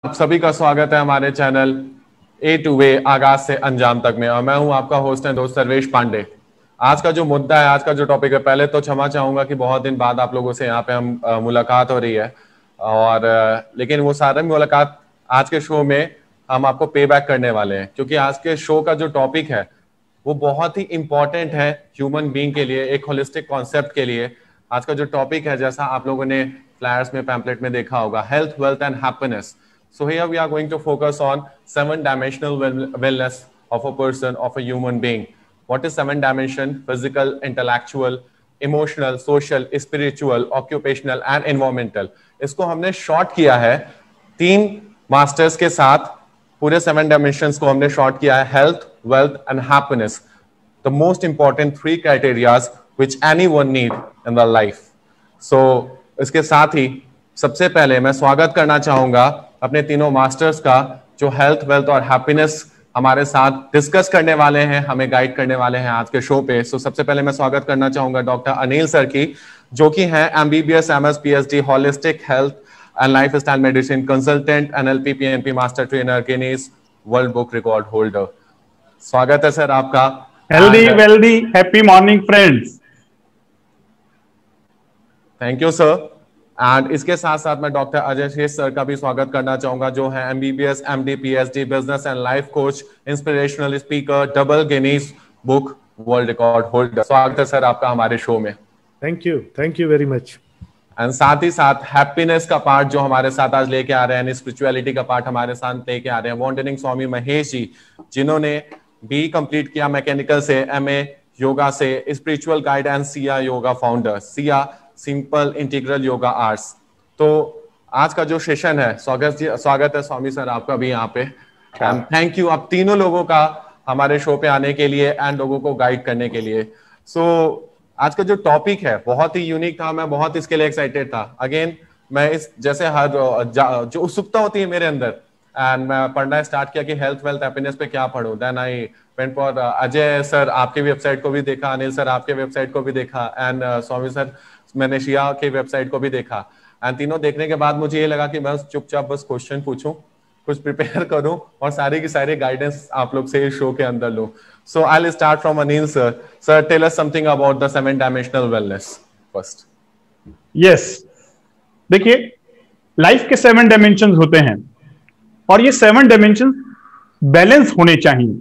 आप सभी का स्वागत है हमारे चैनल ए टू वे आगाज से अंजाम तक में। और मैं हूं आपका होस्ट एंड दोस्त सर्वेश पांडे। आज का जो मुद्दा है, आज का जो टॉपिक है, पहले तो क्षमा चाहूंगा कि बहुत दिन बाद आप लोगों से यहाँ पे हम मुलाकात हो रही है। और लेकिन वो सारी मुलाकात आज के शो में हम आपको पे बैक करने वाले हैं, क्योंकि आज के शो का जो टॉपिक है वो बहुत ही इंपॉर्टेंट है ह्यूमन बीइंग के लिए, एक होलिस्टिक कॉन्सेप्ट के लिए। आज का जो टॉपिक है, जैसा आप लोगों ने फ्लायर्स में, पैम्पलेट में देखा होगा, health, wealth and happiness. So here we are going to focus on 7-dimensional wellness of a person, of a human being. What is 7 dimension? Physical, intellectual, emotional, social, spiritual, occupational and environmental. इसको हमने short किया है 3 masters के साथ। पूरे 7 dimensions को हमने short किया है, health, wealth and happiness. The most important 3 criteria which anyone need in their life. So इसके साथ ही सबसे पहले मैं स्वागत करना चाहूंगा अपने तीनों मास्टर्स का, जो हेल्थ, वेल्थ और हैप्पीनेस हमारे साथ डिस्कस करने वाले हैं, हमें गाइड करने वाले हैं आज के शो पे। सो सबसे पहले मैं स्वागत करना चाहूंगा डॉक्टर अनिल सर की, जो कि हैं MBBS MS PhD holistic health and life style medicine consultant, NLP PNP master trainer, Guinness world book record holder. स्वागत है सर आपका। Healthy wealthy happy morning friends. Thank you sir. And इसके साथ साथ मैं डॉक्टर अजय शेष सर का भी स्वागत करना चाहूंगा, जो है MBBS MD PhD business and life coach, inspirational speaker, double Guinness book world record holder. स्वागत है सर आपका हमारे शो में। Thank you very much. And साथ ही साथ हैप्पीनेस का पार्ट जो हमारे साथ आज लेके आ रहे हैं, स्पिरिचुअलिटी का पार्ट हमारे साथ लेके आ रहे हैं वॉन्डरिंग स्वामी महेश जी, जिन्होंने BE कंप्लीट किया मैकेनिकल से, MA योगा से, spiritual guide and Siya yoga founder, Siya simple integral yoga arts. तो आज का जो सेशन है, स्वागत है स्वामी सर आपका भी यहाँ पे। थैंक यू आप तीनों लोगों का हमारे शो पे आने के लिए एंड लोगों को गाइड करने के लिए। सो आज का जो टॉपिक है बहुत ही यूनिक था, मैं बहुत इसके लिए एक्साइटेड था। अगेन मैं इस जैसे हर जो उत्सुकता होती है मेरे अंदर, एंड मैं पढ़ना स्टार्ट किया कि हेल्थ, वेल्थ, हैप्पीनेस पे क्या पढूं। Then I went for Ajay sir आपके वेबसाइट को भी देखा, अनिल सर आपके वेबसाइट को भी देखा, एंड स्वामी सर मैंने शिया के वेबसाइट को भी देखा। एंड तीनों देखने के बाद मुझे ये लगा कि मैं चुपचाप बस क्वेश्चन पूछूं, कुछ प्रिपेयर करूं और सारी की सारी गाइडेंस आप लोग से इस शो के अंदर लूं। So I will start from Anil sir. Sir tell us something about the 7 dimensional wellness first. Yes, देखिए लाइफ के 7 डायमेंशन होते हैं और ये 7 डायमेंशन बैलेंस होने चाहिए।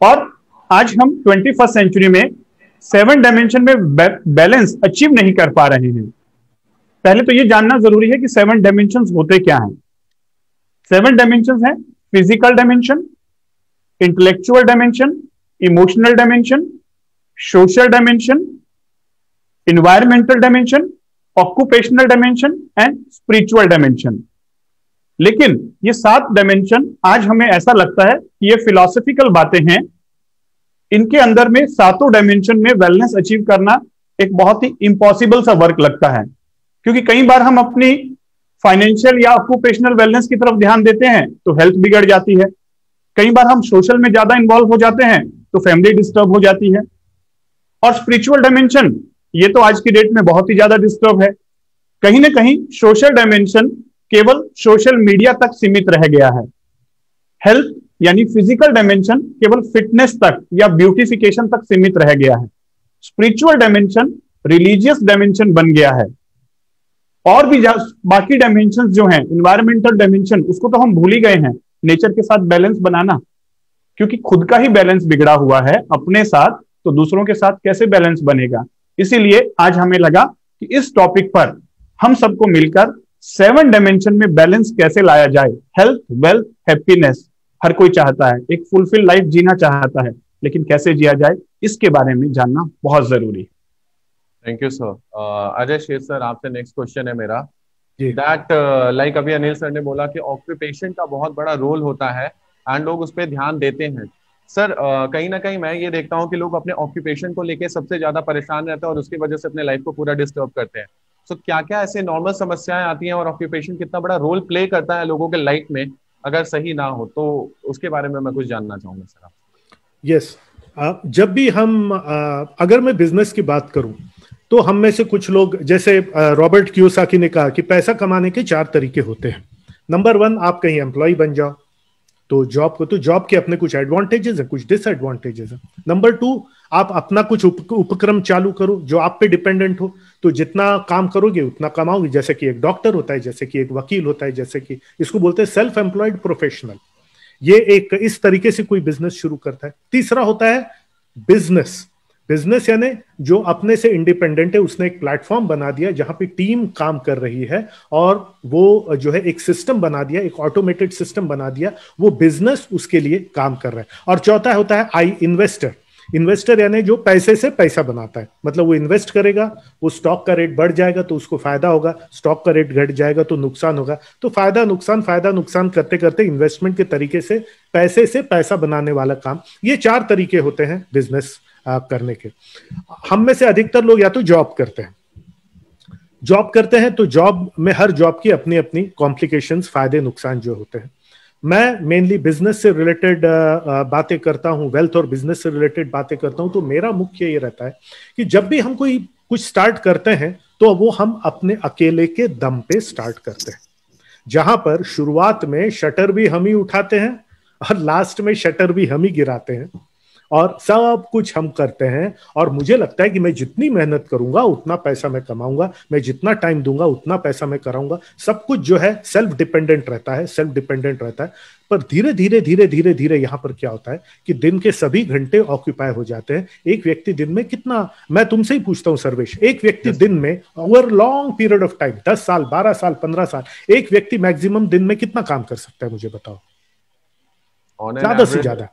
और आज हम 21st सेंचुरी में 7 डायमेंशन में बैलेंस अचीव नहीं कर पा रहे हैं। पहले तो ये जानना जरूरी है कि 7 डायमेंशन होते क्या हैं। 7 डायमेंशन हैं physical dimension, intellectual dimension, emotional dimension, social dimension, environmental dimension, occupational dimension and spiritual dimension. लेकिन ये 7 डायमेंशन आज हमें ऐसा लगता है कि ये फिलॉसफिकल बातें हैं। इनके अंदर में 7 डायमेंशन में वेलनेस अचीव करना एक बहुत ही इम्पॉसिबल सा वर्क लगता है, क्योंकि कई बार हम अपनी फाइनेंशियल या ऑक्यूपेशनल वेलनेस की तरफ ध्यान देते हैं तो हेल्थ बिगड़ जाती है। कई बार हम सोशल में ज्यादा इन्वॉल्व हो जाते हैं तो फैमिली डिस्टर्ब हो जाती है। और स्पिरिचुअल डायमेंशन ये तो आज की डेट में बहुत ही ज्यादा डिस्टर्ब है। कहीं ना कहीं सोशल डायमेंशन केवल सोशल मीडिया तक सीमित रह गया है। हेल्थ यानी फिजिकल डायमेंशन केवल फिटनेस तक या ब्यूटिफिकेशन तक सीमित रह गया है। स्पिरिचुअल डायमेंशन रिलीजियस डायमेंशन बन गया है। और भी बाकी डायमेंशन जो हैं, इन्वायरमेंटल डायमेंशन, उसको तो हम भूल ही गए हैं। नेचर के साथ बैलेंस बनाना, क्योंकि खुद का ही बैलेंस बिगड़ा हुआ है अपने साथ, तो दूसरों के साथ कैसे बैलेंस बनेगा। इसीलिए आज हमें लगा कि इस टॉपिक पर हम सबको मिलकर 7 डायमेंशन में बैलेंस कैसे लाया जाए। हेल्थ, वेल्थ, हैप्पीनेस हर कोई चाहता है, एक फुलफिल लाइफ जीना चाहता है, लेकिन कैसे जिया जाए इसके बारे में जानना बहुत जरूरी है। Thank you sir. अजय शेष सर आपसे नेक्स्ट क्वेश्चन है मेरा, दैट लाइक अभी अनिल सर ने बोला कि ऑक्यूपेशन का बहुत बड़ा रोल होता है एंड लोग उस पर ध्यान देते हैं। सर कहीं ना कहीं मैं ये देखता हूँ कि लोग अपने ऑक्यूपेशन को लेके सबसे ज्यादा परेशान रहते हैं और उसकी वजह से अपने लाइफ को पूरा डिस्टर्ब करते हैं। सो क्या क्या ऐसे नॉर्मल समस्याएं आती हैं और ऑक्यूपेशन कितना बड़ा रोल प्ले करता है लोगों के लाइफ में, अगर सही ना हो तो उसके बारे में मैं कुछ जानना चाहूंगा सर। यस, जब भी हम अगर मैं बिजनेस की बात करूं तो हम में से कुछ लोग, जैसे रॉबर्ट कियोसाकी ने कहा कि पैसा कमाने के 4 तरीके होते हैं। नंबर 1, आप कहीं एम्प्लॉय बन जाओ, तो जॉब के अपने कुछ एडवांटेजेस हैं, कुछ डिसएडवांटेजेस हैं। नंबर 2, आप अपना कुछ उपक्रम चालू करो जो आप पे डिपेंडेंट हो, तो जितना काम करोगे उतना कमाओगे। जैसे कि एक डॉक्टर होता है, जैसे कि एक वकील होता है, जैसे कि इसको बोलते हैं सेल्फ एम्प्लॉयड प्रोफेशनल। ये एक इस तरीके से कोई बिजनेस शुरू करता है। तीसरा होता है बिजनेस। बिजनेस यानी जो अपने से इंडिपेंडेंट है, उसने एक प्लेटफॉर्म बना दिया जहां पे टीम काम कर रही है, और वो जो है एक सिस्टम बना दिया, एक ऑटोमेटेड सिस्टम बना दिया, वो बिजनेस उसके लिए काम कर रहा है। और चौथा होता है आई इन्वेस्टर। इन्वेस्टर यानी जो पैसे से पैसा बनाता है, मतलब वो इन्वेस्ट करेगा, वो स्टॉक का रेट बढ़ जाएगा तो उसको फायदा होगा, स्टॉक का रेट घट जाएगा तो नुकसान होगा। तो फायदा नुकसान करते करते इन्वेस्टमेंट के तरीके से पैसे पैसा बनाने वाला काम। ये 4 तरीके होते हैं बिजनेस करने के। हम में से अधिकतर लोग या तो जॉब करते हैं, तो जॉब में हर जॉब की अपनी अपनी कॉम्प्लिकेशंस, फायदे नुकसान जो होते हैं। मैं मेनली बिजनेस से रिलेटेड बातें करता हूं, वेल्थ और बिजनेस से रिलेटेड बातें करता हूं। तो मेरा मुख्य ये रहता है कि जब भी हम कोई कुछ स्टार्ट करते हैं तो वो हम अपने अकेले के दम पे स्टार्ट करते हैं, जहां पर शुरुआत में शटर भी हम ही उठाते हैं और लास्ट में शटर भी हम ही गिराते हैं, और सब कुछ हम करते हैं। और मुझे लगता है कि मैं जितनी मेहनत करूंगा उतना पैसा मैं कमाऊंगा, मैं जितना टाइम दूंगा उतना पैसा मैं कराऊंगा। सब कुछ जो है सेल्फ डिपेंडेंट रहता है। पर धीरे धीरे यहां पर क्या होता है कि दिन के सभी घंटे ऑक्यूपाई हो जाते हैं। एक व्यक्ति दिन में कितना, मैं तुमसे ही पूछता हूं सर्वेश, एक व्यक्ति दिन में over long period of time, 10 साल, 12 साल, 15 साल, एक व्यक्ति मैक्सिमम दिन में कितना काम कर सकता है, मुझे बताओ? ज्यादा से ज्यादा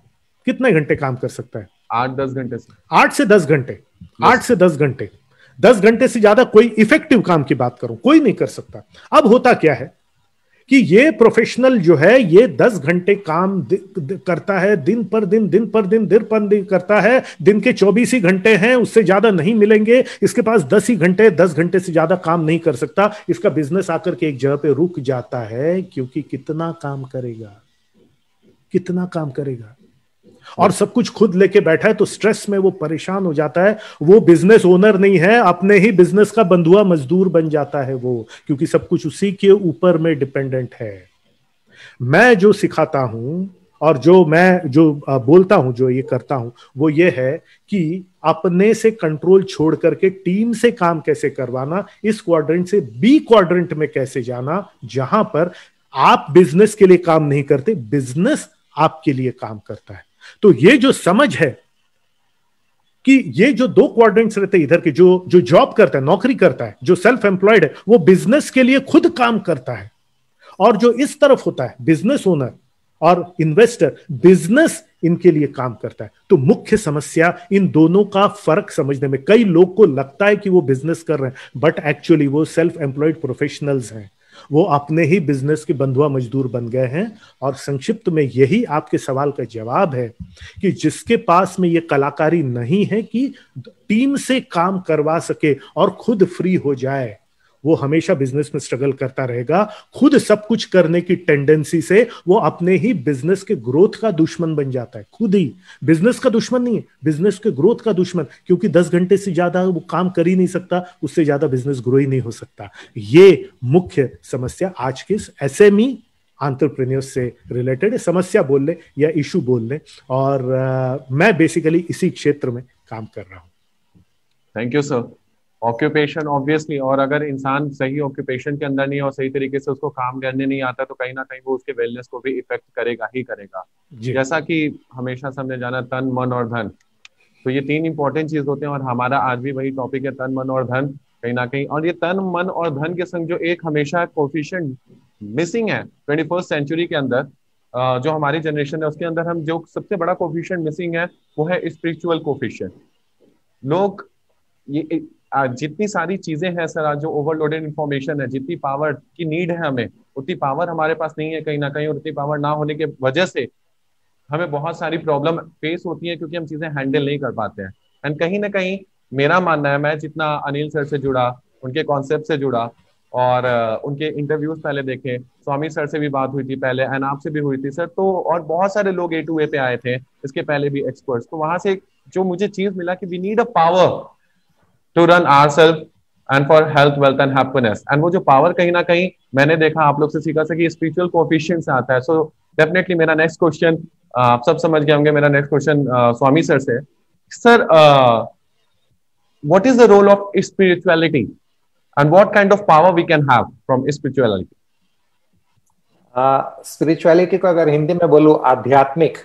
कितने घंटे काम कर सकता है? 8-10 घंटे से 8 से 10 घंटे। 8 से 10 घंटे, 10 घंटे से ज्यादा कोई इफेक्टिव काम की बात करूं, कोई नहीं कर सकता। अब होता क्या है कि ये प्रोफेशनल जो है ये 10 घंटे काम करता है, दिन पर दिन करता है। दिन के 24 ही घंटे हैं, उससे ज्यादा नहीं मिलेंगे इसके पास 10 ही घंटे। 10 घंटे से ज्यादा काम नहीं कर सकता। इसका बिजनेस आकर के एक जगह पे रुक जाता है, क्योंकि कितना काम करेगा और सब कुछ खुद लेके बैठा है, तो स्ट्रेस में वो परेशान हो जाता है। वो बिजनेस ओनर नहीं है, अपने ही बिजनेस का बंधुआ मजदूर बन जाता है वो, क्योंकि सब कुछ उसी के ऊपर में डिपेंडेंट है। मैं जो सिखाता हूं और जो बोलता हूं, जो ये करता हूं, वो ये है कि अपने से कंट्रोल छोड़ करके टीम से काम कैसे करवाना, इस क्वाड्रेंट से बी क्वाड्रेंट में कैसे जाना, जहां पर आप बिजनेस के लिए काम नहीं करते, बिजनेस आपके लिए काम करता है। तो ये जो समझ है कि ये जो 2 क्वाड्रेंट्स रहते हैं इधर के, जो जॉब करता है, नौकरी करता है, जो सेल्फ एम्प्लॉयड है, वो बिजनेस के लिए खुद काम करता है, और जो इस तरफ होता है बिजनेस ओनर और इन्वेस्टर, बिजनेस इनके लिए काम करता है। तो मुख्य समस्या इन दोनों का फर्क समझने में, कई लोग को लगता है कि वो बिजनेस कर रहे हैं, बट एक्चुअली वो सेल्फ एम्प्लॉयड प्रोफेशनल्स हैं, वो अपने ही बिजनेस के बंधुआ मजदूर बन गए हैं। और संक्षिप्त में यही आपके सवाल का जवाब है कि जिसके पास में ये कलाकारी नहीं है कि टीम से काम करवा सके और खुद फ्री हो जाए, वो हमेशा बिजनेस में स्ट्रगल करता रहेगा। खुद सब कुछ करने की टेंडेंसी से वो अपने ही बिजनेस के ग्रोथ का दुश्मन बन जाता है। खुद ही बिजनेस का दुश्मन नहीं है, बिजनेस के ग्रोथ का दुश्मन, क्योंकि 10 घंटे से ज्यादा वो काम कर ही नहीं सकता, उससे ज्यादा बिजनेस ग्रो ही नहीं हो सकता। ये मुख्य समस्या आज के एसएमई एंटरप्रेन्योर्स से रिलेटेड समस्या बोल ले या इशू बोल ले, और मैं बेसिकली इसी क्षेत्र में काम कर रहा हूं। Thank you sir. Occupation obviously, और अगर इंसान सही ऑक्यूपेशन के अंदर नहीं और सही तरीके से उसको काम करने नहीं आता, तो कहीं ना कहीं वो उसके वेलनेस को भी इफेक्ट करेगा ही करेगा। जैसा कि हमेशा समझे जाना तन, मन और धन, तो ये 3 इंपॉर्टेंट चीज होते हैं, और हमारा आज भी वही टॉपिक है, तन, मन और धन कहीं ना कहीं। और ये तन, मन और धन के संग जो एक हमेशा कोफिशिएंट मिसिंग है 21st सेंचुरी के अंदर, जो हमारी जनरेशन है उसके अंदर, हम जो सबसे बड़ा कोफिशिएंट मिसिंग है वो है स्पिरिचुअल कोफिशिएंट। लोग ये जितनी सारी चीजें हैं सर, जो ओवरलोडेड इंफॉर्मेशन है, जितनी पावर की नीड है हमें, उतनी पावर हमारे पास नहीं है कहीं ना कहीं, और उतनी पावर ना होने के वजह से हमें बहुत सारी प्रॉब्लम फेस होती है, क्योंकि हम चीजें हैंडल नहीं कर पाते हैं। एंड कहीं ना कहीं मेरा मानना है, मैं जितना अनिल सर से जुड़ा, उनके कॉन्सेप्ट से जुड़ा, और उनके इंटरव्यूज पहले देखे, स्वामी सर से भी बात हुई थी पहले, एंड आपसे भी हुई थी सर, तो और बहुत सारे लोग A2A पे आए थे इसके पहले भी एक्सपर्ट्स, तो वहां से जो मुझे चीज मिला कि we need a power to run ourselves, and for health wealth and happiness. And वो जो पावर कहीं ना कहीं मैंने देखा आप लोग से सीखा कि स्पिरिचुअल कोएफिशिएंट से आता है। सो डेफिनेटली मेरा नेक्स्ट क्वेश्चन आप सब समझ गए होंगे। मेरा नेक्स्ट क्वेश्चन स्वामी सर से, sir what is the role of spirituality and what kind of power we can have from spirituality? Spirituality को अगर हिंदी में बोलूं आध्यात्मिक,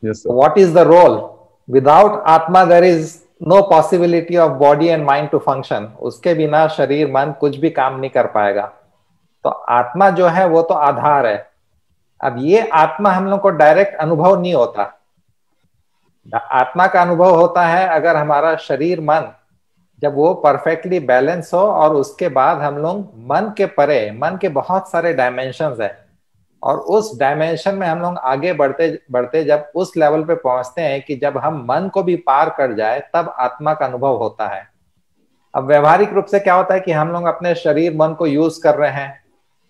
yes sir. What is the role? Without आत्मा there is no possibility of body and mind to function. उसके बिना शरीर मन कुछ भी काम नहीं कर पाएगा। तो आत्मा जो है वो तो आधार है। अब ये आत्मा हम लोग को डायरेक्ट अनुभव नहीं होता। आत्मा का अनुभव होता है अगर हमारा शरीर मन जब वो परफेक्टली बैलेंस हो, और उसके बाद हम लोग मन के परे, मन के बहुत सारे डायमेंशंस है, और उस डायमेंशन में हम लोग आगे बढ़ते बढ़ते जब उस लेवल पे पहुंचते हैं कि जब हम मन को भी पार कर जाए तब आत्मा का अनुभव होता है। अब व्यवहारिक रूप से क्या होता है कि हम लोग अपने शरीर मन को यूज कर रहे हैं,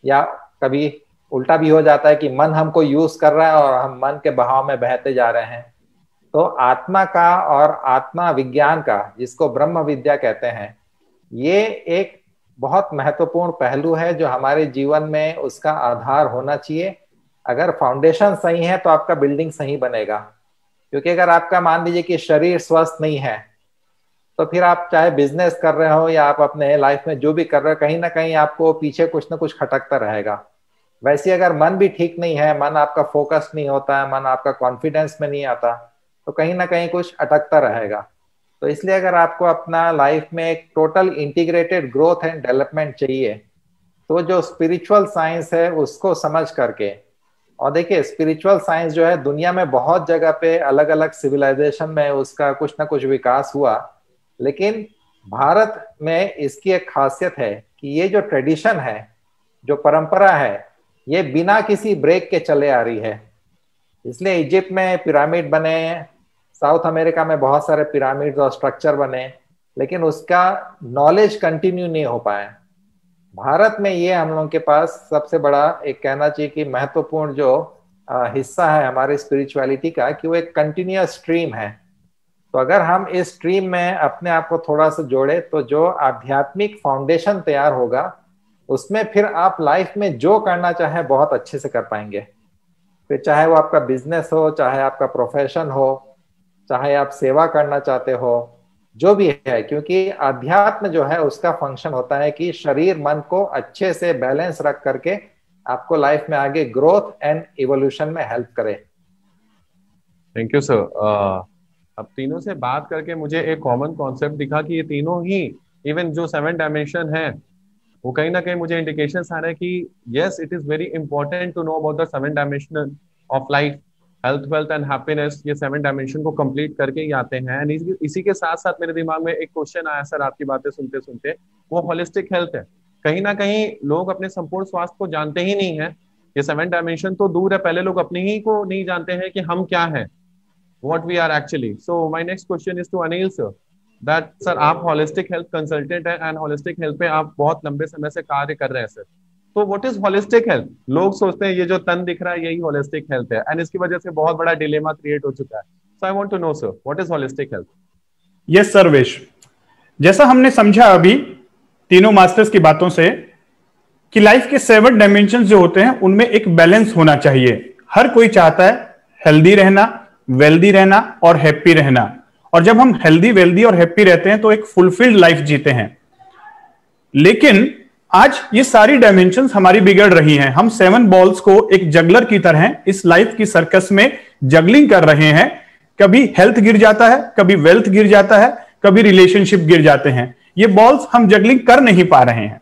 या कभी उल्टा भी हो जाता है कि मन हमको यूज कर रहा है और हम मन के बहाव में बहते जा रहे हैं। तो आत्मा का और आत्मा विज्ञान का, जिसको ब्रह्म विद्या कहते हैं, ये एक बहुत महत्वपूर्ण पहलू है जो हमारे जीवन में उसका आधार होना चाहिए। अगर फाउंडेशन सही है तो आपका बिल्डिंग सही बनेगा। क्योंकि अगर आपका मान लीजिए कि शरीर स्वस्थ नहीं है तो फिर आप चाहे बिजनेस कर रहे हो या आप अपने लाइफ में जो भी कर रहे हो, कहीं ना कहीं आपको पीछे कुछ ना कुछ खटकता रहेगा। वैसे अगर मन भी ठीक नहीं है, मन आपका फोकस नहीं होता है, मन आपका कॉन्फिडेंस में नहीं आता, तो कहीं ना कहीं कुछ अटकता रहेगा। तो इसलिए अगर आपको अपना लाइफ में एक total integrated growth and development चाहिए, तो जो स्पिरिचुअल साइंस है उसको समझ करके, और देखिए स्पिरिचुअल साइंस जो है दुनिया में बहुत जगह पे अलग अलग सिविलाइजेशन में उसका कुछ ना कुछ विकास हुआ, लेकिन भारत में इसकी एक खासियत है कि ये जो ट्रेडिशन है, जो परंपरा है, ये बिना किसी ब्रेक के चले आ रही है। इसलिए इजिप्ट में पिरामिड बने, साउथ अमेरिका में बहुत सारे पिरामिड और स्ट्रक्चर बने, लेकिन उसका नॉलेज कंटिन्यू नहीं हो पाया। भारत में ये हम लोगों के पास सबसे बड़ा एक कहना चाहिए कि महत्वपूर्ण जो हिस्सा है हमारी स्पिरिचुअलिटी का, कि वो एक कंटिन्यूअस स्ट्रीम है। तो अगर हम इस स्ट्रीम में अपने आप को थोड़ा सा जोड़े तो जो आध्यात्मिक फाउंडेशन तैयार होगा, उसमें फिर आप लाइफ में जो करना चाहे बहुत अच्छे से कर पाएंगे। फिर चाहे वो आपका बिजनेस हो, चाहे आपका प्रोफेशन हो, चाहे आप सेवा करना चाहते हो, जो भी है। क्योंकि अध्यात्म जो है उसका फंक्शन होता है कि शरीर मन को अच्छे से बैलेंस रख करके आपको लाइफ में आगे ग्रोथ एंड इवोल्यूशन में हेल्प करे। Thank you sir. अब तीनों से बात करके मुझे एक कॉमन कॉन्सेप्ट दिखा कि ये तीनों ही, इवन जो 7 डायमेंशन है, वो कहीं ना कहीं मुझे इंडिकेशंस आ रहे हैं कि yes it is very important to know about the 7 dimension of life, health wealth and happiness. ये 7 डायमेंशन को कंप्लीट करके ही आते हैं। एंड इसी के साथ साथ मेरे दिमाग में एक क्वेश्चन आया सर आपकी बातें सुनते सुनते, वो होलिस्टिक हेल्थ है। कहीं ना कहीं लोग अपने संपूर्ण स्वास्थ्य को जानते ही नहीं है। ये 7 डायमेंशन तो दूर है, पहले लोग अपने ही को नहीं जानते हैं कि हम क्या है, what we are actually. So my next question is to Anil sir, that sir आप holistic health consultant हैं and holistic health पे आप बहुत लंबे समय से कार्य कर रहे हैं सर। तो what is holistic health? लोग सोचते हैं ये जो तन दिख रहा है यही holistic health है, and इसकी वजह से बहुत बड़ा डिलेमा क्रिएट हो चुका है। So I want to know sir, what is holistic health? Yes Sarvesh, जैसा हमने समझा अभी तीनों मास्टर्स की बातों से कि लाइफ के 7 डायमेंशन जो होते हैं उनमें एक बैलेंस होना चाहिए। हर कोई चाहता है हेल्दी रहना, वेल्दी रहना और हैप्पी रहना, और जब हम हेल्दी, वेल्दी और हैप्पी रहते हैं तो एक फुलफिल्ड लाइफ जीते हैं। लेकिन आज ये सारी डायमेंशंस हमारी बिगड़ रही हैं। हम 7 बॉल्स को एक जगलर की तरह इस लाइफ की सर्कस में जगलिंग कर रहे हैं। कभी हेल्थ गिर जाता है, कभी वेल्थ गिर जाता है, कभी रिलेशनशिप गिर जाते हैं। ये बॉल्स हम जगलिंग कर नहीं पा रहे हैं।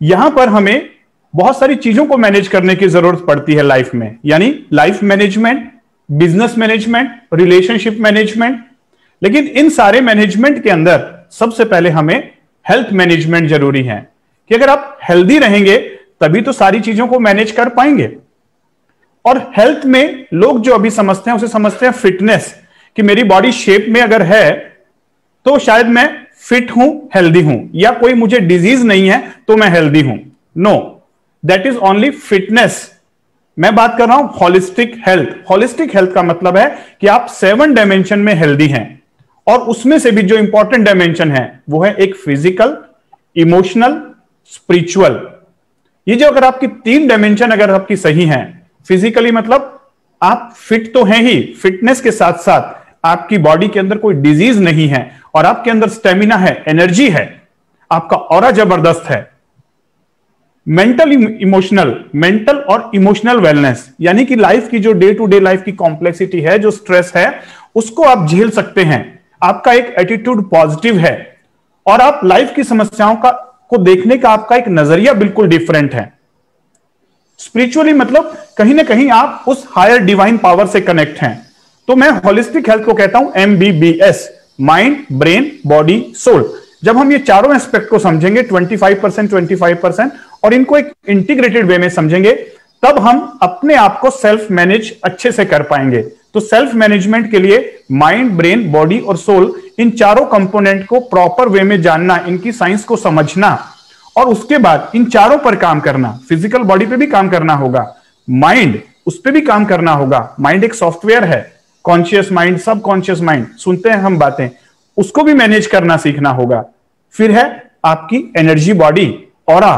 यहां पर हमें बहुत सारी चीजों को मैनेज करने की जरूरत पड़ती है लाइफ में, यानी life management, business management, relationship management. लेकिन इन सारे मैनेजमेंट के अंदर सबसे पहले हमें हेल्थ मैनेजमेंट जरूरी है कि अगर आप हेल्दी रहेंगे तभी तो सारी चीजों को मैनेज कर पाएंगे। और हेल्थ में लोग जो अभी समझते हैं उसे समझते हैं फिटनेस, कि मेरी बॉडी शेप में अगर है तो शायद मैं फिट हूं, हेल्दी हूं, या कोई मुझे डिजीज नहीं है तो मैं हेल्दी हूं। No, that is only fitness. मैं बात कर रहा हूं होलिस्टिक हेल्थ। होलिस्टिक हेल्थ का मतलब है कि आप 7 डायमेंशन में हेल्दी हैं। और उसमें से भी जो इंपॉर्टेंट डायमेंशन है वो है एक फिजिकल, इमोशनल, स्पिरिचुअल। ये जो अगर आपकी 3 डायमेंशन अगर आपकी सही हैं, फिजिकली मतलब आप फिट तो हैं ही, फिटनेस के साथ साथ आपकी बॉडी के अंदर कोई डिजीज नहीं है और आपके अंदर स्टेमिना है, एनर्जी है, आपका ऑरा जबरदस्त है। मेंटल इमोशनल, मेंटल और इमोशनल वेलनेस, यानी कि लाइफ की जो डे टू डे लाइफ की कॉम्प्लेक्सिटी है, जो स्ट्रेस है, उसको आप झेल सकते हैं। आपका एक एटीट्यूड पॉजिटिव है और आप लाइफ की समस्याओं को देखने का आपका एक नजरिया बिल्कुल डिफरेंट है। स्पिरिचुअली मतलब कहीं ना कहीं आप उस हायर डिवाइन पावर से कनेक्ट हैं। तो मैं होलिस्टिक हेल्थ को कहता हूं MBBS, mind, brain, body, soul. जब हम ये चारों एस्पेक्ट को समझेंगे 25% और इनको एक इंटीग्रेटेड वे में समझेंगे, तब हम अपने आप को सेल्फ मैनेज अच्छे से कर पाएंगे। तो सेल्फ मैनेजमेंट के लिए माइंड, ब्रेन, बॉडी और सोल, इन चारों कंपोनेंट को प्रॉपर वे में जानना, इनकी साइंस को समझना और उसके बाद इन चारों पर काम करना। फिजिकल बॉडी पे भी काम करना होगा, माइंड उस पे भी काम करना होगा। माइंड एक सॉफ्टवेयर है, कॉन्शियस माइंड, सब कॉन्शियस माइंड, सुनते हैं हम बातें, उसको भी मैनेज करना सीखना होगा। फिर है आपकी एनर्जी बॉडी, ऑरा,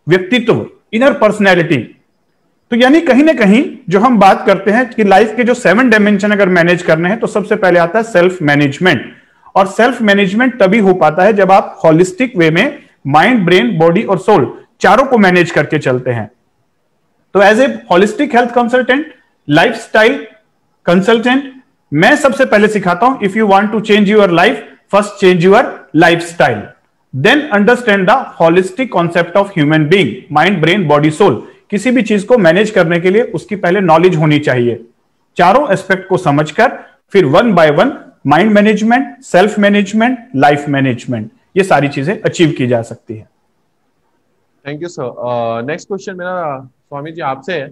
व्यक्तित्व, इनर पर्सनैलिटी। तो यानी कहीं ना कहीं जो हम बात करते हैं कि लाइफ के जो 7 डायमेंशन अगर मैनेज करने हैं, तो सबसे पहले आता है सेल्फ मैनेजमेंट। और सेल्फ मैनेजमेंट तभी हो पाता है जब आप होलिस्टिक वे में माइंड, ब्रेन, बॉडी और सोल चारों को मैनेज करके चलते हैं। तो as a holistic health consultant, lifestyle consultant, मैं सबसे पहले सिखाता हूं, if you want to change your life, first change your lifestyle, then understand the holistic concept of human being, mind, brain, body, soul. किसी भी चीज को मैनेज करने के लिए उसकी पहले नॉलेज होनी चाहिए। चारों एस्पेक्ट को समझकर फिर 1 by 1 mind management, self management, life management, ये सारी चीजें अचीव की जा सकती है। Thank you sir. Next question मेरा स्वामी जी आपसे है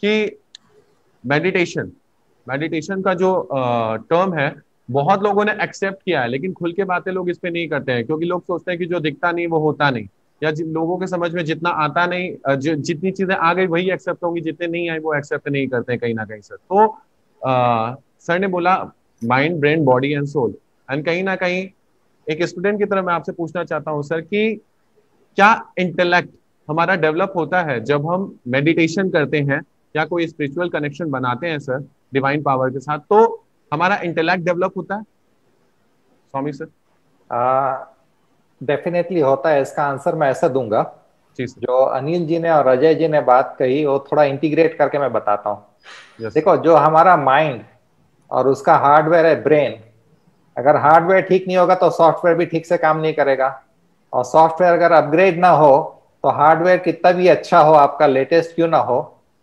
कि मेडिटेशन का जो टर्म है, बहुत लोगों ने एक्सेप्ट किया है, लेकिन खुल के बातें लोग इस पे नहीं करते हैं, क्योंकि लोग सोचते हैं कि जो दिखता नहीं वो होता नहीं, या जिन लोगों के समझ में जितना आता नहीं, जितनी चीजें आ गई वही एक्सेप्ट होंगी, जितने नहीं आई वो एक्सेप्ट नहीं करते हैं कहीं ना कहीं सर। तो सर ने बोला mind, brain, body and soul, and कहीं ना कहीं एक स्टूडेंट की तरह मैं आपसे पूछना चाहता हूँ सर कि क्या इंटेलेक्ट हमारा डेवलप होता है जब हम मेडिटेशन करते हैं या कोई स्पिरिचुअल कनेक्शन बनाते हैं सर डिवाइन पावर के साथ, तो हमारा इंटेलेक्ट डेवलप होता है स्वामी सर? डेफिनेटली होता है। इसका आंसर मैं ऐसा दूंगा, जी सर। जो अनिल जी ने और अजय जी ने बात कही वो थोड़ा इंटीग्रेट करके मैं बताता हूँ। देखो, जो हमारा माइंड और उसका हार्डवेयर है ब्रेन, अगर हार्डवेयर ठीक नहीं होगा तो सॉफ्टवेयर भी ठीक से काम नहीं करेगा, और सॉफ्टवेयर अगर अपग्रेड ना हो तो हार्डवेयर कितना भी अच्छा हो, आपका लेटेस्ट क्यों ना हो,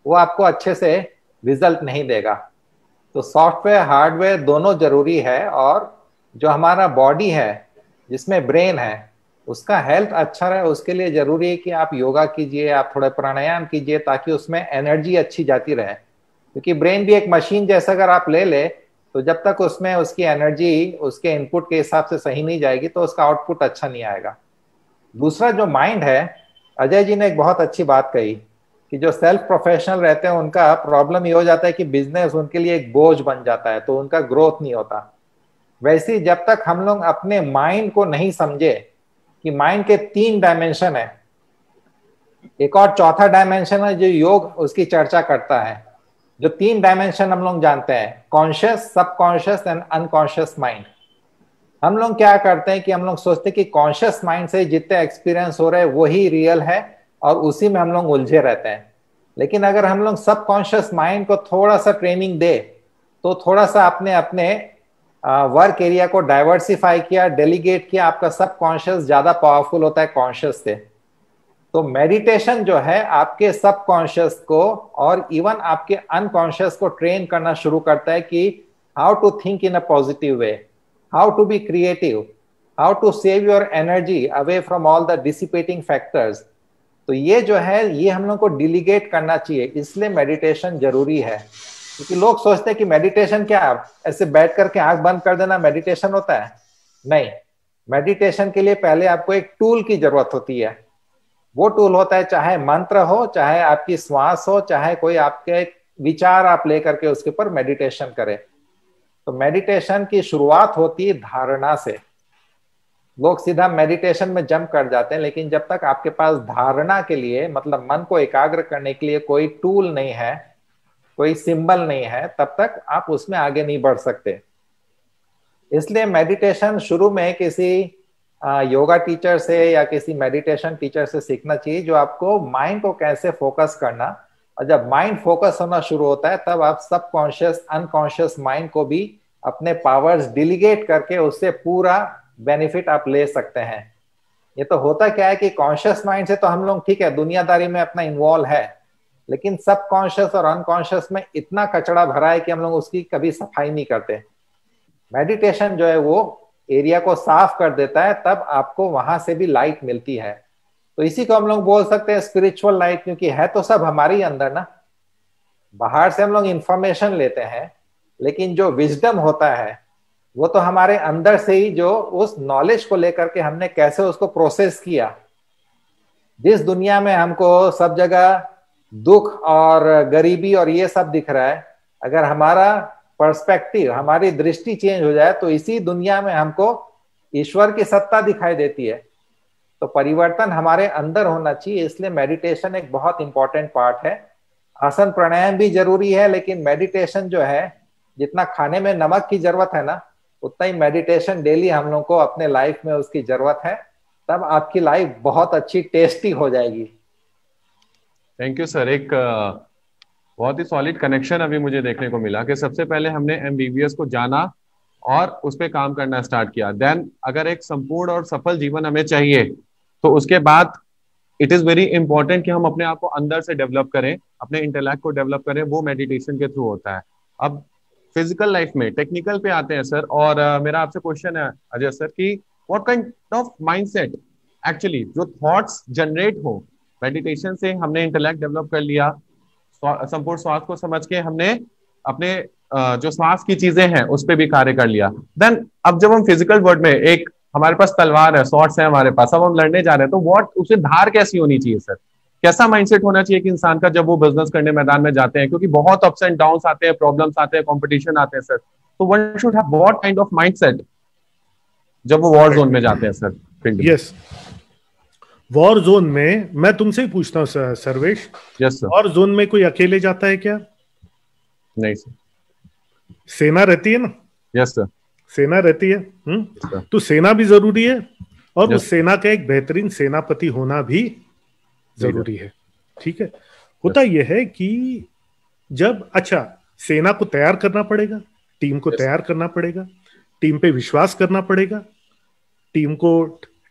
वो आपको अच्छे से रिजल्ट नहीं देगा। तो सॉफ्टवेयर हार्डवेयर दोनों जरूरी है। और जो हमारा बॉडी है जिसमें ब्रेन है, उसका हेल्थ अच्छा रहे, उसके लिए जरूरी है कि आप योगा कीजिए, आप थोड़ा प्राणायाम कीजिए, ताकि उसमें एनर्जी अच्छी जाती रहे। क्योंकि ब्रेन भी एक मशीन जैसा अगर आप ले ले, तो जब तक उसमें उसकी एनर्जी उसके इनपुट के हिसाब से सही नहीं जाएगी तो उसका आउटपुट अच्छा नहीं आएगा। दूसरा जो माइंड है, अजय जी ने एक बहुत अच्छी बात कही कि जो सेल्फ प्रोफेशनल रहते हैं उनका प्रॉब्लम ये हो जाता है कि बिजनेस उनके लिए एक बोझ बन जाता है, तो उनका ग्रोथ नहीं होता। वैसे ही जब तक हम लोग अपने माइंड को नहीं समझे कि माइंड के 3 डायमेंशन है, एक और चौथा डायमेंशन है जो योग उसकी चर्चा करता है। जो 3 डायमेंशन हम लोग जानते हैं, conscious, subconscious and unconscious mind. हम लोग क्या करते हैं कि हम लोग सोचते हैं कि कॉन्शियस माइंड से जितने एक्सपीरियंस हो रहे हैं वही रियल है और उसी में हम लोग उलझे रहते हैं। लेकिन अगर हम लोग सबकॉन्शियस माइंड को थोड़ा सा ट्रेनिंग दे, तो थोड़ा सा अपने अपने वर्क एरिया को डाइवर्सिफाई किया, डेलीगेट किया, आपका सबकॉन्शियस ज्यादा पावरफुल होता है कॉन्शियस से। तो मेडिटेशन जो है आपके सबकॉन्शियस को और इवन आपके अनकॉन्शियस को ट्रेन करना शुरू करता है कि how to think in a positive way, how to be creative, how to save your energy away from all the dissipating factors. तो ये जो है ये हम लोग को डिलीगेट करना चाहिए, इसलिए मेडिटेशन जरूरी है। क्योंकि लोग सोचते हैं कि मेडिटेशन क्या, ऐसे बैठ करके आंख बंद कर देना मेडिटेशन होता है? नहीं, मेडिटेशन के लिए पहले आपको एक टूल की जरूरत होती है। वो टूल होता है, चाहे मंत्र हो, चाहे आपकी श्वास हो, चाहे कोई आपके विचार आप लेकर के उसके ऊपर मेडिटेशन करें। तो मेडिटेशन की शुरुआत होती है धारणा से। लोग सीधा मेडिटेशन में जंप कर जाते हैं, लेकिन जब तक आपके पास धारणा के लिए, मतलब मन को एकाग्र करने के लिए कोई टूल नहीं है, कोई सिंबल नहीं है, तब तक आप उसमें आगे नहीं बढ़ सकते। इसलिए मेडिटेशन शुरू में किसी योगा टीचर से या किसी मेडिटेशन टीचर से सीखना चाहिए, जो आपको माइंड को कैसे फोकस करना, और जब माइंड फोकस होना शुरू होता है तब आप सबकॉन्शियस अनकॉन्शियस माइंड को भी अपने पावर्स डिलीगेट करके उससे पूरा बेनिफिट आप ले सकते हैं। ये तो होता क्या है कि कॉन्शियस माइंड से तो हम लोग ठीक है दुनियादारी में अपना इन्वॉल्व है, लेकिन सबकॉन्शियस और अनकॉन्शियस में इतना कचरा भरा है कि हम लोग उसकी कभी सफाई नहीं करते। मेडिटेशन जो है वो एरिया को साफ कर देता है, तब आपको वहां से भी लाइट मिलती है। तो इसी को हम लोग बोल सकते हैं स्पिरिचुअल लाइट, क्योंकि है तो सब हमारे ही अंदर ना। बाहर से हम लोग इंफॉर्मेशन लेते हैं, लेकिन जो विजडम होता है वो तो हमारे अंदर से ही, जो उस नॉलेज को लेकर के हमने कैसे उसको प्रोसेस किया। जिस दुनिया में हमको सब जगह दुख और गरीबी और ये सब दिख रहा है, अगर हमारा पर्सपेक्टिव, हमारी दृष्टि चेंज हो जाए तो इसी दुनिया में हमको ईश्वर की सत्ता दिखाई देती है। तो परिवर्तन हमारे अंदर होना चाहिए, इसलिए मेडिटेशन एक बहुत इंपॉर्टेंट पार्ट है। आसन प्राणायाम भी जरूरी है, लेकिन मेडिटेशन जो है, जितना खाने में नमक की जरूरत है ना, उतना ही मेडिटेशन डेली हम लोग को अपने लाइफ में उसकी जरूरत है। तब आपकी लाइफ बहुत अच्छी टेस्टी हो जाएगी। Thank you sir. एक बहुत ही सॉलिड कनेक्शन अभी मुझे देखने को मिला कि सबसे पहले हमने एमबीबीएस को जाना और उस पर काम करना स्टार्ट किया। देन अगर एक संपूर्ण और सफल जीवन हमें चाहिए तो उसके बाद इट इज वेरी इंपॉर्टेंट कि हम अपने आप को अंदर से डेवलप करें, अपने इंटेलेक्ट को डेवलप करें। वो मेडिटेशन के थ्रू होता है। अब फिजिकल लाइफ में टेक्निकल पे आते हैं सर, और मेरा आपसे क्वेश्चन है अजय सर कि what kind of mindset actually जो थॉट्स जनरेट हो मेडिटेशन से, हमने इंटेलेक्ट डेवलप कर लिया, संपूर्ण स्वास्थ्य को समझ के हमने अपने जो श्वास की चीजें हैं उस पर भी कार्य कर लिया। देन अब जब हम फिजिकल वर्ल्ड में, एक हमारे पास तलवार है, सॉर्ड्स है हमारे पास, अब हम लड़ने जा रहे हैं, तो व्हाट उसे धार कैसी होनी चाहिए सर? कैसा माइंडसेट होना चाहिए कि इंसान का जब वो बिजनेस करने मैदान में जाते हैं, क्योंकि बहुत अप्स एंड डाउन्स आते हैं, प्रॉब्लम्स आते हैं, कंपटीशन आते हैं सर, तो one should have what kind of mindset जब वो वॉर जोन में जाते हैं सर? यस, वॉर जोन में मैं तुमसे ही पूछता हूँ Sarvesh, yes sir, war zone में कोई अकेले जाता है क्या? नहीं सर, सेना रहती है ना। यस सर, सेना रहती है। तो सेना भी जरूरी है, और उस सेना का एक बेहतरीन सेनापति होना भी जरूरी है। ठीक है। होता यह है कि जब, अच्छा, सेना को तैयार करना पड़ेगा, टीम को तैयार करना पड़ेगा, टीम पे विश्वास करना पड़ेगा, टीम को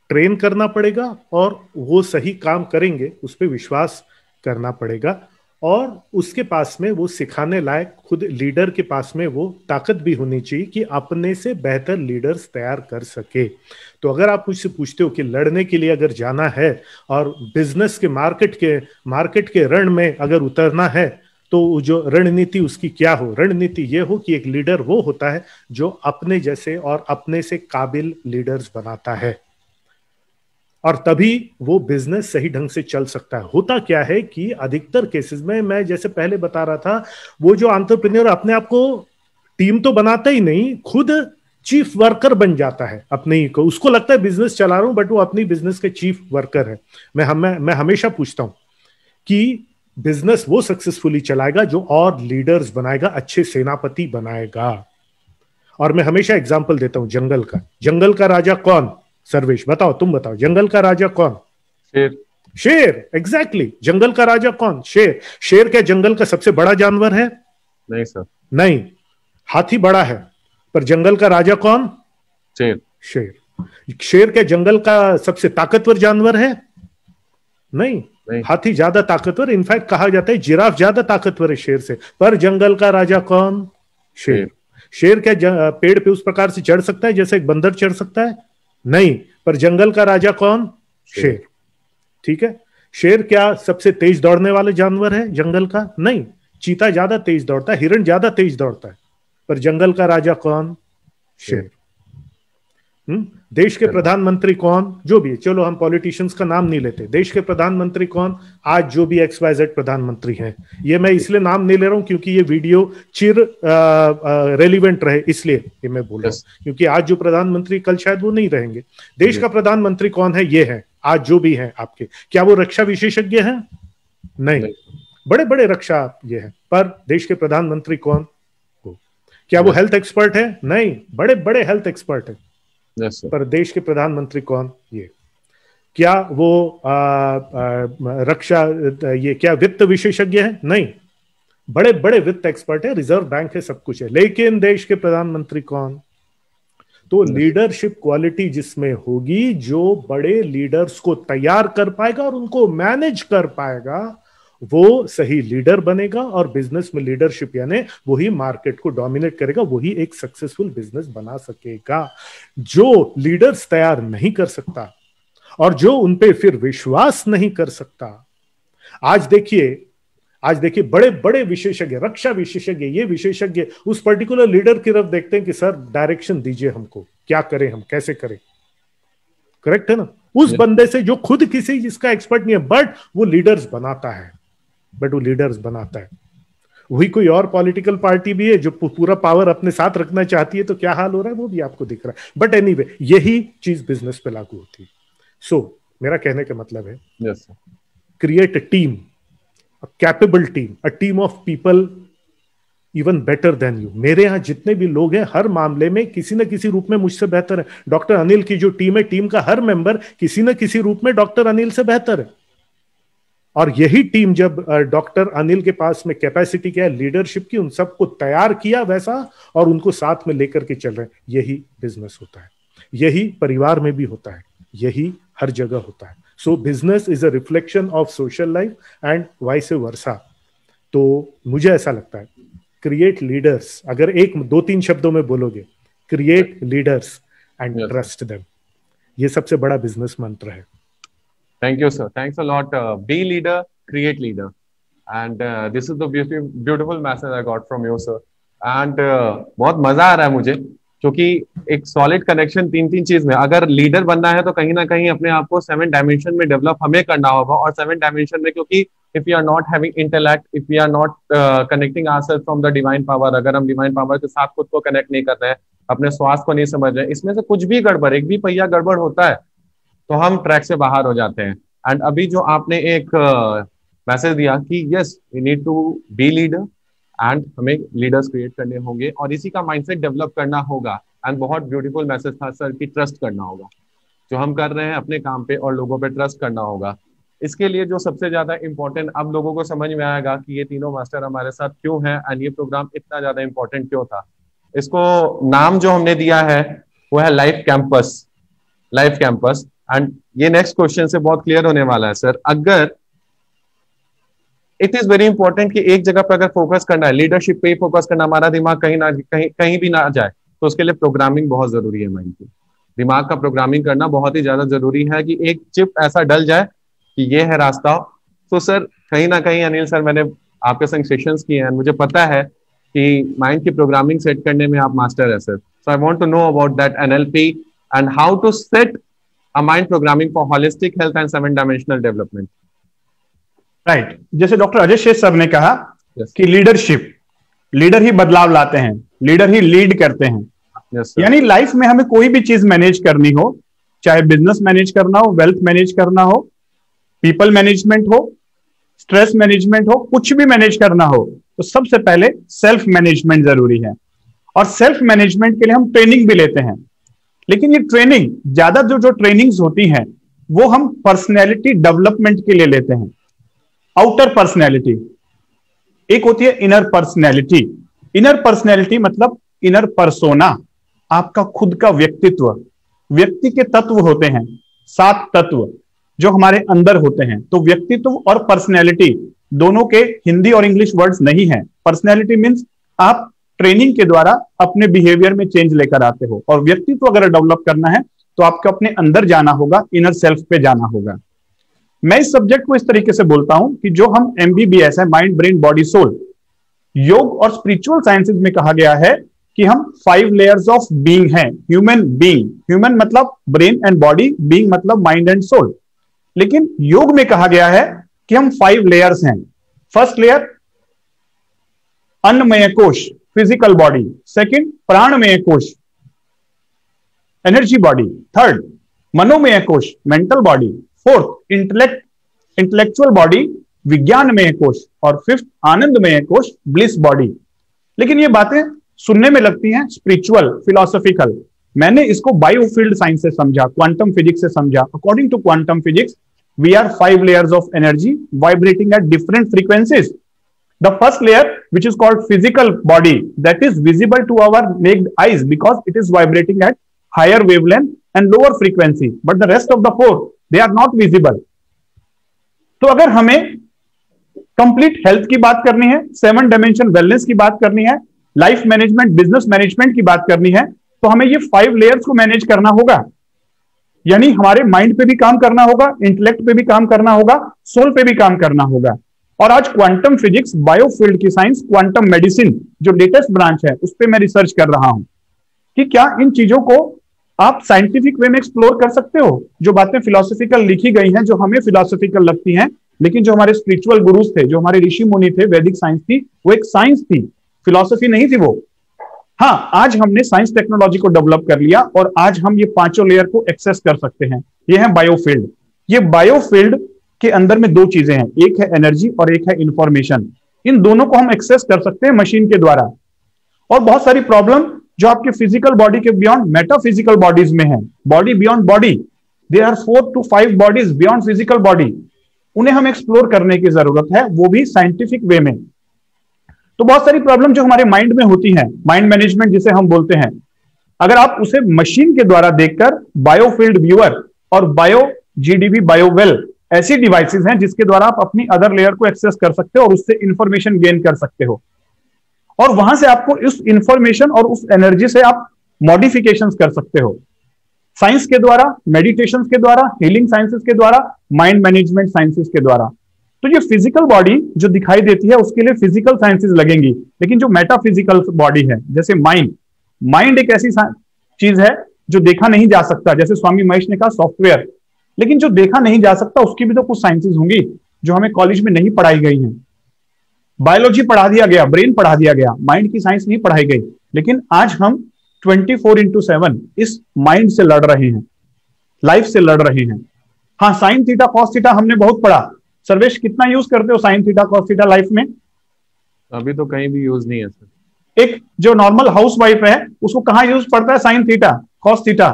ट्रेन करना पड़ेगा, और वो सही काम करेंगे उस पर विश्वास करना पड़ेगा, और उसके पास में वो सिखाने लायक, खुद लीडर के पास में वो ताकत भी होनी चाहिए कि अपने से बेहतर लीडर्स तैयार कर सके। तो अगर आप मुझसे पूछते हो कि लड़ने के लिए अगर जाना है और बिजनेस के मार्केट के रण में अगर उतरना है, तो जो रणनीति उसकी क्या हो? रणनीति ये हो कि एक लीडर वो होता है जो अपने जैसे और अपने से काबिल लीडर्स बनाता है, और तभी वो बिजनेस सही ढंग से चल सकता है। होता क्या है कि अधिकतर केसेस में, मैं जैसे पहले बता रहा था, वो जो एंटरप्रेन्योर अपने आप को टीम तो बनाता ही नहीं, खुद चीफ वर्कर बन जाता है अपने ही को। उसको लगता है बिजनेस चला रहा हूं, बट वो अपनी बिजनेस के चीफ वर्कर है। मैं हमेशा पूछता हूं कि बिजनेस वो सक्सेसफुली चलाएगा जो और लीडर्स बनाएगा, अच्छे सेनापति बनाएगा। और मैं हमेशा एग्जाम्पल देता हूं जंगल का। जंगल का राजा कौन? सर्वेश बताओ, तुम बताओ, जंगल का राजा कौन? शेर। शेर, एग्जैक्टली। जंगल का राजा कौन? शेर। शेर क्या जंगल का सबसे बड़ा जानवर है? नहीं सर, नहीं। हाथी बड़ा है, पर जंगल का राजा कौन? शेर। शेर। शेर क्या जंगल का सबसे ताकतवर जानवर है? नहीं। हाथी ज्यादा ताकतवर, इनफैक्ट कहा जाता है जिराफ ज्यादा ताकतवर है शेर से, पर जंगल का राजा कौन? शेर। शेर क्या पेड़ पे उस प्रकार से चढ़ सकता है जैसे एक बंदर चढ़ सकता है? नहीं। पर जंगल का राजा कौन? शेर। ठीक है। शेर क्या सबसे तेज दौड़ने वाला जानवर है जंगल का? नहीं। चीता ज्यादा तेज दौड़ता है, हिरण ज्यादा तेज दौड़ता है, पर जंगल का राजा कौन? शेर। देश के प्रधानमंत्री कौन, जो भी, चलो हम पॉलिटिशियंस का नाम नहीं लेते, देश के प्रधानमंत्री कौन, आज जो भी XYZ प्रधानमंत्री हैं, ये मैं इसलिए नाम नहीं ले रहा हूं क्योंकि ये वीडियो चिर रेलिवेंट रहे, इसलिए ये मैं बोल रहा हूं, क्योंकि आज जो प्रधानमंत्री कल शायद वो नहीं रहेंगे। देश का प्रधानमंत्री कौन है, ये है आज जो भी है आपके। क्या वो रक्षा विशेषज्ञ हैं? नहीं, बड़े बड़े रक्षा ये है, पर देश के प्रधानमंत्री कौन हो? क्या वो हेल्थ एक्सपर्ट है? नहीं, बड़े बड़े हेल्थ एक्सपर्ट है। Yes, पर देश के प्रधानमंत्री कौन? ये। क्या वो रक्षा, ये क्या वित्त विशेषज्ञ है? नहीं, बड़े बड़े वित्त एक्सपर्ट है, रिजर्व बैंक है, सब कुछ है, लेकिन देश के प्रधानमंत्री कौन? तो लीडरशिप क्वालिटी जिसमें होगी, जो बड़े लीडर्स को तैयार कर पाएगा और उनको मैनेज कर पाएगा, वो सही लीडर बनेगा। और बिजनेस में लीडरशिप यानी वही मार्केट को डोमिनेट करेगा, वही एक सक्सेसफुल बिजनेस बना सकेगा। जो लीडर्स तैयार नहीं कर सकता और जो उनपे फिर विश्वास नहीं कर सकता, आज देखिए बड़े बड़े विशेषज्ञ, रक्षा विशेषज्ञ, ये विशेषज्ञ उस पर्टिकुलर लीडर की तरफ देखते हैं कि सर डायरेक्शन दीजिए हमको, क्या करें हम, कैसे करें। करेक्ट है ना? उस बंदे से जो खुद किसी जिसका एक्सपर्ट नहीं है, बट वो लीडर्स बनाता है, वही कोई और पॉलिटिकल पार्टी भी है जो पूरा पावर अपने साथ रखना चाहती है, तो क्या हाल हो रहा है वो भी आपको दिख रहा है। बट एनीवे, यही चीज बिजनेस पे लागू होती है। सो मेरा कहने का मतलब है, create a team, a capable team, a team of people even better than you. मेरे यहाँ जितने भी लोग हैं, हर मामले में किसी न किसी रूप में मुझसे बेहतर है। डॉक्टर अनिल की जो टीम है, टीम का हर मेंबर किसी न किसी रूप में डॉक्टर अनिल से बेहतर है। और यही टीम, जब डॉक्टर अनिल के पास में कैपेसिटी क्या है लीडरशिप की, उन सबको तैयार किया वैसा और उनको साथ में लेकर के चल रहे हैं, यही बिजनेस होता है। यही परिवार में भी होता है, यही हर जगह होता है। सो business is a reflection of social life and vice versa. तो मुझे ऐसा लगता है, क्रिएट लीडर्स, अगर एक दो तीन शब्दों में बोलोगे, create leaders and trust them, ये सबसे बड़ा बिजनेस मंत्र है। Thank you, sir. Thanks a lot. Be leader, create leader, and this is the beautiful message I got from you, sir. And बहुत मजा आ रहा है मुझे, क्योंकि एक सॉलिड कनेक्शन तीन चीज में, अगर लीडर बनना है तो कहीं ना कहीं अपने आप को 7 डायमेंशन में डेवलप हमें करना होगा। और 7 डायमेंशन में, क्योंकि if you are not having intellect, if you are not connecting ourselves from the divine power, अगर हम डिवाइन पावर के साथ खुद को कनेक्ट नहीं कर रहे हैं, अपने स्वास्थ्य को नहीं समझ रहे हैं, इसमें से कुछ भी गड़बड़, एक भी पहिया गड़बड़ होता है तो हम ट्रैक से बाहर हो जाते हैं। एंड अभी जो आपने एक मैसेज दिया कि yes we need to be leader and हमें लीडर्स क्रिएट करने होंगे और इसी का माइंडसेट डेवलप करना होगा। एंड बहुत ब्यूटीफुल मैसेज था सर कि ट्रस्ट करना होगा, जो हम कर रहे हैं अपने काम पे और लोगों पे ट्रस्ट करना होगा। इसके लिए जो सबसे ज्यादा इंपॉर्टेंट, अब लोगों को समझ में आएगा कि ये तीनों मास्टर हमारे साथ क्यों हैं एंड ये प्रोग्राम इतना ज्यादा इंपॉर्टेंट क्यों था। इसको नाम जो हमने दिया है वो है life campus, life campus. And ये नेक्स्ट क्वेश्चन से बहुत क्लियर होने वाला है सर। अगर इट इज वेरी इंपॉर्टेंट कि एक जगह पर अगर फोकस करना है, लीडरशिप पे ही फोकस करना, हमारा दिमाग कहीं भी ना जाए, तो उसके लिए प्रोग्रामिंग बहुत जरूरी है। माइंड की दिमाग का प्रोग्रामिंग करना बहुत ही ज्यादा जरूरी है कि एक चिप ऐसा डल जाए कि ये है रास्ता। तो सर कहीं ना कहीं अनिल सर, मैंने आपके संग सेशंस किए हैं, मुझे पता है कि माइंड की प्रोग्रामिंग सेट करने में आप मास्टर है sir. So I want to know about that NLP and how to set a mind programming for holistic health and 7 dimensional development. Right, जैसे डॉक्टर अजय शेष सर ने कहा कि लीडर ही बदलाव लाते हैं, लीडर ही लीड करते हैं। यानी लाइफ में हमें कोई भी चीज मैनेज करनी हो, चाहे बिजनेस मैनेज करना हो, वेल्थ मैनेज करना हो, पीपल मैनेजमेंट हो, स्ट्रेस मैनेजमेंट हो, कुछ भी मैनेज करना हो, तो सबसे पहले सेल्फ मैनेजमेंट जरूरी है। और सेल्फ मैनेजमेंट के लिए हम ट्रेनिंग भी लेते हैं, लेकिन ये ट्रेनिंग ज्यादा जो ट्रेनिंग्स होती हैं वो हम पर्सनैलिटी डेवलपमेंट के लिए लेते हैं। आउटर पर्सनैलिटी, एक होती है इनर पर्सनैलिटी। इनर पर्सनैलिटी मतलब इनर पर्सोना, आपका खुद का व्यक्तित्व। व्यक्ति के तत्व होते हैं 7 तत्व जो हमारे अंदर होते हैं। तो व्यक्तित्व और पर्सनैलिटी दोनों के हिंदी और इंग्लिश वर्ड्स नहीं है। पर्सनैलिटी मीन्स आप ट्रेनिंग के द्वारा अपने बिहेवियर में चेंज लेकर आते हो, और व्यक्तित्व अगर डेवलप करना है तो आपको अपने अंदर जाना होगा, इनर सेल्फ पे जाना होगा। मैं इस सब्जेक्ट को इस तरीके से बोलता हूं कि जो हम MBBS है, माइंड ब्रेन बॉडी सोल, योग और स्पिरिचुअल साइंसेज में कहा गया है कि हम 5 लेयर्स ऑफ बीइंग हैं, ह्यूमन बीइंग। ह्यूमन मतलब ब्रेन एंड बॉडी, बीइंग मतलब माइंड एंड सोल। लेकिन योग में कहा गया है कि हम 5 लेयर्स हैं। फर्स्ट लेयर अन्नमय कोश, फिजिकल बॉडी। सेकंड प्राणमय कोश, एनर्जी बॉडी। थर्ड मनोमय कोश, mental body. Fourth intellectual body, विज्ञानमय कोश। और फिफ्थ आनंदमय कोश, ब्लिस बॉडी। लेकिन ये बातें सुनने में लगती हैं स्पिरिचुअल, फिलोसॉफिकल। मैंने इसको बायोफील्ड साइंस से समझा, क्वांटम फिजिक्स से समझा। According to quantum physics, we are 5 layers of energy vibrating at different frequencies. The first layer, which is called physical body, that is visible to our naked eyes because it is vibrating at higher wavelength and lower frequency. But the rest of the 4, they are not visible. तो अगर हमें complete health की बात करनी है, 7 dimension wellness की बात करनी है, लाइफ मैनेजमेंट, बिजनेस मैनेजमेंट की बात करनी है, तो हमें ये 5 लेयर्स को मैनेज करना होगा। यानी हमारे माइंड पे भी काम करना होगा, इंटेलेक्ट पे भी काम करना होगा, सोल पे भी काम करना होगा। और आज क्वांटम फिजिक्स, बायोफील्ड की साइंस, क्वांटम मेडिसिन जो लेटेस्ट ब्रांच है, उस पे मैं रिसर्च कर रहा हूं कि क्या इन चीजों को आप साइंटिफिक वे में एक्सप्लोर कर सकते हो। जो बातें फिलोसॉफिकल लिखी गई हैं, जो हमें फिलोसॉफिकल लगती हैं, लेकिन जो हमारे स्पिरिचुअल गुरुज थे, जो हमारे ऋषि मुनि थे, वैदिक साइंस थी, वो एक साइंस थी, फिलोसफी नहीं थी वो। हाँ, आज हमने साइंस टेक्नोलॉजी को डेवलप कर लिया और आज हम ये 5 लेयर को एक्सेस कर सकते हैं। ये है बायोफील्ड। ये बायोफील्ड के अंदर में 2 चीजें हैं, एक है एनर्जी और एक है इंफॉर्मेशन। इन दोनों को हम एक्सेस कर सकते हैं मशीन के द्वारा। और बहुत सारी प्रॉब्लम जो आपके फिजिकल बॉडी के बियॉन्ड मेटाफिजिकल बॉडीज में है, body beyond body, there are 4 to 5 bodies beyond physical body, उन्हें हम एक्सप्लोर करने की जरूरत है, वो भी साइंटिफिक वे में। तो बहुत सारी प्रॉब्लम जो हमारे माइंड में होती हैं, माइंड मैनेजमेंट जिसे हम बोलते हैं, अगर आप उसे मशीन के द्वारा देखकर, बायोफील्ड व्यूअर और बायो जीडीबी, बायोवेल ऐसी डिवाइसेस हैं जिसके द्वारा आप अपनी अदर लेयर को एक्सेस कर सकते हो और उससे इंफॉर्मेशन गेन कर सकते हो। और वहां से आपको उस इंफॉर्मेशन और उस एनर्जी से आप मॉडिफिकेशंस कर सकते हो, साइंस के द्वारा, मेडिटेशन के द्वारा, हीलिंग साइंसेस के द्वारा, माइंड मैनेजमेंट साइंसेस के द्वारा। तो ये फिजिकल बॉडी जो दिखाई देती है उसके लिए फिजिकल साइंसेस लगेंगी, लेकिन जो मेटाफिजिकल बॉडी है, जैसे माइंड एक ऐसी चीज है जो देखा नहीं जा सकता, जैसे स्वामी महेश ने कहा सॉफ्टवेयर, लेकिन जो देखा नहीं जा सकता उसकी भी तो कुछ साइंसेस होंगी जो हमें कॉलेज में नहीं पढ़ाई गई हैं। बायोलॉजी पढ़ा दिया गया, ब्रेन पढ़ा दिया गया, माइंड की साइंस नहीं पढ़ाई गई। लेकिन आज हम 24/7 इस माइंड से लड़ रहे हैं, लाइफ से लड़ रहे हैं। हाँ, साइन थीटा कॉस थीटा हमने बहुत पढ़ा। सर्वेश, कितना यूज करते हो sine theta cos theta life में? अभी तो कहीं भी यूज नहीं है सर। एक जो नॉर्मल हाउस वाइफ है उसको कहां यूज पड़ता है साइन थीटा कॉस थीटा?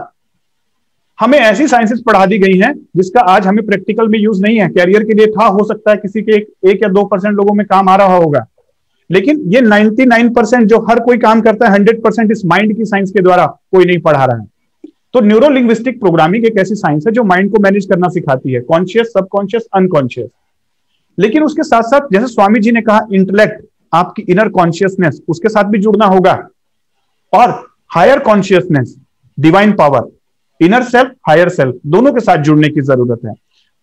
हमें ऐसी साइंसेस पढ़ा दी गई हैं जिसका आज हमें प्रैक्टिकल में यूज नहीं है। कैरियर के लिए था, हो सकता है किसी के 1 या 2% लोगों में काम आ रहा होगा, लेकिन ये 99% जो हर कोई काम करता है 100% इस माइंड की साइंस के द्वारा कोई नहीं पढ़ा रहा है। तो न्यूरो लिंग्विस्टिक प्रोग्रामिंग एक ऐसी साइंस है जो माइंड को मैनेज करना सिखाती है, कॉन्शियस, सबकॉन्शियस, अनकॉन्शियस। लेकिन उसके साथ साथ जैसे स्वामी जी ने कहा, इंटेलेक्ट, आपकी इनर कॉन्शियसनेस, उसके साथ भी जुड़ना होगा, और higher consciousness, divine power, inner self, higher self, दोनों के साथ जुड़ने की जरूरत है।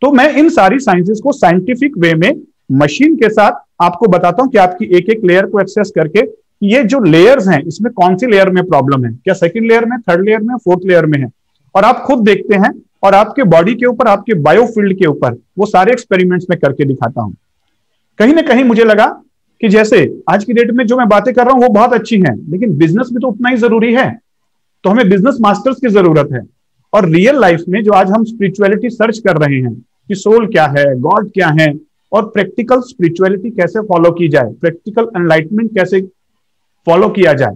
तो मैं इन सारी साइंसेस को साइंटिफिक वे में मशीन के साथ आपको बताता हूं कि आपकी एक एक लेयर को एक्सेस करके ये जो लेयर्स हैं इसमें कौन सी लेयर में प्रॉब्लम है, क्या सेकंड लेयर में, थर्ड लेयर में, फोर्थ लेयर में है, और आप खुद देखते हैं और आपके बॉडी के ऊपर, आपके बायोफील्ड के ऊपर वो सारे एक्सपेरिमेंट्स में करके दिखाता हूं। कहीं ना कहीं मुझे लगा कि जैसे आज की डेट में जो मैं बातें कर रहा हूं वो बहुत अच्छी हैं, लेकिन बिजनेस भी तो उतना ही जरूरी है। तो हमें बिजनेस मास्टर्स की जरूरत है। और रियल लाइफ में जो आज हम स्पिरिचुअलिटी सर्च कर रहे हैं कि सोल क्या है, गॉड क्या है, और प्रैक्टिकल स्पिरिचुअलिटी कैसे फॉलो की जाए, प्रैक्टिकल एनलाइटमेंट कैसे फॉलो किया जाए,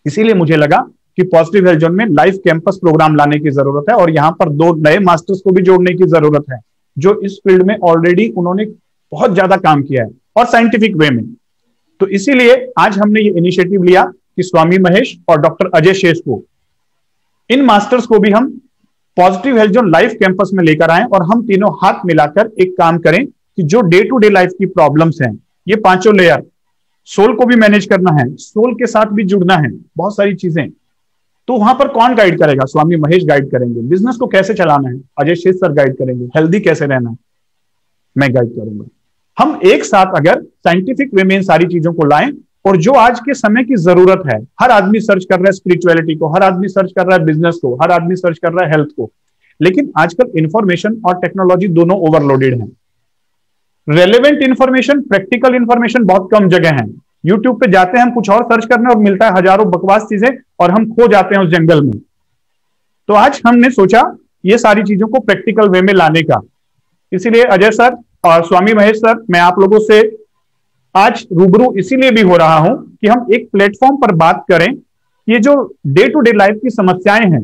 इसीलिए मुझे लगा कि पॉजिटिव हेल्थ जोन में लाइफ कैंपस प्रोग्राम लाने की जरूरत है और यहां पर 2 नए मास्टर्स को भी जोड़ने की जरूरत है जो इस फील्ड में ऑलरेडी उन्होंने बहुत ज्यादा काम किया है और साइंटिफिक वे में। तो इसीलिए आज हमने ये इनिशिएटिव लिया कि स्वामी महेश और डॉक्टर अजय शेष को, इन मास्टर्स को भी हम positive health zone life campus में लेकर आए और हम तीनों हाथ मिलाकर एक काम करें कि जो डे टू डे लाइफ की प्रॉब्लम्स हैं, ये 5 लेयर, सोल को भी मैनेज करना है, सोल के साथ भी जुड़ना है, बहुत सारी चीजें, तो वहां पर कौन गाइड करेगा? स्वामी महेश गाइड करेंगे। बिजनेस को कैसे चलाना है, अजय शेष सर गाइड करेंगे। हेल्दी कैसे रहना है, मैं गाइड करूंगा। हम एक साथ अगर साइंटिफिक वे में इन सारी चीजों को लाएं और जो आज के समय की जरूरत है। हर आदमी सर्च कर रहा है स्पिरिचुअलिटी को, हर आदमी सर्च कर रहा है बिजनेस को, हर आदमी सर्च कर रहा है हेल्थ को, लेकिन आजकल इंफॉर्मेशन और टेक्नोलॉजी दोनों ओवरलोडेड है। रेलेवेंट इंफॉर्मेशन, प्रैक्टिकल इंफॉर्मेशन बहुत कम जगह है। यूट्यूब पे जाते हैं हम कुछ और सर्च करने और मिलता है हजारों बकवास चीजें और हम खो जाते हैं उस जंगल में। तो आज हमने सोचा ये सारी चीजों को प्रैक्टिकल वे में लाने का। इसीलिए अजय सर और स्वामी महेश सर, मैं आप लोगों से आज रूबरू इसीलिए भी हो रहा हूं कि हम एक प्लेटफॉर्म पर बात करें। ये जो डे टू डे लाइफ की समस्याएं हैं,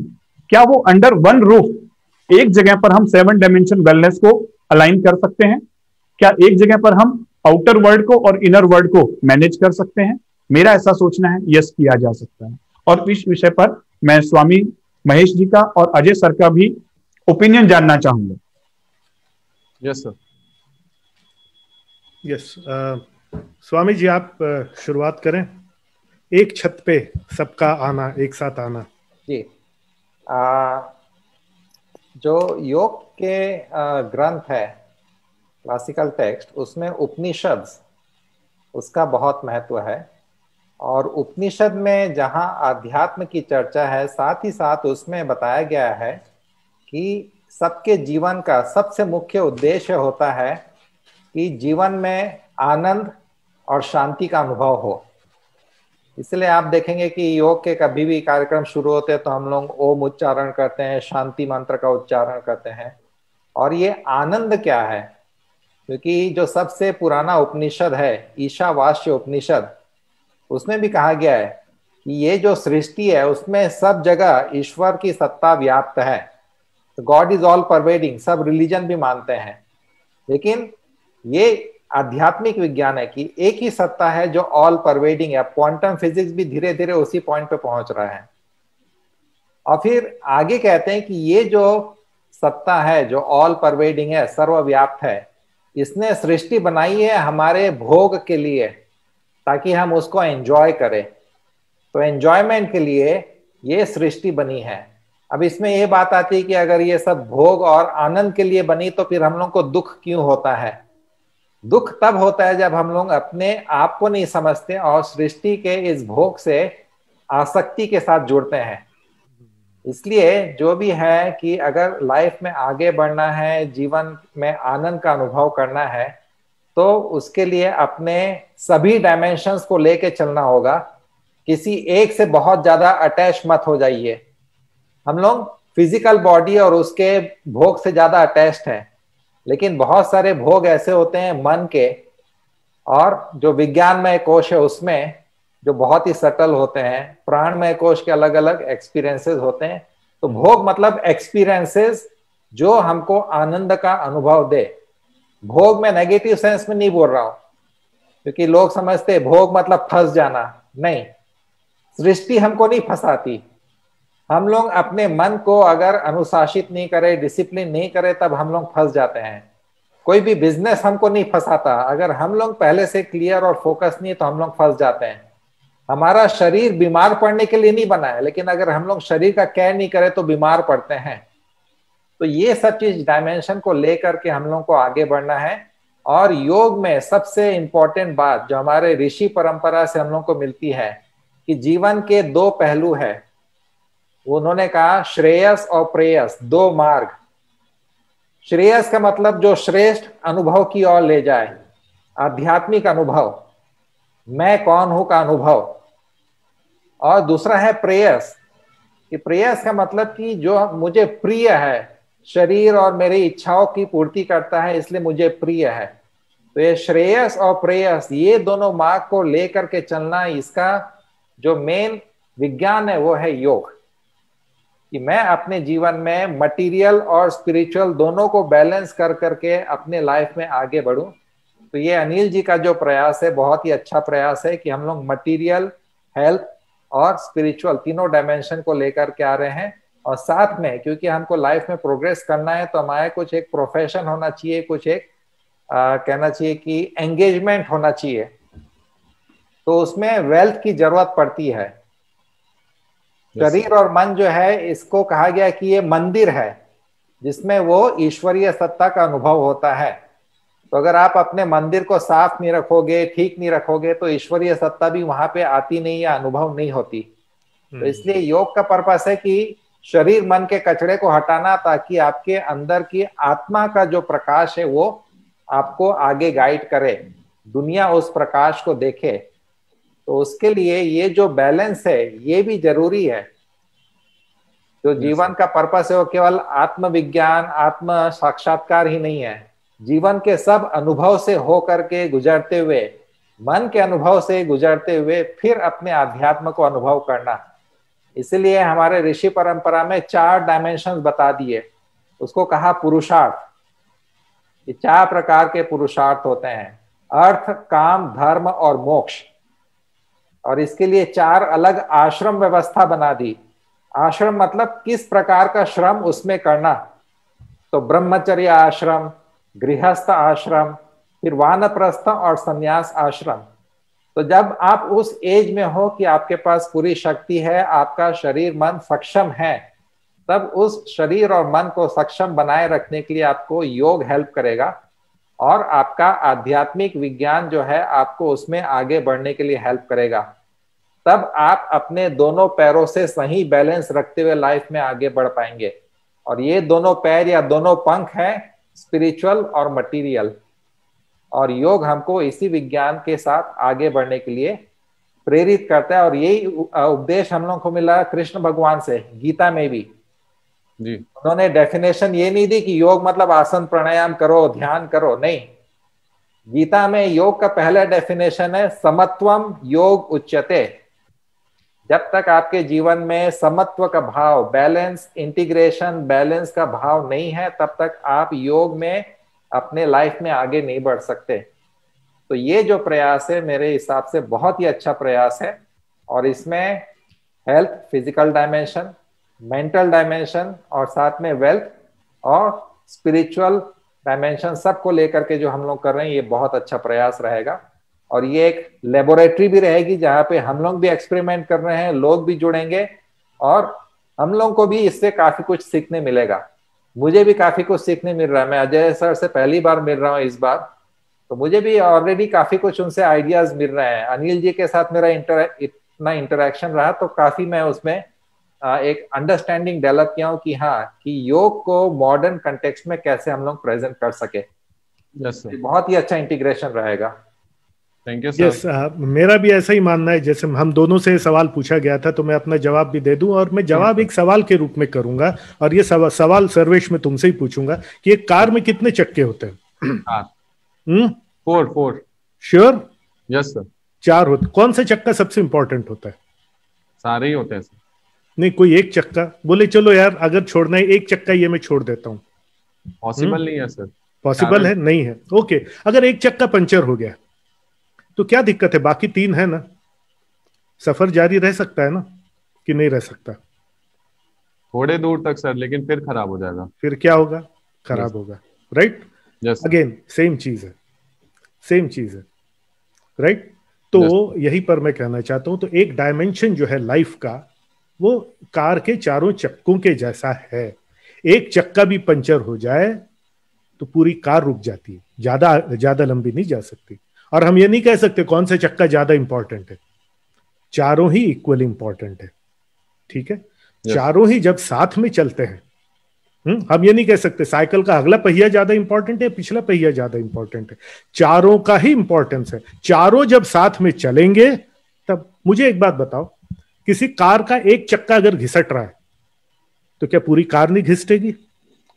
क्या वो अंडर वन रूफ एक जगह पर हम 7 डायमेंशन वेलनेस को अलाइन कर सकते हैं? क्या एक जगह पर हम आउटर वर्ल्ड को और इनर वर्ल्ड को मैनेज कर सकते हैं? मेरा ऐसा सोचना है, यस किया जा सकता है। और इस विषय पर मैं स्वामी महेश जी का और अजय सर का भी ओपिनियन जानना चाहूंगा। Yes sir. यस, स्वामी जी आप शुरुआत करें। एक छत पे सबका आना, एक साथ आना। जी, जो योग के ग्रंथ है, क्लासिकल टेक्स्ट, उसमें उपनिषद, उसका बहुत महत्व है। और उपनिषद में जहाँ अध्यात्म की चर्चा है, साथ ही साथ उसमें बताया गया है कि सबके जीवन का सबसे मुख्य उद्देश्य होता है कि जीवन में आनंद और शांति का अनुभव हो। इसलिए आप देखेंगे कि योग के कभी भी कार्यक्रम शुरू होते हैं तो हम लोग ओम उच्चारण करते हैं, शांति मंत्र का उच्चारण करते हैं। और ये आनंद क्या है? क्योंकि जो सबसे पुराना उपनिषद है, ईशावास्य उपनिषद, उसमें भी कहा गया है कि ये जो सृष्टि है उसमें सब जगह ईश्वर की सत्ता व्याप्त है। गॉड इज ऑल परवेडिंग, सब रिलीजन भी मानते हैं। लेकिन ये आध्यात्मिक विज्ञान है कि एक ही सत्ता है जो ऑल परवेडिंग है। क्वांटम फिजिक्स भी धीरे धीरे उसी पॉइंट पे पहुंच रहा है। और फिर आगे कहते हैं कि ये जो सत्ता है जो ऑल परवेडिंग है, सर्वव्याप्त है, इसने सृष्टि बनाई है हमारे भोग के लिए, ताकि हम उसको एंजॉय करें। तो एंजॉयमेंट के लिए ये सृष्टि बनी है। अब इसमें ये बात आती है कि अगर ये सब भोग और आनंद के लिए बनी तो फिर हम लोग को दुख क्यों होता है? दुख तब होता है जब हम लोग अपने आप को नहीं समझते और सृष्टि के इस भोग से आसक्ति के साथ जुड़ते हैं। इसलिए जो भी है कि अगर लाइफ में आगे बढ़ना है, जीवन में आनंद का अनुभव करना है, तो उसके लिए अपने सभी डायमेंशंस को लेके चलना होगा। किसी एक से बहुत ज्यादा अटैच मत हो जाइए। हम लोग फिजिकल बॉडी और उसके भोग से ज्यादा अटैच्ड हैं, लेकिन बहुत सारे भोग ऐसे होते हैं मन के, और जो विज्ञानमय कोश है उसमें जो बहुत ही सटल होते हैं। प्राणमय कोश के अलग अलग एक्सपीरियंसेस होते हैं। तो भोग मतलब एक्सपीरियंसेस जो हमको आनंद का अनुभव दे। भोग में नेगेटिव सेंस में नहीं बोल रहा हूं, क्योंकि लोग समझते भोग मतलब फंस जाना। नहीं, सृष्टि हमको नहीं फंसाती। हम लोग अपने मन को अगर अनुशासित नहीं करें, डिसिप्लिन नहीं करें, तब हम लोग फंस जाते हैं। कोई भी बिजनेस हमको नहीं फंसाता। अगर हम लोग पहले से क्लियर और फोकस नहीं तो हम लोग फंस जाते हैं। हमारा शरीर बीमार पड़ने के लिए नहीं बना है, लेकिन अगर हम लोग शरीर का केयर नहीं करें तो बीमार पड़ते हैं। तो ये सब चीज डायमेंशन को लेकर के हम लोग को आगे बढ़ना है। और योग में सबसे इंपॉर्टेंट बात जो हमारे ऋषि परंपरा से हम लोग को मिलती है कि जीवन के 2 पहलू है। उन्होंने कहा श्रेयस और प्रेयस, 2 मार्ग। श्रेयस का मतलब जो श्रेष्ठ अनुभव की ओर ले जाए, आध्यात्मिक अनुभव, मैं कौन हूं का अनुभव। और दूसरा है प्रेयस, कि प्रेयस का मतलब कि जो मुझे प्रिय है, शरीर और मेरी इच्छाओं की पूर्ति करता है, इसलिए मुझे प्रिय है। तो ये श्रेयस और प्रेयस, ये दोनों मार्ग को लेकर के चलना, इसका जो मेन विज्ञान है वो है योग। कि मैं अपने जीवन में मटेरियल और स्पिरिचुअल दोनों को बैलेंस कर करके अपने लाइफ में आगे बढ़ूं। तो ये अनिल जी का जो प्रयास है बहुत ही अच्छा प्रयास है कि हम लोग मटेरियल, हेल्थ और स्पिरिचुअल तीनों डायमेंशन को लेकर के आ रहे हैं। और साथ में क्योंकि हमको लाइफ में प्रोग्रेस करना है तो हमारे कुछ एक प्रोफेशन होना चाहिए, कुछ एक कहना चाहिए कि एंगेजमेंट होना चाहिए। तो उसमें वेल्थ की जरूरत पड़ती है। शरीर और मन जो है, इसको कहा गया कि ये मंदिर है जिसमें वो ईश्वरीय सत्ता का अनुभव होता है। तो अगर आप अपने मंदिर को साफ नहीं रखोगे, ठीक नहीं रखोगे, तो ईश्वरीय सत्ता भी वहां पे आती नहीं या अनुभव नहीं होती। तो इसलिए योग का पर्पस है कि शरीर मन के कचड़े को हटाना, ताकि आपके अंदर की आत्मा का जो प्रकाश है वो आपको आगे गाइड करे, दुनिया उस प्रकाश को देखे। तो उसके लिए ये जो बैलेंस है ये भी जरूरी है। जो जीवन का पर्पस है वो केवल आत्मविज्ञान, आत्म साक्षात्कार ही नहीं है। जीवन के सब अनुभव से हो करके गुजरते हुए, मन के अनुभव से गुजरते हुए फिर अपने आध्यात्म को अनुभव करना। इसलिए हमारे ऋषि परंपरा में 4 डायमेंशंस बता दिए, उसको कहा पुरुषार्थ। ये 4 प्रकार के पुरुषार्थ होते हैं, अर्थ, काम, धर्म और मोक्ष। और इसके लिए 4 अलग आश्रम व्यवस्था बना दी। आश्रम मतलब किस प्रकार का श्रम उसमें करना। तो ब्रह्मचर्य आश्रम, गृहस्थ आश्रम, फिर वानप्रस्थ और संन्यास आश्रम। तो जब आप उस एज में हो कि आपके पास पूरी शक्ति है, आपका शरीर मन सक्षम है, तब उस शरीर और मन को सक्षम बनाए रखने के लिए आपको योग हेल्प करेगा, और आपका आध्यात्मिक विज्ञान जो है आपको उसमें आगे बढ़ने के लिए हेल्प करेगा। तब आप अपने दोनों पैरों से सही बैलेंस रखते हुए लाइफ में आगे बढ़ पाएंगे। और ये दोनों पैर या दोनों पंख हैं, स्पिरिचुअल और मटेरियल। और योग हमको इसी विज्ञान के साथ आगे बढ़ने के लिए प्रेरित करता है। और यही उपदेश हम लोग को मिला कृष्ण भगवान से, गीता में भी जी। उन्होंने डेफिनेशन ये नहीं दी कि योग मतलब आसन प्राणायाम करो, ध्यान करो, नहीं। गीता में योग का पहला डेफिनेशन है समत्वम योग उच्यते। जब तक आपके जीवन में समत्व का भाव, बैलेंस, इंटीग्रेशन, बैलेंस का भाव नहीं है, तब तक आप योग में अपने लाइफ में आगे नहीं बढ़ सकते। तो ये जो प्रयास है मेरे हिसाब से बहुत ही अच्छा प्रयास है। और इसमें health, physical dimension, mental dimension और साथ में वेल्थ और स्पिरिचुअल डायमेंशन सबको लेकर के जो हम लोग कर रहे हैं, ये बहुत अच्छा प्रयास रहेगा। और ये एक लेबोरेटरी भी रहेगी जहाँ पे हम लोग भी एक्सपेरिमेंट कर रहे हैं, लोग भी जुड़ेंगे और हम लोग को भी इससे काफी कुछ सीखने मिलेगा। मुझे भी काफी कुछ सीखने मिल रहा है। मैं अजय सर से पहली बार मिल रहा हूँ इस बार, तो मुझे भी ऑलरेडी काफी कुछ उनसे आइडियाज मिल रहे हैं। अनिल जी के साथ मेरा इतना इंटरेक्शन रहा, तो काफी मैं उसमें एक अंडरस्टैंडिंग डेवलप किया हूँ कि हाँ, कि योग को मॉडर्न कंटेक्स्ट में कैसे हम लोग प्रेजेंट कर सके। बहुत ही अच्छा इंटीग्रेशन रहेगा। Thank you sir. यस, मेरा भी ऐसा ही मानना है। जैसे हम दोनों से सवाल पूछा गया था, तो मैं अपना जवाब भी दे दूं, और मैं जवाब एक सवाल के रूप में करूंगा। और ये सवाल सर्वेश में तुमसे ही पूछूंगा कि एक कार में कितने चक्के होते हैं? 4। श्योर? Yes sir. 4 होते। कौन सा चक्का सबसे इंपॉर्टेंट होता है? सारे ही होते हैं सर। नहीं, कोई एक चक्का बोले चलो यार अगर छोड़ना है एक चक्का, ये मैं छोड़ देता हूँ। पॉसिबल नहीं है सर। पॉसिबल है? नहीं है। ओके, अगर एक चक्का पंचर हो गया तो क्या दिक्कत है? बाकी 3 है ना, सफर जारी रह सकता है ना, कि नहीं रह सकता? थोड़े दूर तक सर, लेकिन फिर खराब हो जाएगा। फिर क्या होगा? खराब होगा, राइट? अगेन सेम चीज है, सेम चीज है, राइट? तो यही पर मैं कहना चाहता हूं, तो एक डायमेंशन जो है लाइफ का, वो कार के चारों चक्कों के जैसा है। एक चक्का भी पंचर हो जाए तो पूरी कार रुक जाती है, ज्यादा लंबी नहीं जा सकती। और हम ये नहीं कह सकते कौन सा चक्का ज्यादा इंपॉर्टेंट है, चारों ही इक्वल इंपॉर्टेंट है, ठीक है? चारों ही जब साथ में चलते हैं, हम ये नहीं कह सकते साइकिल का अगला पहिया ज्यादा इंपॉर्टेंट है, पिछला पहिया ज्यादा इंपॉर्टेंट है। चारों का ही इंपॉर्टेंस है। चारों जब साथ में चलेंगे, तब मुझे एक बात बताओ, किसी कार का एक चक्का अगर घिसट रहा है तो क्या पूरी कार नहीं घिसटेगी?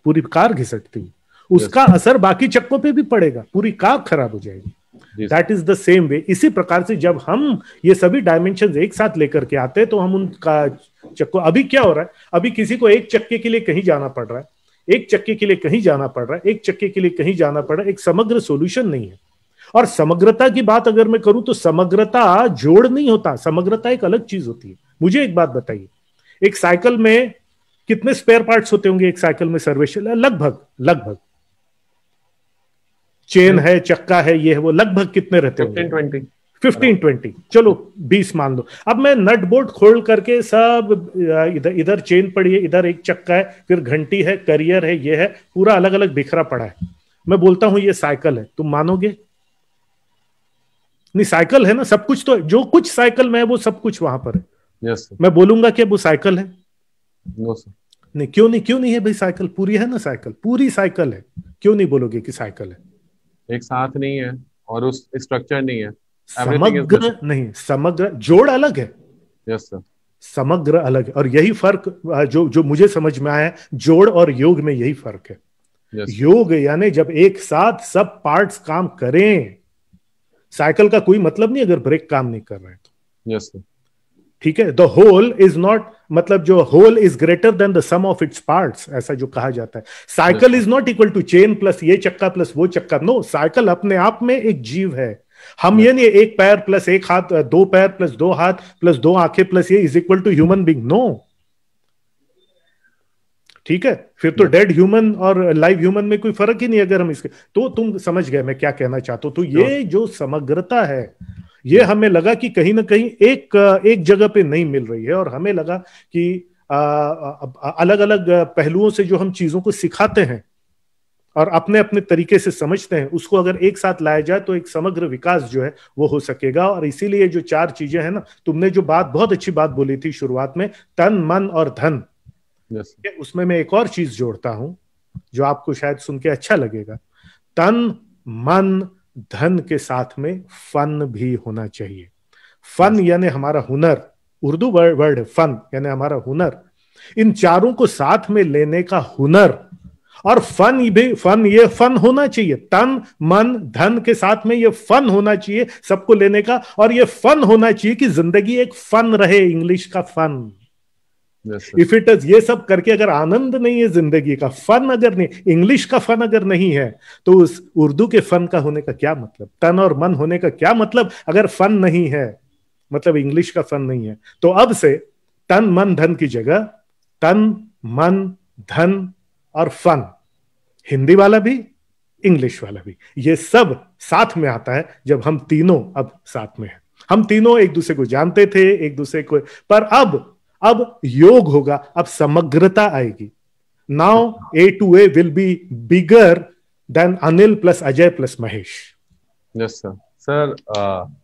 पूरी कार घिसटती है, उसका असर बाकी चक्कों पे भी पड़ेगा, पूरी कार खराब हो जाएगी। That is the same way. इसी प्रकार से जब हम ये सभी डायमेंशंस एक साथ लेकर के आते हैं, तो हम उनका चक्कों, अभी क्या हो रहा है, अभी किसी को एक चक्के के लिए कहीं जाना पड़ रहा है, एक चक्के के लिए कहीं जाना पड़ रहा है, एक चक्के के लिए कहीं जाना पड़ रहा है, एक समग्र सॉल्यूशन नहीं है। और समग्रता की बात अगर मैं करूं तो समग्रता जोड़ नहीं होता, समग्रता एक अलग चीज होती है। मुझे एक बात बताइए, एक साइकिल में कितने स्पेयर पार्ट्स होते होंगे? एक साइकिल में सर्वेश लगभग चेन है, चक्का है, ये है वो, लगभग कितने रहते होंगे? 15-20, चलो 20 मान लो। अब मैं नट बोल्ट खोल करके सब इधर चेन पड़ी है, इधर एक चक्का है, फिर घंटी है, करियर है, ये है, पूरा अलग अलग बिखरा पड़ा है। मैं बोलता हूं ये साइकिल है, तुम मानोगे? नहीं, साइकिल है ना, सब कुछ तो जो कुछ साइकिल में है वो सब कुछ वहां पर है। Yes sir. मैं बोलूंगा कि वो साइकिल है? No sir. नहीं, क्यों नहीं है भाई? साइकिल पूरी है ना, साइकिल पूरी साइकिल है, क्यों नहीं बोलोगे कि साइकिल है? एक साथ नहीं है और उस स्ट्रक्चर नहीं है, एवरीथिंग इज समग्र नहीं, समग्र जोड़ अलग है, यस सर। समग्र अलग है। और यही फर्क जो जो मुझे समझ में आया, जोड़ और योग में यही फर्क है। यस योग यानी जब एक साथ सब पार्ट्स काम करें। साइकिल का कोई मतलब नहीं अगर ब्रेक काम नहीं कर रहे हैं तो। Yes sir. ठीक है, द होल इज नॉट, मतलब जो whole is greater than the sum of its parts, ऐसा जो कहा जाता है। Cycle is not equal to chain plus ये चक्का प्लस वो चक्का। नो, साइकिल अपने आप में एक जीव है। हम ये नहीं एक पैर प्लस एक हाथ, दो पैर प्लस दो हाथ प्लस दो आंखें प्लस ये is equal to human being. No, ठीक है, फिर तो डेड ह्यूमन और लाइव ह्यूमन में कोई फर्क ही नहीं अगर हम इसके। तो तुम समझ गए मैं क्या कहना चाहता हूं। तो ये जो समग्रता है, ये हमें लगा कि कहीं ना कहीं एक जगह पे नहीं मिल रही है। और हमें लगा कि अलग अलग पहलुओं से जो हम चीजों को सिखाते हैं और अपने अपने तरीके से समझते हैं, उसको अगर एक साथ लाया जाए तो एक समग्र विकास जो है वो हो सकेगा। और इसीलिए जो चार चीजें हैं ना, तुमने जो बात, बहुत अच्छी बात बोली थी शुरुआत में, तन मन और धन, उसमें मैं एक और चीज जोड़ता हूं जो आपको शायद सुन के अच्छा लगेगा। तन मन धन के साथ में फन भी होना चाहिए। फन यानी हमारा हुनर, उर्दू वर्ड है फन यानी हमारा हुनर। इन चारों को साथ में लेने का हुनर और फन भी, फन ये फन होना चाहिए। तन मन धन के साथ में ये फन होना चाहिए सबको लेने का। और ये फन होना चाहिए कि जिंदगी एक फन रहे, इंग्लिश का फन। इफ इट इज, ये सब करके अगर आनंद नहीं है जिंदगी का, फन अगर नहीं, इंग्लिश का फन अगर नहीं है, तो उस उर्दू के फन का होने का क्या मतलब? तन और मन होने का क्या मतलब अगर फन नहीं है, मतलब इंग्लिश का फन नहीं है? तो अब से तन मन धन की जगह तन मन धन और फन, हिंदी वाला भी इंग्लिश वाला भी, ये सब साथ में आता है जब हम तीनों अब साथ में हैं। हम तीनों एक दूसरे को जानते थे, एक दूसरे को, पर अब योग होगा, अब समग्रता आएगी। Now A2A will be bigger than Anil plus Ajay plus Mahesh. Yes sir. Sir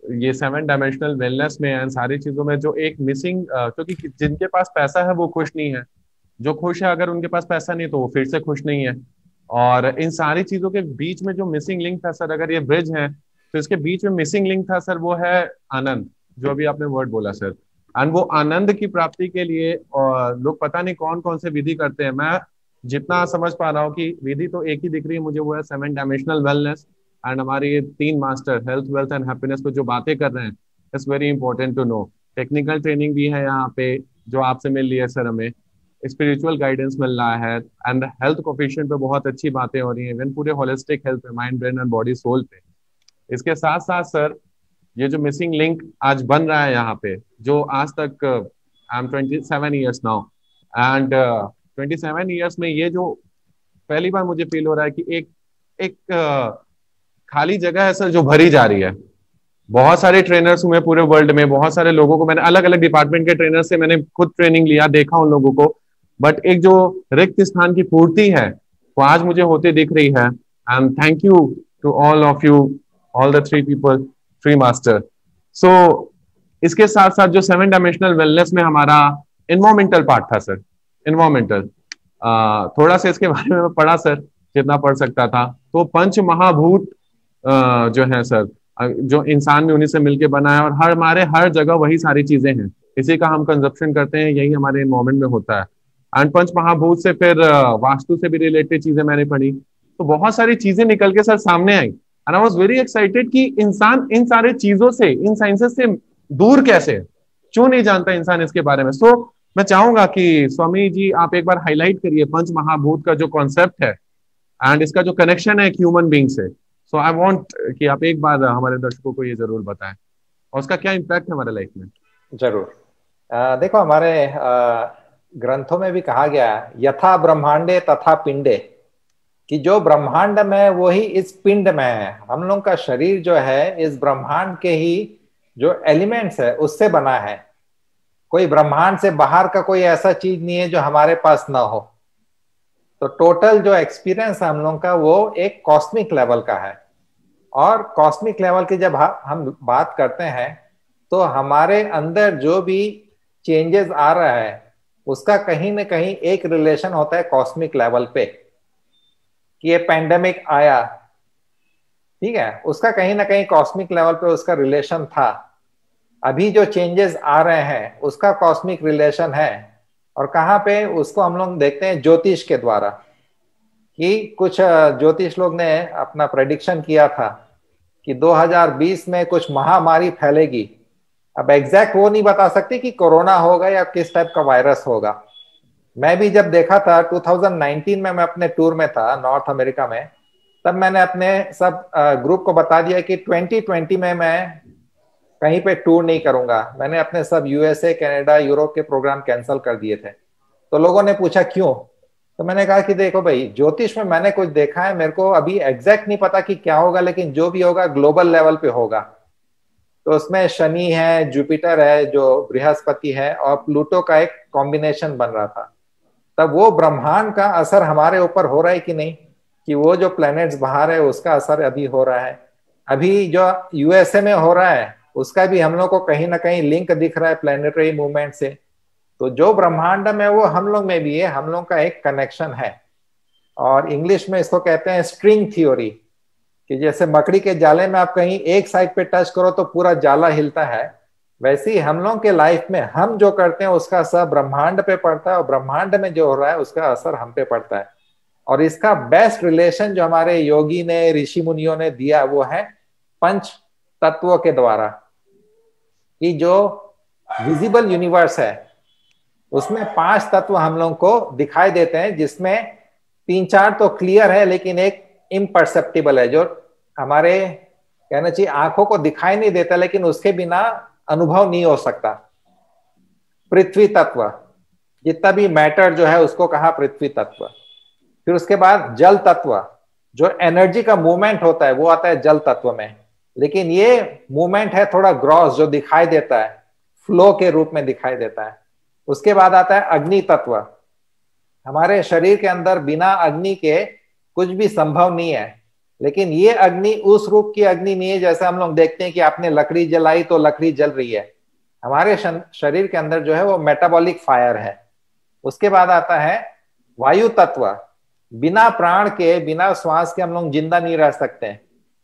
ये 7 डायमेंशनल वेलनेस में एंड सारी चीजों में जो एक मिसिंग, क्योंकि जिनके पास पैसा है वो खुश नहीं है, जो खुश है अगर उनके पास पैसा नहीं तो वो फिर से खुश नहीं है। और इन सारी चीजों के बीच में जो मिसिंग लिंक था सर, अगर ये ब्रिज है तो इसके बीच में मिसिंग लिंक था सर, वो है आनंद, जो अभी आपने वर्ड बोला सर। एंड वो आनंद की प्राप्ति के लिए लोग पता नहीं कौन कौन से विधि करते हैं। मैं जितना समझ पा रहा हूँ कि विधि तो एक ही दिख रही है मुझे, वो है 7 डायमेंशनल वेलनेस। एंड हमारे ये 3 master health wealth and happiness पे जो बातें कर रहे हैं, it's very important to know. Technical training भी है यहाँ पे जो आपसे मिल रही है सर, हमें स्पिरिचुअल गाइडेंस मिल रहा है एंड हेल्थ कोफिशिएंट पे बहुत अच्छी बातें हो रही हैं, इवन पूरे होलिस्टिक हेल्थ पे, mind brain and body soul पे। इसके साथ साथ सर ये जो मिसिंग लिंक आज बन रहा है यहाँ पे, जो आज तक I am 27 years now and 27 years में ये जो पहली बार मुझे फील हो रहा है कि एक खाली जगह है सर जो भरी जा रही है। बहुत सारे ट्रेनर्स हुए पूरे वर्ल्ड में, बहुत सारे लोगों को मैंने अलग अलग डिपार्टमेंट के ट्रेनर से मैंने खुद ट्रेनिंग लिया, देखा उन लोगों को, बट एक जो रिक्त स्थान की पूर्ति है वो आज मुझे होती दिख रही है। And thank you to all of you, all the 3 people, 3 master. So इसके साथ साथ जो 7 डायमेंशनल वेलनेस में हमारा इन्वायरमेंटल पार्ट था सर, इन्वायरमेंटल थोड़ा सा इसके बारे में मैं पढ़ा सर जितना पढ़ सकता था। तो पंच महाभूत जो है सर, जो इंसान भी उन्हीं से मिलके बना है और हमारे हर जगह वही सारी चीजें हैं, इसी का हम कंजप्शन करते हैं, यही हमारे इन्वायरमेंट में होता है। एंड पंच महाभूत से फिर वास्तु से भी रिलेटेड चीजें मैंने पढ़ी, तो बहुत सारी चीजें निकल के सर सामने आई and I was very excited कि इंसान इन सारे चीजों से, इन साइंसेस से दूर कैसे है, क्यों नहीं जानता इंसान इसके बारे में। सो मैं चाहूंगा कि स्वामी जी आप एक बार हाईलाइट करिए पंच महाभूत का जो कॉन्सेप्ट है एंड इसका जो कनेक्शन है एक ह्यूमन बीइंग से। सो आई वांट कि आप एक बार हमारे दर्शकों को ये जरूर बताएं और उसका क्या इम्पैक्ट है हमारे लाइफ में। जरूर। देखो हमारे ग्रंथों में भी कहा गया है यथा ब्रह्मांडे तथा पिंडे, कि जो ब्रह्मांड में वही इस पिंड में है। हम लोग का शरीर जो है इस ब्रह्मांड के ही जो एलिमेंट्स है उससे बना है। कोई ब्रह्मांड से बाहर का कोई ऐसा चीज नहीं है जो हमारे पास ना हो। तो टोटल जो एक्सपीरियंस हम लोगों का वो एक कॉस्मिक लेवल का है। और कॉस्मिक लेवल की जब हम बात करते हैं तो हमारे अंदर जो भी चेंजेस आ रहा है उसका कहीं ना कहीं एक रिलेशन होता है कॉस्मिक लेवल पे, कि ये पेंडेमिक आया, ठीक है, उसका कहीं ना कहीं कॉस्मिक लेवल पे उसका रिलेशन था। अभी जो चेंजेस आ रहे हैं उसका कॉस्मिक रिलेशन है। और कहाँ पे उसको हम लोग देखते हैं ज्योतिष के द्वारा, कि कुछ ज्योतिष लोग ने अपना प्रेडिक्शन किया था कि 2020 में कुछ महामारी फैलेगी। अब एग्जैक्ट वो नहीं बता सकते कि कोरोना होगा या किस टाइप का वायरस होगा। मैं भी जब देखा था 2019 में, मैं अपने टूर में था नॉर्थ अमेरिका में, तब मैंने अपने सब ग्रुप को बता दिया कि 2020 में मैं कहीं पे टूर नहीं करूंगा। मैंने अपने सब यूएसए, कनाडा, यूरोप के प्रोग्राम कैंसिल कर दिए थे। तो लोगों ने पूछा क्यों, तो मैंने कहा कि देखो भाई, ज्योतिष में मैंने कुछ देखा है, मेरे को अभी एग्जैक्ट नहीं पता कि क्या होगा, लेकिन जो भी होगा ग्लोबल लेवल पे होगा। तो उसमें शनि है, जुपिटर है जो बृहस्पति है, और प्लूटो का एक कॉम्बिनेशन बन रहा था। तब वो ब्रह्मांड का असर हमारे ऊपर हो रहा है कि नहीं, कि वो जो प्लैनेट्स बाहर है उसका असर अभी हो रहा है। अभी जो यूएसए में हो रहा है उसका भी हम लोग को कहीं ना कहीं लिंक दिख रहा है प्लैनेटरी मूवमेंट से। तो जो ब्रह्मांड में वो हम लोग में भी है, हम लोग का एक कनेक्शन है। और इंग्लिश में इसको कहते हैं स्ट्रिंग थ्योरी, कि जैसे मकड़ी के जाले में आप कहीं एक साइड पे टच करो तो पूरा जाला हिलता है, वैसे ही हम लोग के लाइफ में हम जो करते हैं उसका असर ब्रह्मांड पे पड़ता है, और ब्रह्मांड में जो हो रहा है उसका असर हम पे पड़ता है। और इसका बेस्ट रिलेशन जो हमारे योगी ने, ऋषि मुनियों ने दिया वो है पंच तत्वों के द्वारा, कि जो विजिबल यूनिवर्स है उसमें 5 तत्व हम लोग को दिखाई देते हैं, जिसमें 3-4 तो क्लियर है लेकिन एक इम्परसेप्टिबल है, जो हमारे कहना चाहिए आंखों को दिखाई नहीं देता, लेकिन उसके बिना अनुभव नहीं हो सकता। पृथ्वी तत्व, जितना भी मैटर जो है उसको कहा पृथ्वी तत्व। फिर उसके बाद जल तत्व, जो एनर्जी का मूवमेंट होता है वो आता है जल तत्व में, लेकिन ये मूवमेंट है थोड़ा ग्रॉस, जो दिखाई देता है, फ्लो के रूप में दिखाई देता है। उसके बाद आता है अग्नि तत्व। हमारे शरीर के अंदर बिना अग्नि के कुछ भी संभव नहीं है, लेकिन ये अग्नि उस रूप की अग्नि नहीं है जैसे हम लोग देखते हैं कि आपने लकड़ी जलाई तो लकड़ी जल रही है। हमारे शरीर के अंदर जो है वो मेटाबॉलिक फायर है। उसके बाद आता है वायु तत्व। बिना प्राण के, बिना श्वास के हम लोग जिंदा नहीं रह सकते,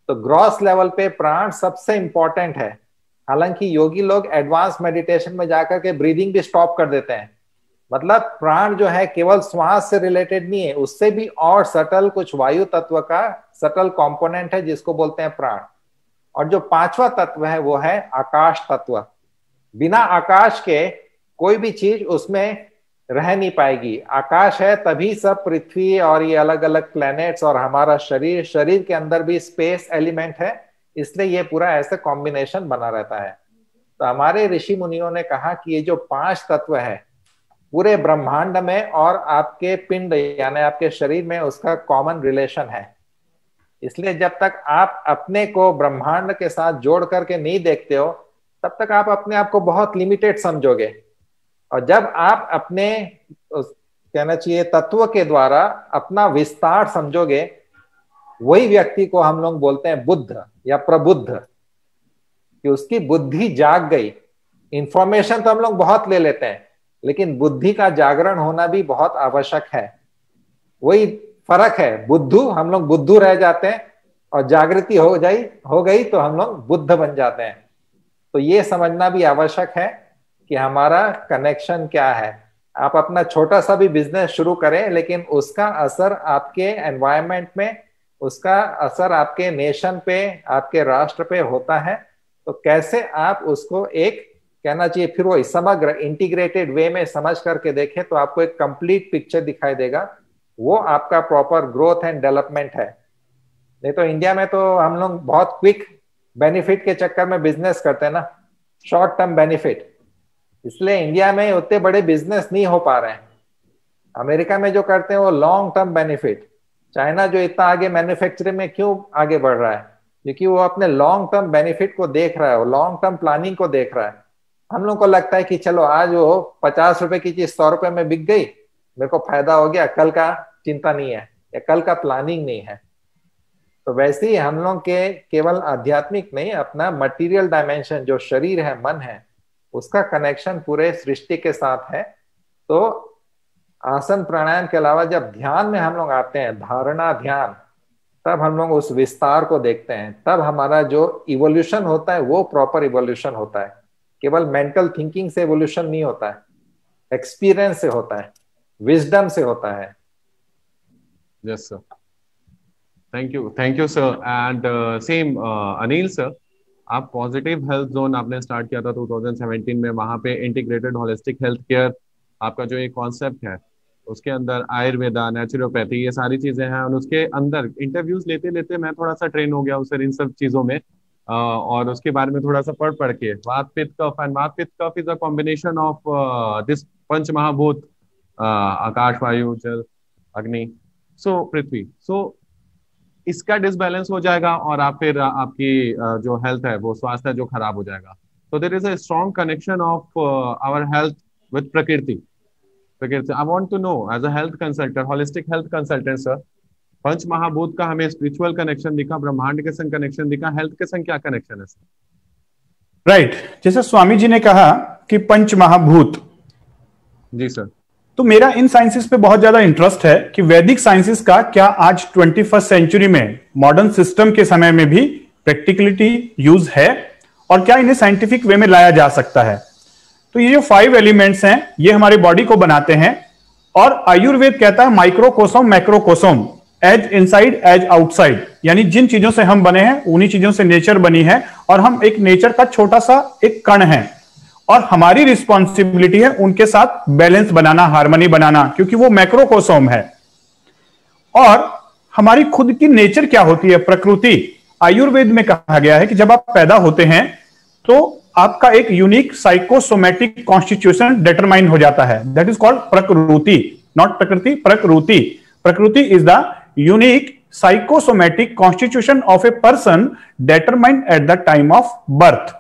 तो ग्रॉस लेवल पे प्राण सबसे इंपॉर्टेंट है। हालांकि योगी लोग एडवांस मेडिटेशन में जाकर के ब्रीदिंग भी स्टॉप कर देते हैं। मतलब प्राण जो है केवल श्वास से रिलेटेड नहीं है, उससे भी और सटल कुछ वायु तत्व का सटल कंपोनेंट है जिसको बोलते हैं प्राण। और जो 5वां तत्व है वो है आकाश तत्व। बिना आकाश के कोई भी चीज उसमें रह नहीं पाएगी। आकाश है तभी सब पृथ्वी और ये अलग अलग प्लैनेट्स और हमारा शरीर, शरीर के अंदर भी स्पेस एलिमेंट है, इसलिए ये पूरा ऐसा कॉम्बिनेशन बना रहता है। तो हमारे ऋषि मुनियों ने कहा कि ये जो 5 तत्व है पूरे ब्रह्मांड में और आपके पिंड यानी आपके शरीर में उसका कॉमन रिलेशन है। इसलिए जब तक आप अपने को ब्रह्मांड के साथ जोड़ करके नहीं देखते हो तब तक आप अपने आप को बहुत लिमिटेड समझोगे। और जब आप अपने कहना चाहिए तत्व के द्वारा अपना विस्तार समझोगे, वही व्यक्ति को हम लोग बोलते हैं बुद्ध या प्रबुद्ध, कि उसकी बुद्धि जाग गई। इंफॉर्मेशन तो हम लोग बहुत ले लेते हैं, लेकिन बुद्धि का जागरण होना भी बहुत आवश्यक है। वही फर्क है, बुद्धू, हम लोग बुद्धू रह जाते हैं, और जागृति हो गई तो हम लोग बुद्ध बन जाते हैं। तो ये समझना भी आवश्यक है कि हमारा कनेक्शन क्या है। आप अपना छोटा सा भी बिजनेस शुरू करें, लेकिन उसका असर आपके एनवायरनमेंट में, उसका असर आपके नेशन पे, आपके राष्ट्र पे होता है। तो कैसे आप उसको एक कहना चाहिए फिर वो समग्र इंटीग्रेटेड वे में समझ करके देखें तो आपको एक कंप्लीट पिक्चर दिखाई देगा। वो आपका प्रॉपर ग्रोथ एंड डेवलपमेंट है। नहीं तो इंडिया में तो हम लोग बहुत क्विक बेनिफिट के चक्कर में बिजनेस करते हैं ना, शॉर्ट टर्म बेनिफिट, इसलिए इंडिया में उतने बड़े बिजनेस नहीं हो पा रहे हैं। अमेरिका में जो करते हैं वो लॉन्ग टर्म बेनिफिट। चाइना जो इतना आगे मैन्युफैक्चरिंग में क्यों आगे बढ़ रहा है, क्योंकि वो अपने लॉन्ग टर्म बेनिफिट को देख रहा है, वो लॉन्ग टर्म प्लानिंग को देख रहा है। हम लोग को लगता है कि चलो आज वो 50 रुपए की चीज 100 रुपए में बिक गई, मेरे को फायदा हो गया, कल का चिंता नहीं है, या कल का प्लानिंग नहीं है। तो वैसे ही हम लोग के केवल आध्यात्मिक नहीं, अपना मटेरियल डायमेंशन जो शरीर है, मन है, उसका कनेक्शन पूरे सृष्टि के साथ है। तो आसन प्राणायाम के अलावा जब ध्यान में हम लोग आते हैं, धारणा ध्यान, तब हम लोग उस विस्तार को देखते हैं। तब हमारा जो इवोल्यूशन होता है वो प्रॉपर इवोल्यूशन होता है। केवल मेंटल थिंकिंग से इवोल्यूशन नहीं होता है, एक्सपीरियंस से होता है, विजडम से होता है। Yes sir, thank you sir. And same Anil sir, आप पॉजिटिव हेल्थ जोन आपने स्टार्ट किया था 2017 में, वहां पे इंटीग्रेटेड होलिस्टिक हेल्थ केयर आपका जो एक कॉन्सेप्ट है, उसके अंदर आयुर्वेदा, नेचुरोपैथी, ये सारी चीजें हैं। और उसके अंदर इंटरव्यूज लेते लेते मैं थोड़ा सा ट्रेन हो गया उस इन सब चीजों में, और उसके बारे में थोड़ा सा पढ़ के, वात पित्त कफ, and vata pitta kapha is a combination of this pancha mahabhuta, akash, वायु, जल, अग्नि, सो पृथ्वी। सो इसका डिसबैलेंस हो जाएगा और आप फिर आपकी जो हेल्थ है, वो स्वास्थ्य है जो खराब हो जाएगा। तो there is a strong connection of our health with प्रकृति। I want to know, as a health consultant, holistic health consultant, sir, पंच महाभूत का हमें स्पिरिचुअल कनेक्शन दिखा, ब्रह्मांड के संग कनेक्शन दिखा, हेल्थ के संग क्या कनेक्शन है सर? राइट, जैसे स्वामी जी ने कहा कि पंच महाभूत। जी सर। तो मेरा इन साइंसेस पे बहुत ज्यादा इंटरेस्ट है कि वैदिक साइंसेस का क्या आज 21st सेंचुरी में मॉडर्न सिस्टम के समय में भी प्रैक्टिकलिटी यूज है, और क्या इन्हें साइंटिफिक वे में लाया जा सकता है। तो ये जो 5 एलिमेंट्स हैं, ये हमारे बॉडी को बनाते हैं। और आयुर्वेद कहता है माइक्रोकोसोम मैक्रोकोसोम, एज इनसाइड एज आउटसाइड, यानी जिन चीजों से हम बने हैं उन्हीं चीजों से नेचर बनी है, और हम एक नेचर का छोटा सा एक कण है, और हमारी रिस्पॉन्सिबिलिटी है उनके साथ बैलेंस बनाना, हार्मनी बनाना, क्योंकि वो मैक्रोकोसोम है। और हमारी खुद की नेचर क्या होती है, प्रकृति। आयुर्वेद में कहा गया है कि जब आप पैदा होते हैं तो आपका एक यूनिक साइकोसोमैटिक कॉन्स्टिट्यूशन डिटरमाइन हो जाता है, दैट इज कॉल्ड प्रकृति, नॉट प्रकृति, प्रकृति। प्रकृति is the unique psychosomatic constitution of a person determined at the time of birth.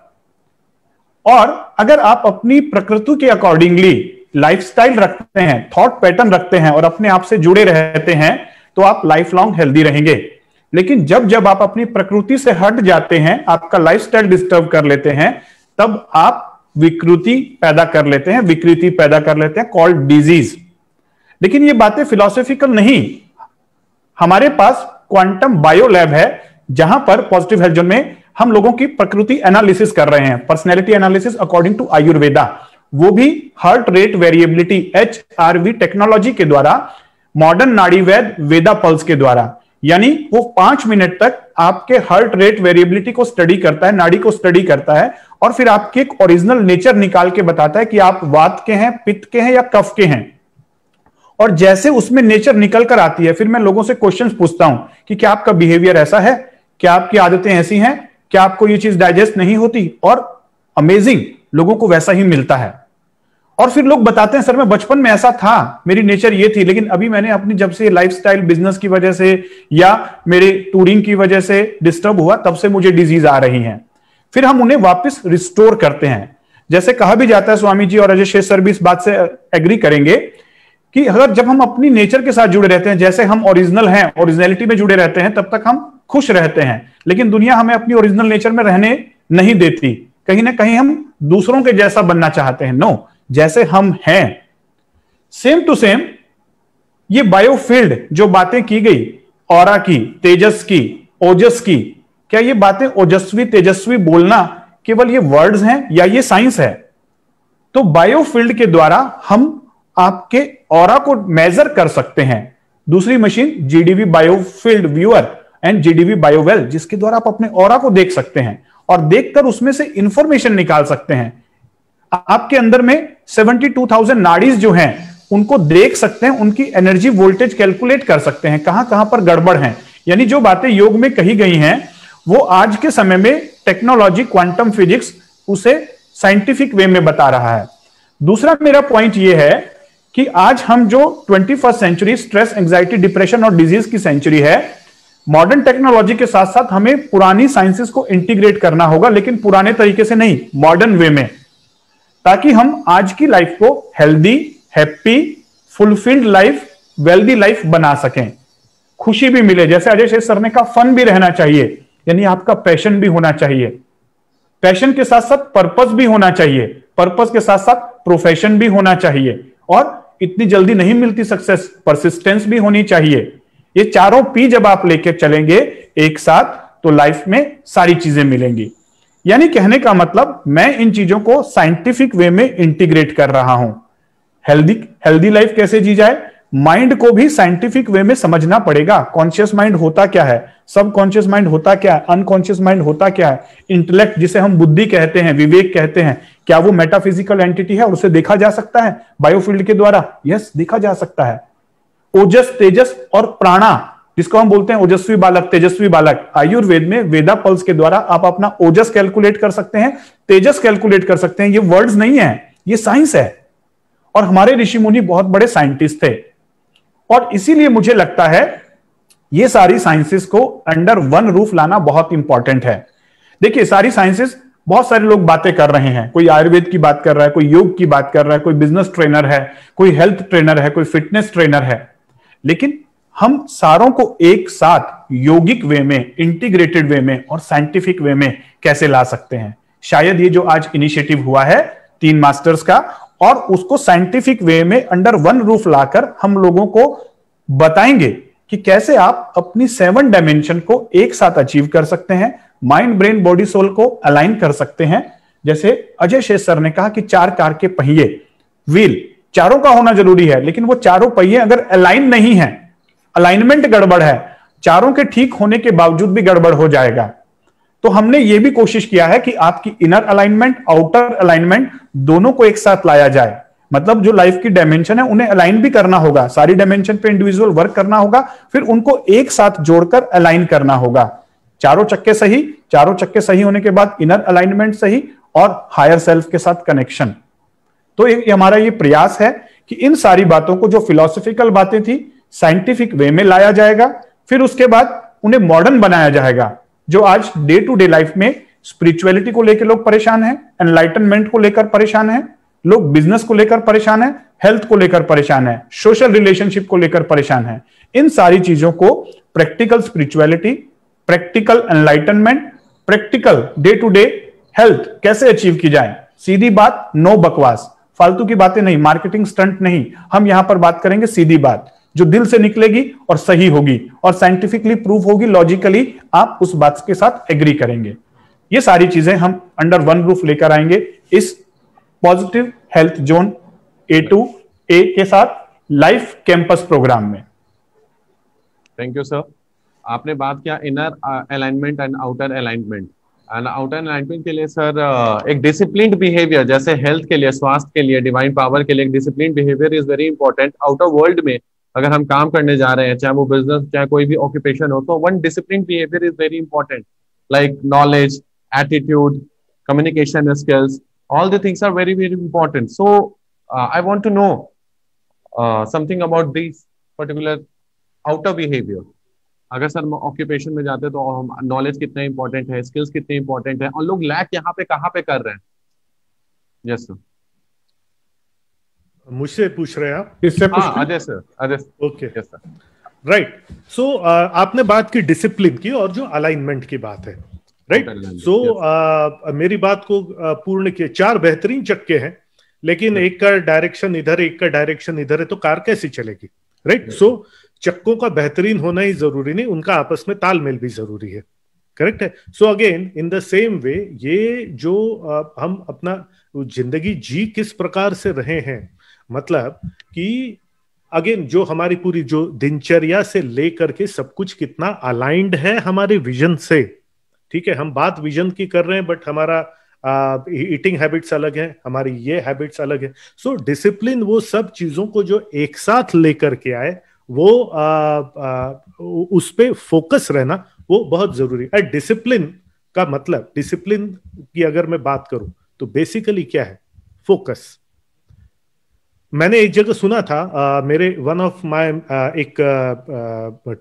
और अगर आप अपनी प्रकृति के अकॉर्डिंगली लाइफस्टाइल रखते हैं, थॉट पैटर्न रखते हैं और अपने आप से जुड़े रहते हैं, तो आप लाइफ लॉन्ग हेल्दी रहेंगे। लेकिन जब जब आप अपनी प्रकृति से हट जाते हैं, आपका लाइफस्टाइल डिस्टर्ब कर लेते हैं, तब आप विकृति पैदा कर लेते हैं, विकृति पैदा कर लेते हैं, कॉल्ड डिजीज। लेकिन ये बातें फिलोसॉफिकल नहीं, हमारे पास क्वांटम बायो लैब है, जहां पर पॉजिटिव हेल्थ जोन में हम लोगों की प्रकृति एनालिसिस कर रहे हैं, personality analysis according to Ayurveda, वो भी heart rate variability HRV technology के द्वारा, मॉडर्न नाड़ी वैद वेदा पल्स के द्वारा। यानी वो 5 मिनट तक आपके हार्ट रेट वेरिएबिलिटी को स्टडी करता है, नाड़ी को स्टडी करता है, और फिर आपके एक ओरिजिनल नेचर निकाल के बताता है कि आप वात के हैं, पित्त के हैं या कफ के हैं। और जैसे उसमें नेचर निकल कर आती है, फिर मैं लोगों से क्वेश्चंस पूछता हूं कि क्या आपका बिहेवियर ऐसा है, क्या आपकी आदतें ऐसी हैं, क्या आपको ये चीज डाइजेस्ट नहीं होती, और अमेजिंग लोगों को वैसा ही मिलता है। और फिर लोग बताते हैं सर मैं बचपन में ऐसा था, मेरी नेचर ये थी, लेकिन अभी मैंने अपनी जब से लाइफस्टाइल बिजनेस की वजह से या मेरे टूरिंग की वजह से डिस्टर्ब हुआ, तब से मुझे डिजीज आ रही हैं। फिर हम उन्हें वापस रिस्टोर करते हैं। जैसे कहा भी जाता है, स्वामी जी और अजय शेष सर भी इस बात से एग्री करेंगे कि अगर जब हम अपनी नेचर के साथ जुड़े रहते हैं, जैसे हम ओरिजिनल हैं, ओरिजिनलिटी में जुड़े रहते हैं, तब तक हम खुश रहते हैं। लेकिन दुनिया हमें अपनी ओरिजिनल नेचर में रहने नहीं देती, कहीं ना कहीं हम दूसरों के जैसा बनना चाहते हैं। नो, जैसे हम हैं सेम टू सेम। ये बायोफील्ड जो बातें की गई, ऑरा की, तेजस की, ओजस की, क्या ये बातें ओजस्वी तेजस्वी बोलना केवल ये वर्ड्स हैं या ये साइंस है? तो बायोफील्ड के द्वारा हम आपके ऑरा को मेजर कर सकते हैं। दूसरी machine GDV biofield viewer and GDV बायोवेल, जिसके द्वारा आप अपने ऑरा को देख सकते हैं और देखकर उसमें से इंफॉर्मेशन निकाल सकते हैं। आपके अंदर में 72,000 नाड़ीज जो हैं उनको देख सकते हैं, उनकी एनर्जी वोल्टेज कैलकुलेट कर सकते हैं, कहां कहां पर गड़बड़ है। यानी जो बातें योग में कही गई हैं वो आज के समय में टेक्नोलॉजी, क्वांटम फिजिक्स उसे साइंटिफिक वे में बता रहा है। दूसरा मेरा पॉइंट यह है कि आज हम जो 21st century stress, anxiety, depression और डिजीज की सेंचुरी है, मॉडर्न टेक्नोलॉजी के साथ साथ हमें पुरानी साइंसेस को इंटीग्रेट करना होगा, लेकिन पुराने तरीके से नहीं, मॉडर्न वे में, ताकि हम आज की लाइफ को healthy, happy, fulfilled life wealthy life बना सकें, खुशी भी मिले। जैसे अजय शेष सर ने कहा, फन भी रहना चाहिए, यानी आपका पैशन भी होना चाहिए, पैशन के साथ साथ पर्पस भी होना चाहिए, पर्पस के साथ साथ प्रोफेशन भी होना चाहिए, और इतनी जल्दी नहीं मिलती सक्सेस, परसिस्टेंस भी होनी चाहिए। ये चारों पी जब आप लेके चलेंगे एक साथ, तो लाइफ में सारी चीजें मिलेंगी। यानी कहने का मतलब, मैं इन चीजों को साइंटिफिक वे में इंटीग्रेट कर रहा हूं। हेल्दी लाइफ कैसे जी जाए, माइंड को भी साइंटिफिक वे में समझना पड़ेगा। कॉन्शियस माइंड होता क्या है, सब कॉन्शियस माइंड होता क्या है, अनकॉन्शियस माइंड होता क्या है, इंटेलेक्ट जिसे हम बुद्धि कहते हैं, विवेक कहते हैं, क्या वो मेटाफिजिकल एंटिटी है और उसे देखा जा सकता है बायोफील्ड के द्वारा? यस, देखा जा सकता है। ओजस, तेजस और प्राणा, जिसको हम बोलते हैं ओजस्वी बालक, तेजस्वी बालक, आयुर्वेद में वेदा पल्स के द्वारा आप अपना ओजस कैलकुलेट कर सकते हैं, तेजस कैलकुलेट कर सकते हैं। ये वर्ड्स नहीं है, ये साइंस है, और हमारे ऋषि मुनि बहुत बड़े साइंटिस्ट थे। और इसीलिए मुझे लगता है ये सारी साइंसेस को अंडर वन रूफ लाना बहुत इंपॉर्टेंट है। देखिए, सारी साइंसेस, बहुत सारे लोग बातें कर रहे हैं, कोई आयुर्वेद की बात कर रहा है, कोई योग की बात कर रहा है, कोई बिजनेस ट्रेनर है, कोई हेल्थ ट्रेनर है, कोई फिटनेस ट्रेनर है, लेकिन हम सारों को एक साथ योगिक वे में, इंटीग्रेटेड वे में और साइंटिफिक वे में कैसे ला सकते हैं? शायद ये जो आज इनिशिएटिव हुआ है 3 मास्टर्स का, और उसको साइंटिफिक वे में अंडर वन रूफ लाकर हम लोगों को बताएंगे कि कैसे आप अपनी 7 डायमेंशन को एक साथ अचीव कर सकते हैं, माइंड, ब्रेन, बॉडी, सोल को अलाइन कर सकते हैं। जैसे अजय शेष सर ने कहा कि 4 कार के पहिए, व्हील, चारों का होना जरूरी है, लेकिन वो चारों पहिए अगर अलाइन नहीं है, अलाइनमेंट गड़बड़ है, चारों के ठीक होने के बावजूद भी गड़बड़ हो जाएगा। तो हमने ये भी कोशिश किया है कि आपकी इनर अलाइनमेंट, आउटर अलाइनमेंट दोनों को एक साथ लाया जाए। मतलब जो लाइफ की डायमेंशन है उन्हें अलाइन भी करना होगा, सारी डायमेंशन पे इंडिविजुअल वर्क करना होगा, फिर उनको एक साथ जोड़कर अलाइन करना होगा। चारों चक्के सही होने के बाद इनर अलाइनमेंट सही, और हायर सेल्फ के साथ कनेक्शन। तो हमारा ये प्रयास है कि इन सारी बातों को, जो फिलोसफिकल बातें थी, साइंटिफिक वे में लाया जाएगा, फिर उसके बाद उन्हें मॉडर्न बनाया जाएगा। जो आज डे टू डे लाइफ में स्पिरिचुअलिटी को लेकर लोग परेशान हैं, एनलाइटनमेंट को लेकर परेशान हैं, लोग बिजनेस को लेकर परेशान हैं, हेल्थ को लेकर परेशान है, सोशल रिलेशनशिप को लेकर परेशान है, इन सारी चीजों को practical spirituality, practical enlightenment, practical day to day health कैसे अचीव की जाए। सीधी बात, नो बकवास, फालतू की बातें नहीं, मार्केटिंग स्टंट नहीं। हम यहां पर बात करेंगे सीधी बात, जो दिल से निकलेगी और सही होगी और साइंटिफिकली प्रूफ होगी, लॉजिकली आप उस बात के साथ एग्री करेंगे। ये सारी चीजें हम अंडर वन रूफ लेकर आएंगे इस पॉजिटिव हेल्थ जोन A2A के साथ लाइफ कैंपस प्रोग्राम में। Thank you sir. आपने बात किया inner alignment and outer alignment. And outer alignment के लिए सर एक डिसिप्लिन्ड बिहेवियर, जैसे हेल्थ के लिए, स्वास्थ्य के लिए, डिवाइन पावर के लिए, एक disciplined behaviour is very important. Outer world में अगर हम काम करने जा रहे हैं, चाहे वो बिजनेस, चाहे कोई भी ऑक्यूपेशन हो, तो one discipline behaviour is very important, like knowledge, attitude, communication skills, all the things are very very important. So I want to know something about these particular outer behavior. अगर sir occupation में जाते हैं तो knowledge कितना important है, skills कितने important है, और लोग लैक यहाँ पे कहाँ पे कर रहे हैं? Yes sir. मुझसे पूछ रहे हैं आप? इससे Ajay sir, okay, yes sir, right. So आपने बात की डिसिप्लिन की और जो अलाइनमेंट की बात है, राइट। सो मेरी बात को पूर्ण किए, 4 बेहतरीन चक्के हैं, लेकिन एक का डायरेक्शन इधर, एक का डायरेक्शन इधर है, तो कार कैसी चलेगी, राइट। सो चक्कों का बेहतरीन होना ही जरूरी नहीं, उनका आपस में तालमेल भी जरूरी है, करेक्ट है। So again in the same way, ये जो हम अपना जिंदगी जी किस प्रकार से रहे हैं, मतलब कि अगेन जो हमारी पूरी जो दिनचर्या से लेकर के सब कुछ कितना अलाइंड है हमारे विजन से। ठीक है, हम बात विजन की कर रहे हैं, बट हमारा ईटिंग हैबिट्स अलग है, हमारी ये हैबिट्स अलग है। सो डिसिप्लिन वो सब चीजों को जो एक साथ लेकर के आए, वो उस पे फोकस रहना वो बहुत जरूरी है। डिसिप्लिन का मतलब, डिसिप्लिन की अगर मैं बात करूं तो बेसिकली क्या है? फोकस। मैंने एक जगह सुना था, मेरे वन ऑफ माय एक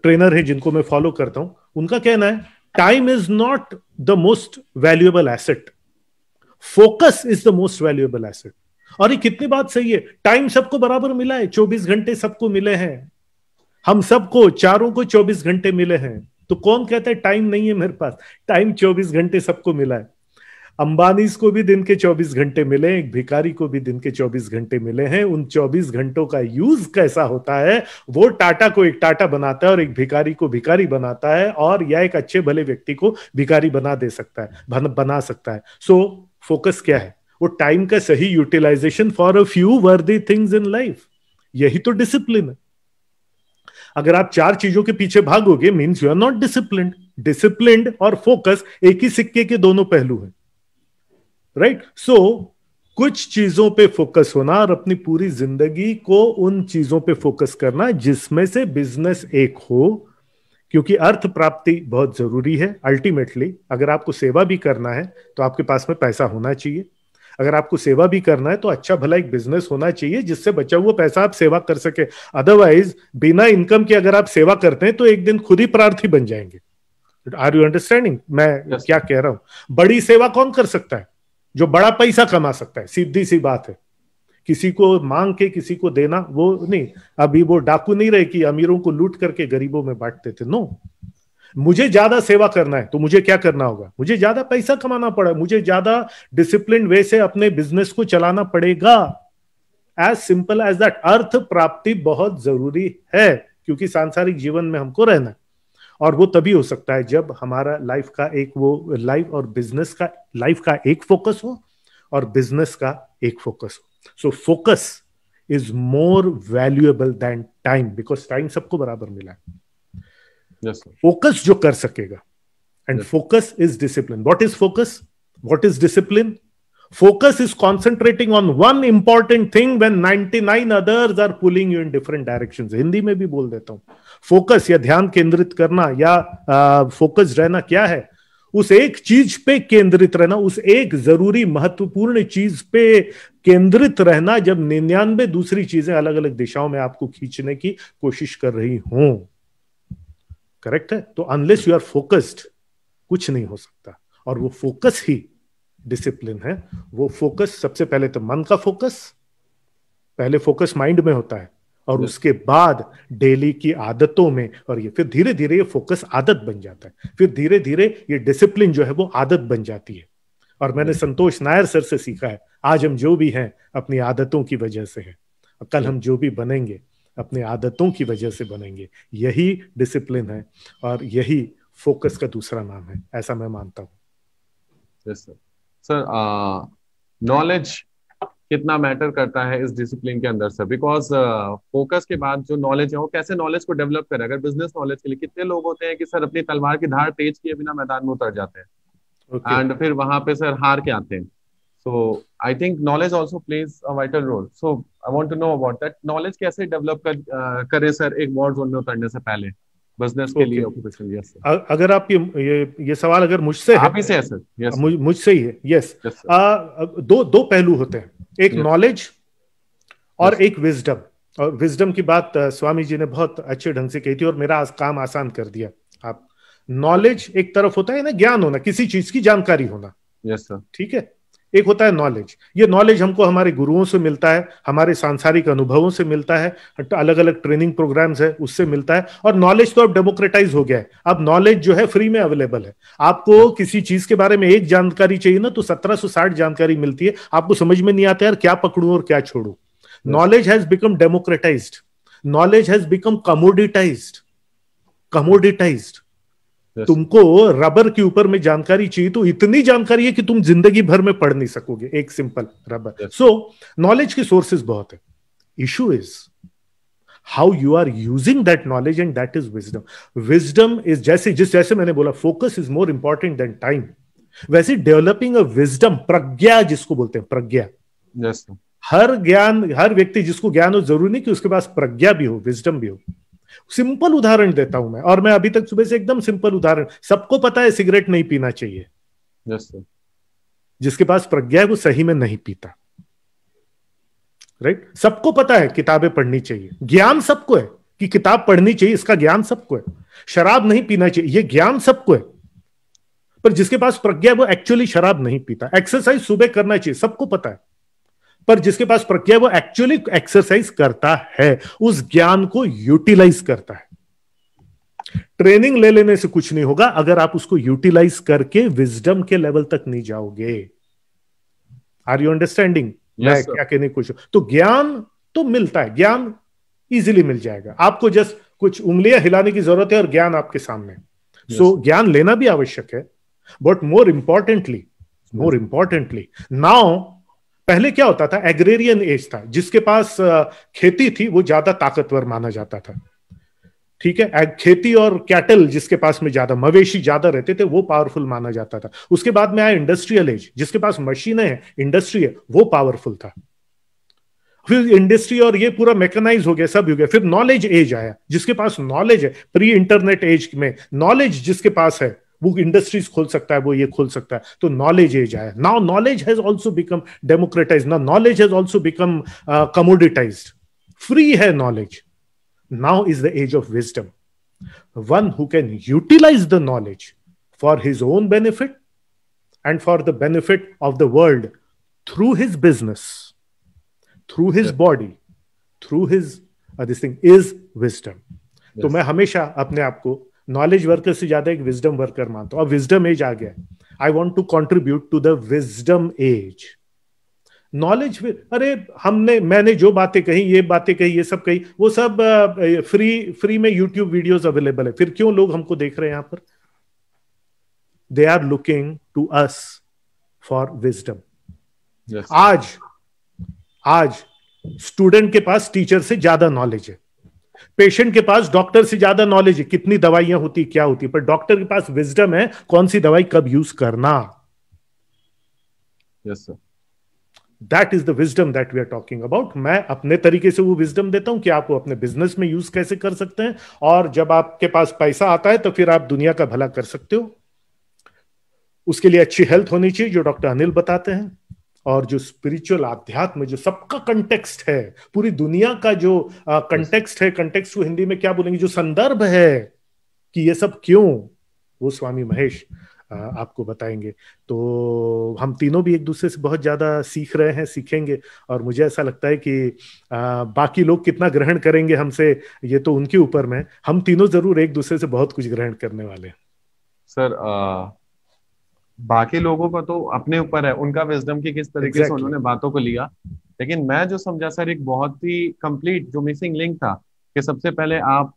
ट्रेनर है जिनको मैं फॉलो करता हूं, उनका कहना है time is not the most valuable asset, focus is the most valuable asset. और ये कितनी बात सही है। टाइम सबको बराबर मिला है, 24 घंटे सबको मिले हैं, हम सबको चारों को 24 घंटे मिले हैं, तो कौन कहता है टाइम नहीं है मेरे पास? टाइम 24 घंटे सबको मिला है। अंबानी को भी दिन के 24 घंटे मिले, एक भिखारी को भी दिन के 24 घंटे मिले हैं। उन 24 घंटों का यूज कैसा होता है, वो टाटा को एक टाटा बनाता है और एक भिखारी को भिखारी बनाता है, और या एक अच्छे भले व्यक्ति को भिखारी बना सकता है। सो फोकस क्या है? वो टाइम का सही यूटिलाइजेशन फॉर अ फ्यू वर्दी थिंग्स इन लाइफ। यही तो डिसिप्लिन है। अगर आप चार चीजों के पीछे भागोगे, means you are not disciplined. Disciplined और फोकस एक ही सिक्के के दोनों पहलू हैं, राइट? सो कुछ चीजों पे फोकस होना और अपनी पूरी जिंदगी को उन चीजों पे फोकस करना जिसमें से बिजनेस एक हो, क्योंकि अर्थ प्राप्ति बहुत जरूरी है। अल्टीमेटली अगर आपको सेवा भी करना है तो आपके पास में पैसा होना चाहिए। अगर आपको सेवा भी करना है तो अच्छा भला एक बिजनेस होना चाहिए जिससे बचा हुआ पैसा आप सेवा कर सके। अदरवाइज बिना इनकम के अगर आप सेवा करते हैं तो एक दिन खुद ही प्रार्थी बन जाएंगे। आर यू अंडरस्टैंडिंग मैं क्या कह रहा हूं? बड़ी सेवा कौन कर सकता है? जो बड़ा पैसा कमा सकता है। सीधी सी बात है। किसी को मांग के किसी को देना वो नहीं। अभी वो डाकू नहीं रहे कि अमीरों को लूट करके गरीबों में बांटते थे। नो, मुझे ज्यादा सेवा करना है तो मुझे क्या करना होगा? मुझे ज्यादा पैसा कमाना पड़ा, मुझे ज्यादा डिसिप्लिन वे से अपने बिजनेस को चलाना पड़ेगा। As simple as that. अर्थ प्राप्ति बहुत जरूरी है, क्योंकि सांसारिक जीवन में हमको रहना है, और वो तभी हो सकता है जब हमारा लाइफ का एक वो लाइफ और बिजनेस का लाइफ का एक फोकस हो और बिजनेस का एक फोकस हो। So focus is more valuable then time, because time सबको बराबर मिला है। फोकस जो कर सकेगा, and focus is discipline. What is focus? What is discipline? Focus is concentrating on one important thing when 99 others are pulling you in different directions. Hindi में भी बोल देता हूं। फोकस या ध्यान केंद्रित करना या फोकस रहना क्या है? उस एक चीज पे केंद्रित रहना, उस एक जरूरी महत्वपूर्ण चीज पे केंद्रित रहना जब 99 दूसरी चीजें अलग अलग दिशाओं में आपको खींचने की कोशिश कर रही हों। करेक्ट है? तो अनलेस यू आर फोकस्ड कुछ नहीं हो सकता, और वो फोकस ही डिसिप्लिन है। वो फोकस सबसे पहले तो मन का फोकस, पहले फोकस माइंड में होता है, और उसके बाद डेली की आदतों में, और ये फिर धीरे धीरे ये फोकस आदत बन जाता है। फिर धीरे धीरे ये डिसिप्लिन जो है वो आदत बन जाती है। और मैंने संतोष नायर सर से सीखा है, आज हम जो भी हैं अपनी आदतों की वजह से है, कल हम जो भी बनेंगे अपनी आदतों की वजह से बनेंगे। यही डिसिप्लिन है और यही फोकस का दूसरा नाम है, ऐसा मैं मानता हूं। सर, नॉलेज कितना मैटर करता है इस डिसिप्लिन के अंदर सर? बिकॉज फोकस के बाद जो नॉलेज है वो कैसे नॉलेज को डेवलप करें? अगर बिजनेस नॉलेज के लिए कितने लोग होते हैं कि सर अपनी तलवार की धार तेज किए बिना मैदान में उतर जाते हैं, एंड फिर वहां पे सर हार के आते हैं। So I think knowledge also plays a vital role. So I want to know about that. Knowledge कैसे डेवलप करें सर एक वॉर जोन में उतरने से पहले बिजनेस के लिए? अगर आप ये सवाल अगर मुझसे आप ही से है सर? यस, मुझसे ही है। यस, दो पहलू होते हैं, एक नॉलेज और एक विजडम। और विजडम की बात स्वामी जी ने बहुत अच्छे ढंग से कही थी और मेरा काम आसान कर दिया। आप नॉलेज एक तरफ होता है ना, ज्ञान होना, किसी चीज की जानकारी होना। यस सर, ठीक है। एक होता है नॉलेज। ये नॉलेज हमको हमारे गुरुओं से मिलता है, हमारे सांसारिक अनुभवों से मिलता है, अलग अलग ट्रेनिंग प्रोग्राम्स है उससे मिलता है। और नॉलेज तो अब डेमोक्रेटाइज हो गया है। अब नॉलेज जो है फ्री में अवेलेबल है। आपको किसी चीज के बारे में एक जानकारी चाहिए ना तो 1760 जानकारी मिलती है। आपको समझ में नहीं आता यार क्या पकड़ूं और क्या छोड़ूं। Knowledge has become democratised, knowledge has become commoditised. तुमको रबर के ऊपर में जानकारी चाहिए तो इतनी जानकारी है कि तुम जिंदगी भर में पढ़ नहीं सकोगे एक सिंपल रबर। सो नॉलेज के सोर्सेज बहुत है। Issue is how you are using that knowledge, and that is wisdom. Wisdom is जैसे मैंने बोला focus is more important than time, वैसे डेवलपिंग अ विजडम, प्रज्ञा जिसको बोलते हैं, प्रज्ञा। हर व्यक्ति जिसको ज्ञान हो, जरूरी नहीं कि उसके पास प्रज्ञा भी हो, विजडम भी हो। सिंपल उदाहरण देता हूं मैं, और मैं अभी तक सुबह से एकदम सिंपल उदाहरण। सबको पता है सिगरेट नहीं पीना चाहिए। जिसके पास प्रज्ञा है वो सही में नहीं पीता, राइट? सबको पता है किताबें पढ़नी चाहिए, ज्ञान सबको है कि किताब पढ़नी चाहिए, इसका ज्ञान सबको है। शराब नहीं पीना चाहिए, ये ज्ञान सबको है। पर जिसके पास प्रज्ञा है वो एक्चुअली शराब नहीं पीता। एक्सरसाइज सुबह करना चाहिए, सबको पता है। पर जिसके पास प्रज्ञा वो एक्चुअली एक्सरसाइज करता है, उस ज्ञान को यूटिलाइज करता है। ट्रेनिंग ले लेने से कुछ नहीं होगा अगर आप उसको यूटिलाइज करके विजडम के लेवल तक नहीं जाओगे। आर यू अंडरस्टैंडिंग मैं क्या कहने की कोशिश? तो ज्ञान तो मिलता है, ज्ञान इजीली मिल जाएगा आपको, जस्ट कुछ उंगलियां हिलाने की जरूरत है और ज्ञान आपके सामने। सो ज्ञान लेना भी आवश्यक है, बट मोर इंपॉर्टेंटली नाउ, पहले क्या होता था, एग्रेरियन एज था, जिसके पास खेती थी वो ज्यादा ताकतवर माना जाता था। ठीक है, खेती और कैटल जिसके पास में ज्यादा, मवेशी ज्यादा रहते थे, वो पावरफुल माना जाता था। उसके बाद में आया इंडस्ट्रियल एज, जिसके पास मशीनें हैं, इंडस्ट्री है, वो पावरफुल था। फिर इंडस्ट्री और ये पूरा मैकेनाइज हो गया, सब हो गया। फिर नॉलेज एज आया, जिसके पास नॉलेज है, प्री इंटरनेट एज में नॉलेज जिसके पास है वो इंडस्ट्रीज खोल सकता है, वो ये खोल सकता है, तो नॉलेज एज आया। Now knowledge has also become democratised, now knowledge has also become commoditised, free है knowledge. Now is the age of wisdom. One who can utilize the knowledge for his own benefit and for the benefit of the world through his business, through his body, through his this thing is wisdom. तो मैं हमेशा अपने आप को knowledge worker से ज्यादा एक wisdom worker मानता हूं। अब विजडम एज आ गया, I want to contribute to the wisdom age. Knowledge, मैंने जो बातें कही, ये बातें कही, ये सब कही, वो सब फ्री में यूट्यूब वीडियोस अवेलेबल है। फिर क्यों लोग हमको देख रहे हैं यहां पर? They are looking to us for wisdom. आज स्टूडेंट के पास टीचर से ज्यादा नॉलेज है, पेशेंट के पास डॉक्टर से ज्यादा नॉलेज है, कितनी दवाइयां होती, क्या होती, पर डॉक्टर के पास विजडम है कौन सी दवाई कब यूज करना। Yes sir, that is the wisdom that we are talking about. मैं अपने तरीके से वो विजडम देता हूं कि आपको अपने बिजनेस में यूज कैसे कर सकते हैं, और जब आपके पास पैसा आता है तो फिर आप दुनिया का भला कर सकते हो। उसके लिए अच्छी हेल्थ होनी चाहिए, जो डॉक्टर अनिल बताते हैं, और जो स्पिरिचुअल आध्यात्म, जो सबका कंटेक्स्ट है, पूरी दुनिया का जो कंटेक्स्ट है, कंटेक्स्ट को हिंदी में क्या बोलेंगे, जो संदर्भ है कि ये सब क्यों, वो स्वामी महेश आपको बताएंगे। तो हम तीनों भी एक दूसरे से बहुत ज्यादा सीख रहे हैं, सीखेंगे, और मुझे ऐसा लगता है कि बाकी लोग कितना ग्रहण करेंगे हमसे, ये तो उनके ऊपर में, हम तीनों जरूर एक दूसरे से बहुत कुछ ग्रहण करने वाले हैं। सर बाकी लोगों का तो अपने ऊपर है, उनका विजडम की किस तरीके से उन्होंने बातों को लिया, लेकिन मैं जो समझा सर, एक बहुत ही कंप्लीट जो मिसिंग लिंक था कि सबसे पहले आप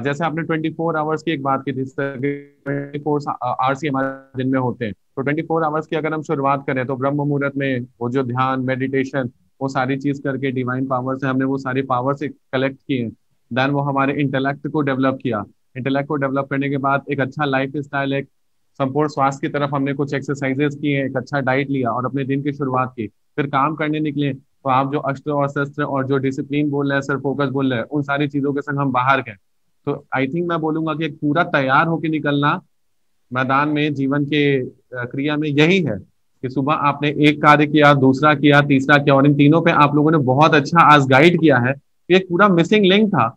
जैसे आपने 24 आवर्स की एक बात की थी, 24 आवर्स ही हमारे दिन में होते हैं, तो 24 आवर्स की अगर हम शुरुआत करें तो ब्रह्म मुहूर्त में वो जो ध्यान, मेडिटेशन, वो सारी चीज करके डिवाइन पावर से हमने वो सारी पावर से कलेक्ट किए, देन वो हमारे इंटेलेक्ट को डेवलप किया। इंटेलेक्ट को डेवलप करने के बाद एक अच्छा लाइफ स्टाइल, एक संपूर्ण स्वास्थ्य की तरफ हमने कुछ एक्सरसाइजेस किए, एक अच्छा डाइट लिया और अपने दिन की शुरुआत की, फिर काम करने निकले। तो आप जो अस्त्र और शस्त्र और जो डिसिप्लिन बोल रहे हैं सर, फोकस बोल रहे हैं, उन सारी चीजों के संग हम बाहर गए। तो आई थिंक मैं बोलूंगा कि एक पूरा तैयार होकर निकलना मैदान में, जीवन के क्रिया में, यही है कि सुबह आपने एक कार्य किया, दूसरा किया, तीसरा किया, और इन तीनों पे आप लोगों ने बहुत अच्छा आज गाइड किया है। एक पूरा मिसिंग लिंक था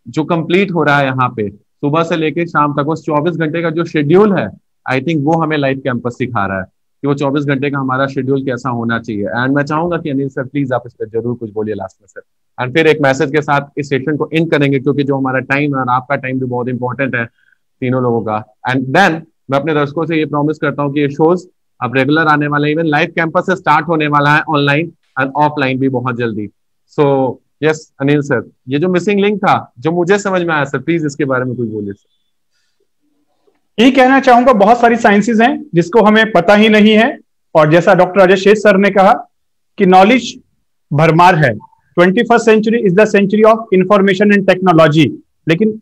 जो कंप्लीट हो रहा है यहाँ पे, सुबह से लेकर शाम तक उस 24 घंटे का जो शेड्यूल है, आई थिंक वो हमें लाइफ कैंपस सिखा रहा है कि वो 24 घंटे का हमारा शेड्यूल कैसा होना चाहिए। एंड मैं चाहूंगा कि अनिल सर प्लीज आप इस पर जरूर कुछ बोलिए लास्ट में सर, एंड फिर एक मैसेज के साथ इस सेशन को एंड करेंगे, क्योंकि जो हमारा टाइम है और आपका टाइम भी बहुत इंपॉर्टेंट है तीनों लोगों का। एंड देन मैं अपने दर्शकों से ये प्रॉमिस करता हूँ कि ये शोज अब रेगुलर आने वाले, इवन लाइव कैंपस से स्टार्ट होने वाला है, ऑनलाइन एंड ऑफलाइन भी बहुत जल्दी। सो यस अनिल सर, ये जो मिसिंग लिंक था जो मुझे समझ में आया सर, प्लीज इसके बारे में कुछ बोलिए सर। ये कहना चाहूंगा, बहुत सारी साइंसेज हैं जिसको हमें पता ही नहीं है, और जैसा डॉक्टर अजय शेष सर ने कहा कि नॉलेज भरमार है। 21st century is the century of information and technology, लेकिन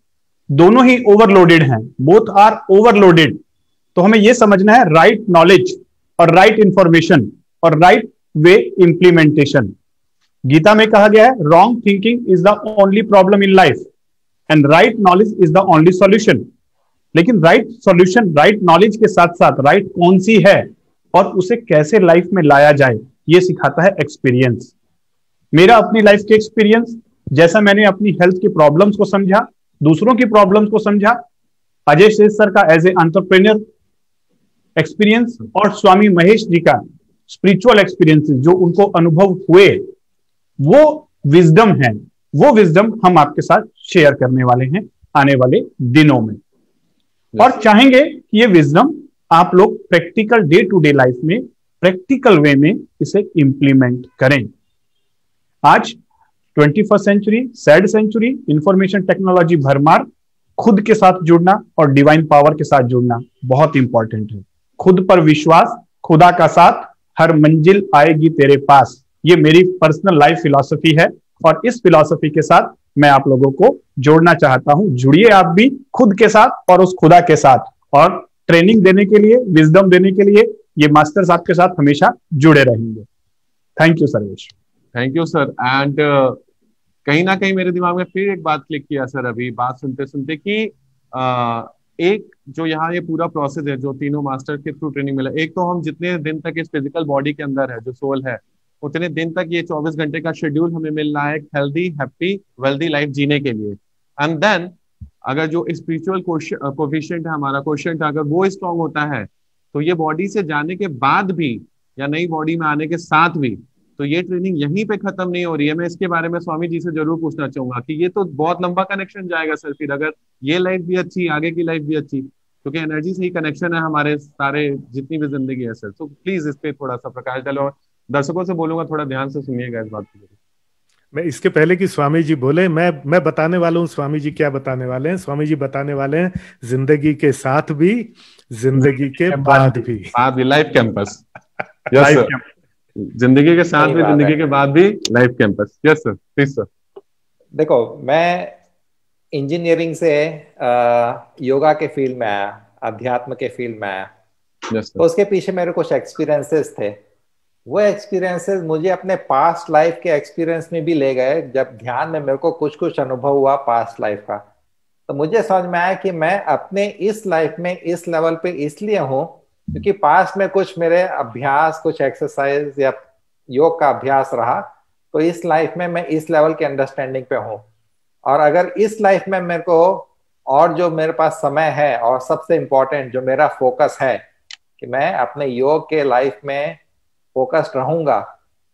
दोनों ही ओवरलोडेड हैं, बोथ आर ओवरलोडेड। तो हमें यह समझना है राइट नॉलेज और राइट इंफॉर्मेशन और राइट वे इंप्लीमेंटेशन। गीता में कहा गया है wrong thinking is the only problem in life and right knowledge is the only solution. लेकिन राइट सॉल्यूशन, राइट नॉलेज के साथ साथ राइट कौन सी है और उसे कैसे लाइफ में लाया जाए, ये सिखाता है एक्सपीरियंस। मेरा अपनी लाइफ के एक्सपीरियंस, जैसा मैंने अपनी हेल्थ की प्रॉब्लम्स को समझा, दूसरों की प्रॉब्लम्स को समझा, अजय शेष सर का एज ए एंटरप्रेन्योर एक्सपीरियंस और स्वामी महेश जी का स्पिरिचुअल एक्सपीरियंसेस जो उनको अनुभव हुए, वो विजडम है, वो विजडम हम आपके साथ शेयर करने वाले हैं आने वाले दिनों में। और चाहेंगे कि ये विजडम आप लोग practical day to day life में प्रैक्टिकल वे में इसे इंप्लीमेंट करें। आज 21st century, sad century, information technology भरमार, खुद के साथ जुड़ना और डिवाइन पावर के साथ जुड़ना बहुत इंपॉर्टेंट है। खुद पर विश्वास, खुदा का साथ, हर मंजिल आएगी तेरे पास, ये मेरी पर्सनल लाइफ फिलॉसफी है और इस फिलॉसफी के साथ मैं आप लोगों को जोड़ना चाहता हूं। जुड़िए आप भी खुद के साथ और उस खुदा के साथ, और ट्रेनिंग देने के लिए, विजडम देने के लिए ये मास्टर्स आपके साथ हमेशा जुड़े रहेंगे। Thank you Sarvesh. Thank you sir. And कहीं ना कहीं मेरे दिमाग में फिर एक बात क्लिक किया सर अभी बात सुनते सुनते कि एक जो यहाँ ये पूरा प्रोसेस है जो तीनों मास्टर के थ्रू ट्रेनिंग मिला, एक तो हम जितने दिन तक इस फिजिकल बॉडी के अंदर है जो सोल है, उतने दिन तक ये 24 घंटे का शेड्यूल हमें मिल रहा है एक हेल्दी, हैप्पी, वेल्दी लाइफ जीने के लिए। एंड देन अगर जो स्पिरिचुअल कोफिशिएंट है, हमारा कोशिएंट अगर वो स्ट्रांग होता है, तो ये बॉडी से जाने के बाद भी या नई बॉडी में आने के साथ भी, तो ये ट्रेनिंग यहीं पे खत्म नहीं हो रही है। मैं इसके बारे में स्वामी जी से जरूर पूछना चाहूंगा कि ये तो बहुत लंबा कनेक्शन जाएगा सर फिर, अगर ये लाइफ भी अच्छी, आगे की लाइफ भी अच्छी, क्योंकि एनर्जी से ही कनेक्शन है हमारे सारे जितनी भी जिंदगी है सर। तो प्लीज इस पे थोड़ा सा प्रकाश डालो और दर्शकों से बोलूंगा थोड़ा ध्यान से सुनिएगा इस बात को। मैं इसके पहले कि स्वामी जी बोले, मैं बताने वाला हूँ स्वामी जी क्या बताने वाले हैं। स्वामी जी बताने वाले हैं जिंदगी के साथ भी, जिंदगी के बाद भी लाइफ कैंपस। यस सर, जिंदगी के साथ भी, जिंदगी के बाद भी life campus. Yes sir, please sir. देखो, मैं इंजीनियरिंग से योगा के फील्ड में आया, अध्यात्म के फील्ड में आया। तो उसके पीछे मेरे कुछ एक्सपीरियंसेस थे। वो एक्सपीरियंसेस मुझे अपने पास्ट लाइफ के एक्सपीरियंस में भी ले गए। जब ध्यान में मेरे को कुछ कुछ अनुभव हुआ पास्ट लाइफ का, तो मुझे समझ में आया कि मैं अपने इस लाइफ में इस लेवल पे इसलिए हूँ क्योंकि पास्ट में कुछ मेरे अभ्यास, कुछ एक्सरसाइज या योग का अभ्यास रहा, तो इस लाइफ में मैं इस लेवल के अंडरस्टैंडिंग पे हूँ। और अगर इस लाइफ में मेरे को और जो मेरे पास समय है, और सबसे इम्पोर्टेंट जो मेरा फोकस है कि मैं अपने योग के लाइफ में फोकस्ड रहूंगा,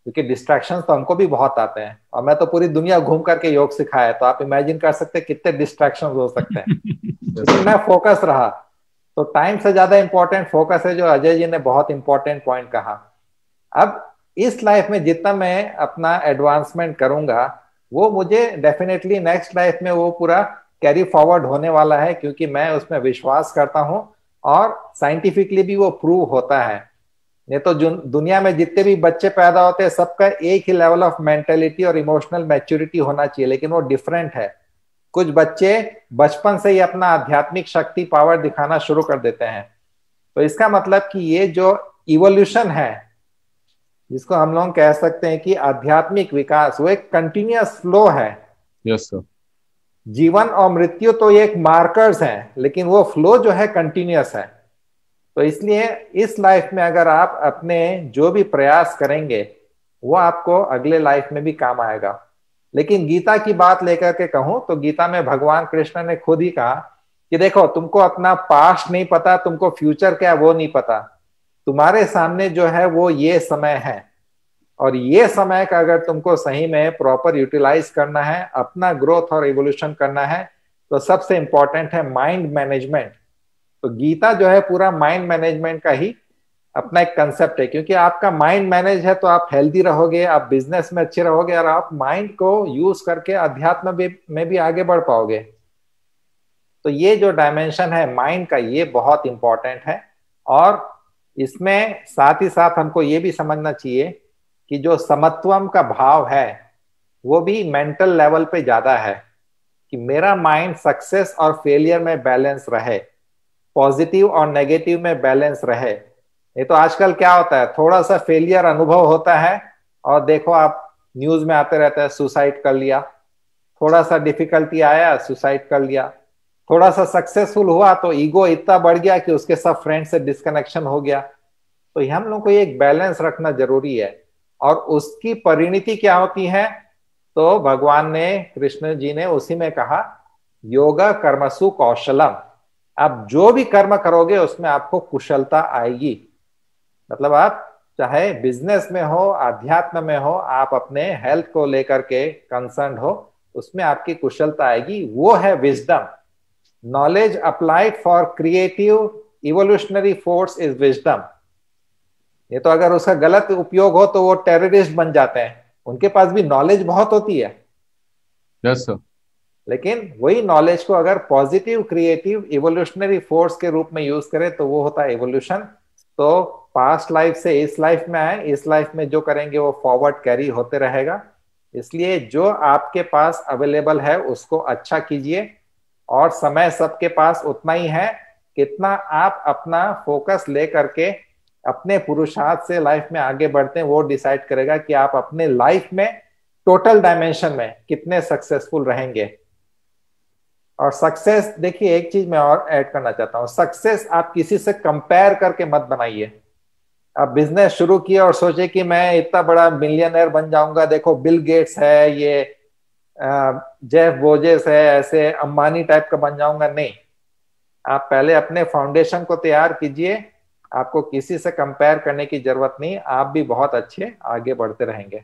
क्योंकि डिस्ट्रैक्शंस तो हमको भी बहुत आते हैं, और मैं तो पूरी दुनिया घूम करके योग सिखाया, तो आप इमेजिन कर सकते हैं कितने डिस्ट्रैक्शंस हो सकते हैं। लेकिन मैं फोकस रहा। तो टाइम से ज्यादा इंपॉर्टेंट फोकस है, जो अजय जी ने बहुत इंपॉर्टेंट पॉइंट कहा। अब इस लाइफ में जितना मैं अपना एडवांसमेंट करूंगा, वो मुझे डेफिनेटली नेक्स्ट लाइफ में वो पूरा कैरी फॉरवर्ड होने वाला है, क्योंकि मैं उसमें विश्वास करता हूं और साइंटिफिकली भी वो प्रूव होता है। नहीं तो दुनिया में जितने भी बच्चे पैदा होते हैं, सबका एक ही लेवल ऑफ मेंटेलिटी और इमोशनल मैच्योरिटी होना चाहिए, लेकिन वो डिफरेंट है। कुछ बच्चे बचपन से ही अपना आध्यात्मिक शक्ति, पावर दिखाना शुरू कर देते हैं। तो इसका मतलब कि ये जो इवोल्यूशन है, जिसको हम लोग कह सकते हैं कि आध्यात्मिक विकास, वो एक कंटिन्यूअस फ्लो है। Yes sir. जीवन और मृत्यु तो ये एक मार्कर्स हैं, लेकिन वो फ्लो जो है कंटिन्यूअस है। तो इसलिए इस लाइफ में अगर आप अपने जो भी प्रयास करेंगे, वो आपको अगले लाइफ में भी काम आएगा। लेकिन गीता की बात लेकर के कहूं तो गीता में भगवान कृष्ण ने खुद ही कहा कि देखो, तुमको अपना पास्ट नहीं पता, तुमको फ्यूचर क्या वो नहीं पता, तुम्हारे सामने जो है वो ये समय है, और ये समय का अगर तुमको सही में प्रॉपर यूटिलाइज करना है, अपना ग्रोथ और इवोल्यूशन करना है, तो सबसे इंपॉर्टेंट है माइंड मैनेजमेंट। तो गीता जो है पूरा माइंड मैनेजमेंट का ही अपना एक कंसेप्ट है, क्योंकि आपका माइंड मैनेज है तो आप हेल्दी रहोगे, आप बिजनेस में अच्छे रहोगे, और आप माइंड को यूज करके अध्यात्म में भी आगे बढ़ पाओगे। तो ये जो डायमेंशन है माइंड का, ये बहुत इंपॉर्टेंट है। और इसमें साथ ही साथ हमको ये भी समझना चाहिए कि जो समत्वम का भाव है वो भी मेंटल लेवल पे ज्यादा है, कि मेरा माइंड सक्सेस और फेलियर में बैलेंस रहे, पॉजिटिव और नेगेटिव में बैलेंस रहे। ये तो आजकल क्या होता है, थोड़ा सा फेलियर अनुभव होता है और देखो आप न्यूज में आते रहता है, सुसाइड कर लिया, थोड़ा सा डिफिकल्टी आया सुसाइड कर लिया, थोड़ा सा सक्सेसफुल हुआ तो ईगो इतना बढ़ गया कि उसके सब फ्रेंड से डिस्कनेक्शन हो गया। तो हम लोग को ये एक बैलेंस रखना जरूरी है। और उसकी परिणति क्या होती है, तो भगवान ने, कृष्ण जी ने उसी में कहा, योगा कर्मसु कौशलम। आप जो भी कर्म करोगे उसमें आपको कुशलता आएगी। मतलब आप चाहे बिजनेस में हो, आध्यात्म में हो, आप अपने हेल्थ को लेकर के कंसर्न हो, उसमें आपकी कुशलता आएगी। वो है wisdom. Knowledge applied for creative evolutionary force is wisdom. ये तो अगर उसका गलत उपयोग हो तो वो टेररिस्ट बन जाते हैं। उनके पास भी नॉलेज बहुत होती है। Yes sir. लेकिन वही नॉलेज को अगर पॉजिटिव क्रिएटिव इवोल्यूशनरी फोर्स के रूप में यूज करें तो वो होता है इवोल्यूशन। तो पास्ट लाइफ से इस लाइफ में आए, इस लाइफ में जो करेंगे वो फॉरवर्ड कैरी होते रहेगा। इसलिए जो आपके पास अवेलेबल है उसको अच्छा कीजिए, और समय सबके पास उतना ही है। कितना आप अपना फोकस ले करके अपने पुरुषार्थ से लाइफ में आगे बढ़ते हैं, वो डिसाइड करेगा कि आप अपने लाइफ में टोटल डायमेंशन में कितने सक्सेसफुल रहेंगे। और सक्सेस, देखिए एक चीज मैं और ऐड करना चाहता हूं, सक्सेस आप किसी से कंपेयर करके मत बनाइए। आप बिजनेस शुरू किए और सोचे कि मैं इतना बड़ा मिलियनर बन जाऊंगा, देखो बिल गेट्स है, ये जेफ बोजेस है, ऐसे अंबानी टाइप का बन जाऊंगा। नहीं, आप पहले अपने फाउंडेशन को तैयार कीजिए। आपको किसी से कंपेयर करने की जरूरत नहीं, आप भी बहुत अच्छे आगे बढ़ते रहेंगे।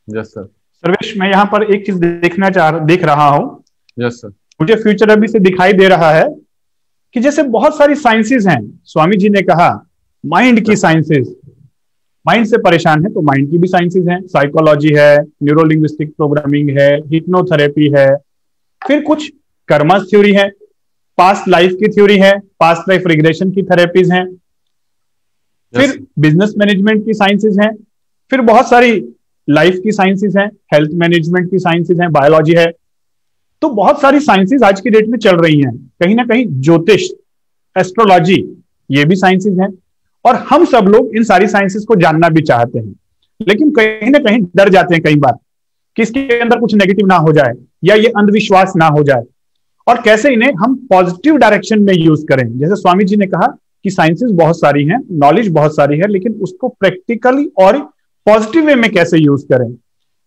Yes sir. सर्वेश, मैं यहाँ पर एक चीज देख रहा हूँ। Yes sir. मुझे फ्यूचर अभी से दिखाई दे रहा है कि जैसे बहुत सारी साइंसेज हैं, स्वामी जी ने कहा माइंड की साइंसेज, माइंड से परेशान है तो माइंड की भी साइंसेज हैं, साइकोलॉजी है, न्यूरो लिंग्विस्टिक प्रोग्रामिंग है, हिप्नोथेरेपी है, फिर कुछ कर्मा थ्योरी है, पास्ट लाइफ की थ्योरी है, पास्ट लाइफ रिग्रेशन की थेरेपीज हैं, फिर बिजनेस मैनेजमेंट की साइंसेज हैं, फिर बहुत सारी लाइफ की साइंसेज हैं, हेल्थ मैनेजमेंट की साइंसेज हैं, बायोलॉजी है। तो बहुत सारी साइंसेज आज की डेट में चल रही हैं। कहीं ना कहीं ज्योतिष, एस्ट्रोलॉजी, ये भी साइंसेज हैं, और हम सब लोग इन सारी साइंसेज को जानना भी चाहते हैं, लेकिन कहीं ना कहीं डर जाते हैं कई बार कि इसके अंदर कुछ नेगेटिव ना हो जाए या ये अंधविश्वास ना हो जाए, और कैसे इन्हें हम पॉजिटिव डायरेक्शन में यूज करें। जैसे स्वामी जी ने कहा कि साइंसेज बहुत सारी हैं, नॉलेज बहुत सारी है, लेकिन उसको प्रैक्टिकली और पॉजिटिव वे में कैसे यूज करें।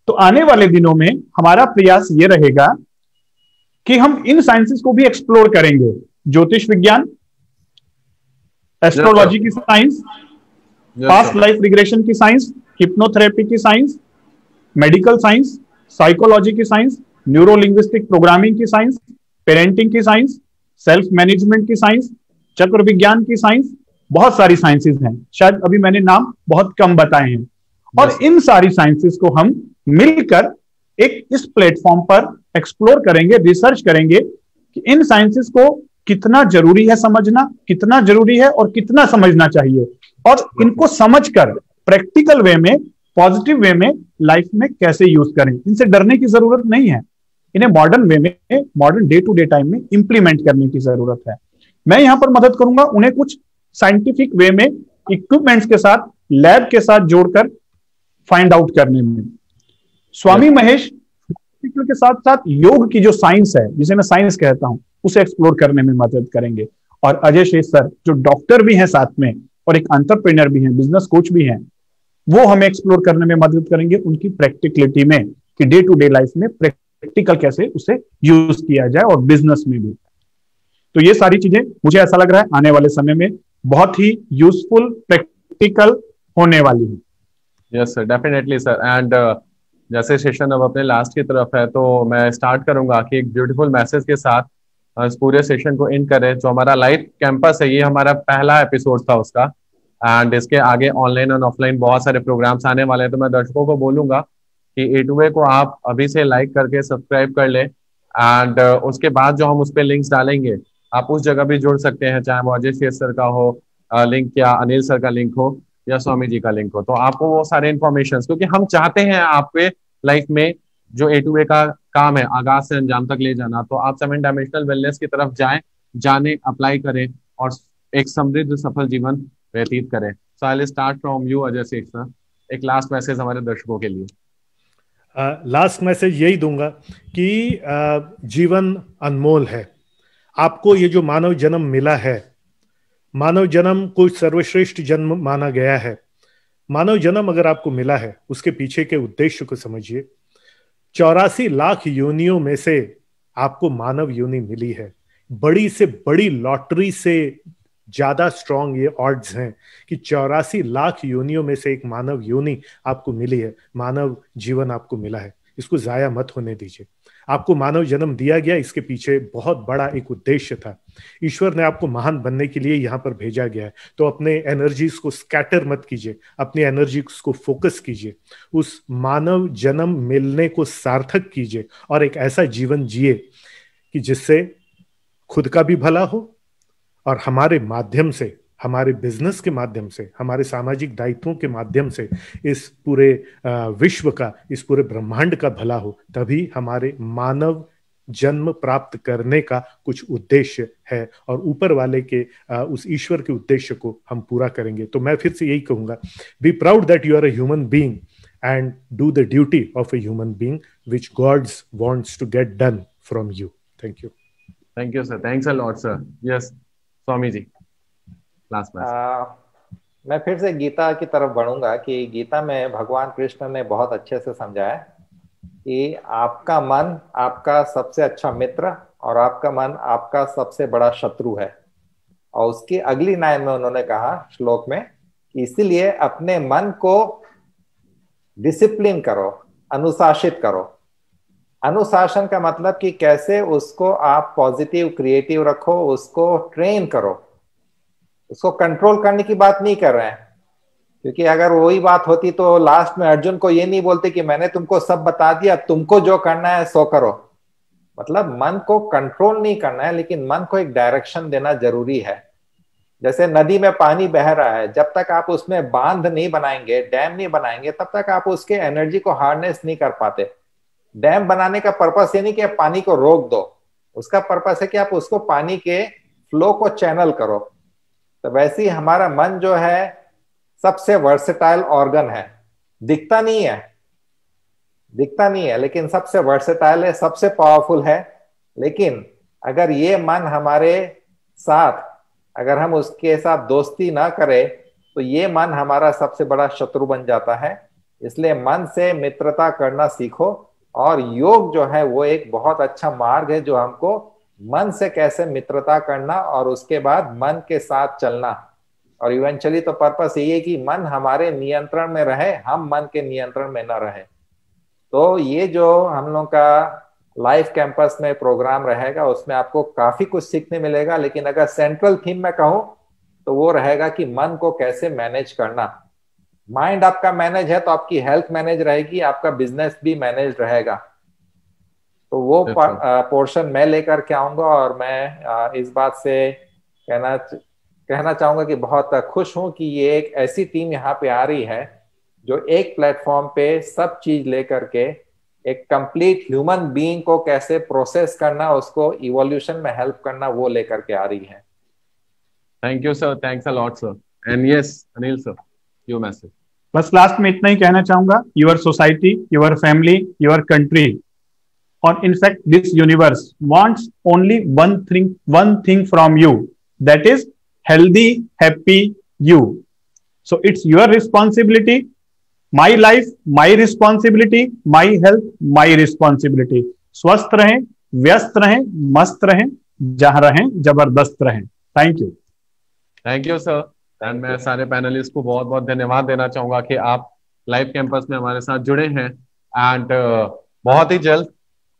तो आने वाले दिनों में हमारा प्रयास ये रहेगा कि हम इन साइंसेस को भी एक्सप्लोर करेंगे। ज्योतिष विज्ञान, एस्ट्रोलॉजी की साइंस, पास्ट लाइफ रिग्रेशन की साइंस, हिप्नोथेरेपी की साइंस, मेडिकल साइंस, साइकोलॉजी की साइंस, न्यूरो लिंग्विस्टिक प्रोग्रामिंग की साइंस, पेरेंटिंग की साइंस, सेल्फ मैनेजमेंट की साइंस, चक्र विज्ञान की साइंस, बहुत सारी साइंसेज हैं। शायद अभी मैंने नाम बहुत कम बताए हैं, और इन सारी साइंसेज को हम मिलकर एक इस प्लेटफॉर्म पर एक्सप्लोर करेंगे, रिसर्च करेंगे कि इन साइंसेस को कितना जरूरी है समझना, कितना जरूरी है और कितना समझना चाहिए, और इनको समझकर प्रैक्टिकल वे में, पॉजिटिव वे में लाइफ में कैसे यूज करें। इनसे डरने की जरूरत नहीं है, इन्हें मॉडर्न वे में, modern day to day time में इंप्लीमेंट करने की जरूरत है। मैं यहां पर मदद करूंगा उन्हें कुछ साइंटिफिक वे में, इक्विपमेंट्स के साथ, लैब के साथ जोड़कर फाइंड आउट करने में। स्वामी महेश के साथ साथ योग की जो साइंस है, जिसे मैं साइंस कहता हूं, उसे एक्सप्लोर करने में मदद करेंगे। और अजय शेष सर जो डॉक्टर भी हैं साथ में और एक एंटरप्रेन्योर भी हैं, बिजनेस कोच भी हैं, वो हमें एक्सप्लोर करने में मदद करेंगे उनकी प्रैक्टिकलिटी में, कि डे टू डे लाइफ में प्रैक्टिकल कैसे उसे यूज किया जाए, और बिजनेस में भी। तो ये सारी चीजें मुझे ऐसा लग रहा है आने वाले समय में बहुत ही यूजफुल, प्रैक्टिकल होने वाली है। Yes sir, definitely sir. And जैसे सेशन अब अपने लास्ट की तरफ है, तो मैं स्टार्ट करूंगा कि एक ब्यूटीफुल मैसेज के साथ इस पूरे सेशन को इन करें। जो हमारा लाइव कैंपस है, ये हमारा पहला एपिसोड था उसका, एंड इसके आगे ऑनलाइन और ऑफलाइन बहुत सारे प्रोग्राम्स आने वाले हैं। तो मैं दर्शकों को बोलूंगा कि A2A को आप अभी से लाइक करके सब्सक्राइब कर लें, एंड उसके बाद जो हम उस पर लिंक्स डालेंगे, आप उस जगह भी जुड़ सकते हैं, चाहे वो अजय शेष सर का हो लिंक, या अनिल सर का लिंक हो, या स्वामी जी का लिंक हो। तो आपको वो सारे इन्फॉर्मेशन, क्योंकि हम चाहते हैं आपके लाइफ में जो A2A का काम है आगाज से अंजाम तक ले जाना, तो आप 7 डायमेंशनल वेलनेस की तरफ जाने, अप्लाई करें और एक समृद्ध सफल जीवन व्यतीत करें। So I will start from you Ajay Shaikh sir, एक लास्ट मैसेज हमारे दर्शकों के लिए। लास्ट मैसेज यही दूंगा कि जीवन अनमोल है। आपको ये जो मानव जन्म मिला है, मानव जन्म को सर्वश्रेष्ठ जन्म माना गया है। मानव जन्म अगर आपको मिला है, उसके पीछे के उद्देश्य को समझिए। 84 लाख योनियों में से आपको मानव योनि मिली है। बड़ी से बड़ी लॉटरी से ज्यादा स्ट्रांग ये ऑड्स हैं कि 84 लाख योनियों में से एक मानव योनि आपको मिली है, मानव जीवन आपको मिला है। इसको जाया मत होने दीजिए। आपको मानव जन्म दिया गया, इसके पीछे बहुत बड़ा एक उद्देश्य था। ईश्वर ने आपको महान बनने के लिए यहाँ पर भेजा गया है। तो अपने एनर्जीज को स्कैटर मत कीजिए, अपनी एनर्जीज को फोकस कीजिए, उस मानव जन्म मिलने को सार्थक कीजिए और एक ऐसा जीवन जिए कि जिससे खुद का भी भला हो और हमारे माध्यम से, हमारे बिजनेस के माध्यम से, हमारे सामाजिक दायित्वों के माध्यम से इस पूरे विश्व का, इस पूरे ब्रह्मांड का भला हो। तभी हमारे मानव जन्म प्राप्त करने का कुछ उद्देश्य है और ऊपर वाले के उस ईश्वर के उद्देश्य को हम पूरा करेंगे। तो मैं फिर से यही कहूंगा, be proud that you are a human being and do the duty of a human being which God's wants to get done from you. Thank you. Thank you sir, thanks a lot sir. Yes Swami ji, last message. मैं फिर से गीता की तरफ बढ़ूंगा कि गीता में भगवान कृष्ण ने बहुत अच्छे से समझाया कि आपका मन आपका सबसे अच्छा मित्र और आपका मन आपका सबसे बड़ा शत्रु है। और उसकी अगली लाइन में उन्होंने कहा श्लोक में कि इसीलिए अपने मन को डिसिप्लिन करो, अनुशासित करो। अनुशासन का मतलब कि कैसे उसको आप पॉजिटिव क्रिएटिव रखो, उसको ट्रेन करो। उसको कंट्रोल करने की बात नहीं कर रहे हैं, क्योंकि अगर वही बात होती तो लास्ट में अर्जुन को ये नहीं बोलते कि मैंने तुमको सब बता दिया, तुमको जो करना है सो करो। मतलब मन को कंट्रोल नहीं करना है, लेकिन मन को एक डायरेक्शन देना जरूरी है। जैसे नदी में पानी बह रहा है, जब तक आप उसमें बांध नहीं बनाएंगे, डैम नहीं बनाएंगे, तब तक आप उसके एनर्जी को हार्नेस नहीं कर पाते। डैम बनाने का पर्पस ये नहीं कि आप पानी को रोक दो, उसका पर्पस है कि आप उसको पानी के फ्लो को चैनल करो। तो वैसे ही हमारा मन जो है सबसे वर्सेटाइल ऑर्गन है। दिखता नहीं है लेकिन सबसे वर्सेटाइल है, सबसे पावरफुल है। लेकिन अगर ये मन हमारे साथ, अगर हम उसके साथ दोस्ती ना करें तो ये मन हमारा सबसे बड़ा शत्रु बन जाता है। इसलिए मन से मित्रता करना सीखो। और योग जो है वो एक बहुत अच्छा मार्ग है जो हमको मन से कैसे मित्रता करना और उसके बाद मन के साथ चलना। और इवेंचुअली तो पर्पस यही है कि मन हमारे नियंत्रण में रहे, हम मन के नियंत्रण में ना रहे। तो ये जो हम लोग का लाइफ कैंपस में प्रोग्राम रहेगा उसमें आपको काफी कुछ सीखने मिलेगा। लेकिन अगर सेंट्रल थीम में कहूं तो वो रहेगा कि मन को कैसे मैनेज करना। माइंड आपका मैनेज है तो आपकी हेल्थ मैनेज रहेगी, आपका बिजनेस भी मैनेज रहेगा। तो वो पोर्शन मैं लेकर के आऊंगा। और मैं इस बात से कहना चाहूंगा कि बहुत खुश हूं कि ये एक ऐसी टीम यहाँ पे आ रही है जो एक प्लेटफॉर्म पे सब चीज लेकर के एक कंप्लीट ह्यूमन बीइंग को कैसे प्रोसेस करना, उसको इवोल्यूशन में हेल्प करना, वो लेकर के आ रही है। Thank you sir, thanks a lot sir. And yes Anil sir, your message. बस लास्ट में इतना ही कहना चाहूंगा, your society, your family, your country और in fact this universe wants only one thing from you, that is healthy, happy you. So it's your responsibility. My life, my responsibility. My health, my responsibility. स्वस्थ रहें, व्यस्त रहें, मस्त रहें, जहां रहें जबरदस्त रहें। Thank you. Thank you sir. And मैं सारे पैनलिस्ट को बहुत बहुत धन्यवाद देना चाहूंगा कि आप लाइव कैंपस में हमारे साथ जुड़े हैं। एंड बहुत ही जल्द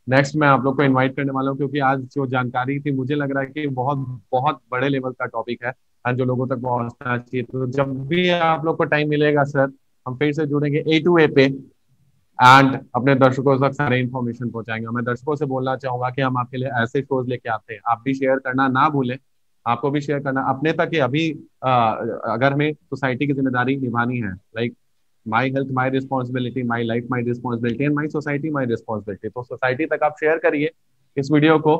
नेक्स्ट मैं आप लोग को इनवाइट करने वाला हूँ, क्योंकि आज जो जानकारी थी मुझे लग रहा है कि बहुत बहुत बड़े लेवल का टॉपिक है एंड जो लोगों तक पहुंचना चाहिए। तो जब भी आप लोग को टाइम मिलेगा सर, हम फिर से जुड़ेंगे A2A पे एंड अपने दर्शकों तक सारे इन्फॉर्मेशन पहुंचाएंगे। मैं दर्शकों से बोलना चाहूंगा कि हम आपके लिए ऐसे शोज लेके आते हैं, आप भी शेयर करना ना भूलें, आपको भी शेयर करना अपने तक ही। अभी अगर हमें सोसाइटी की जिम्मेदारी निभानी है, like my health my responsibility, my life my responsibility and my society my responsibility, तो सोसाइटी तक आप शेयर करिए इस वीडियो को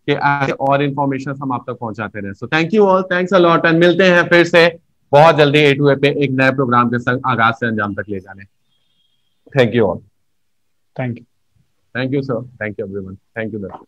कि ऐसे और इन्फॉर्मेशन हम आप तक पहुंचाते रहे। So thank you all, thanks a lot and मिलते हैं फिर से बहुत जल्दी A2A पे एक नए प्रोग्राम के संग आगाज से अंजाम तक ले जाने। Thank you all. Thank you. Thank you sir, thank you everyone, thank you दर्शक।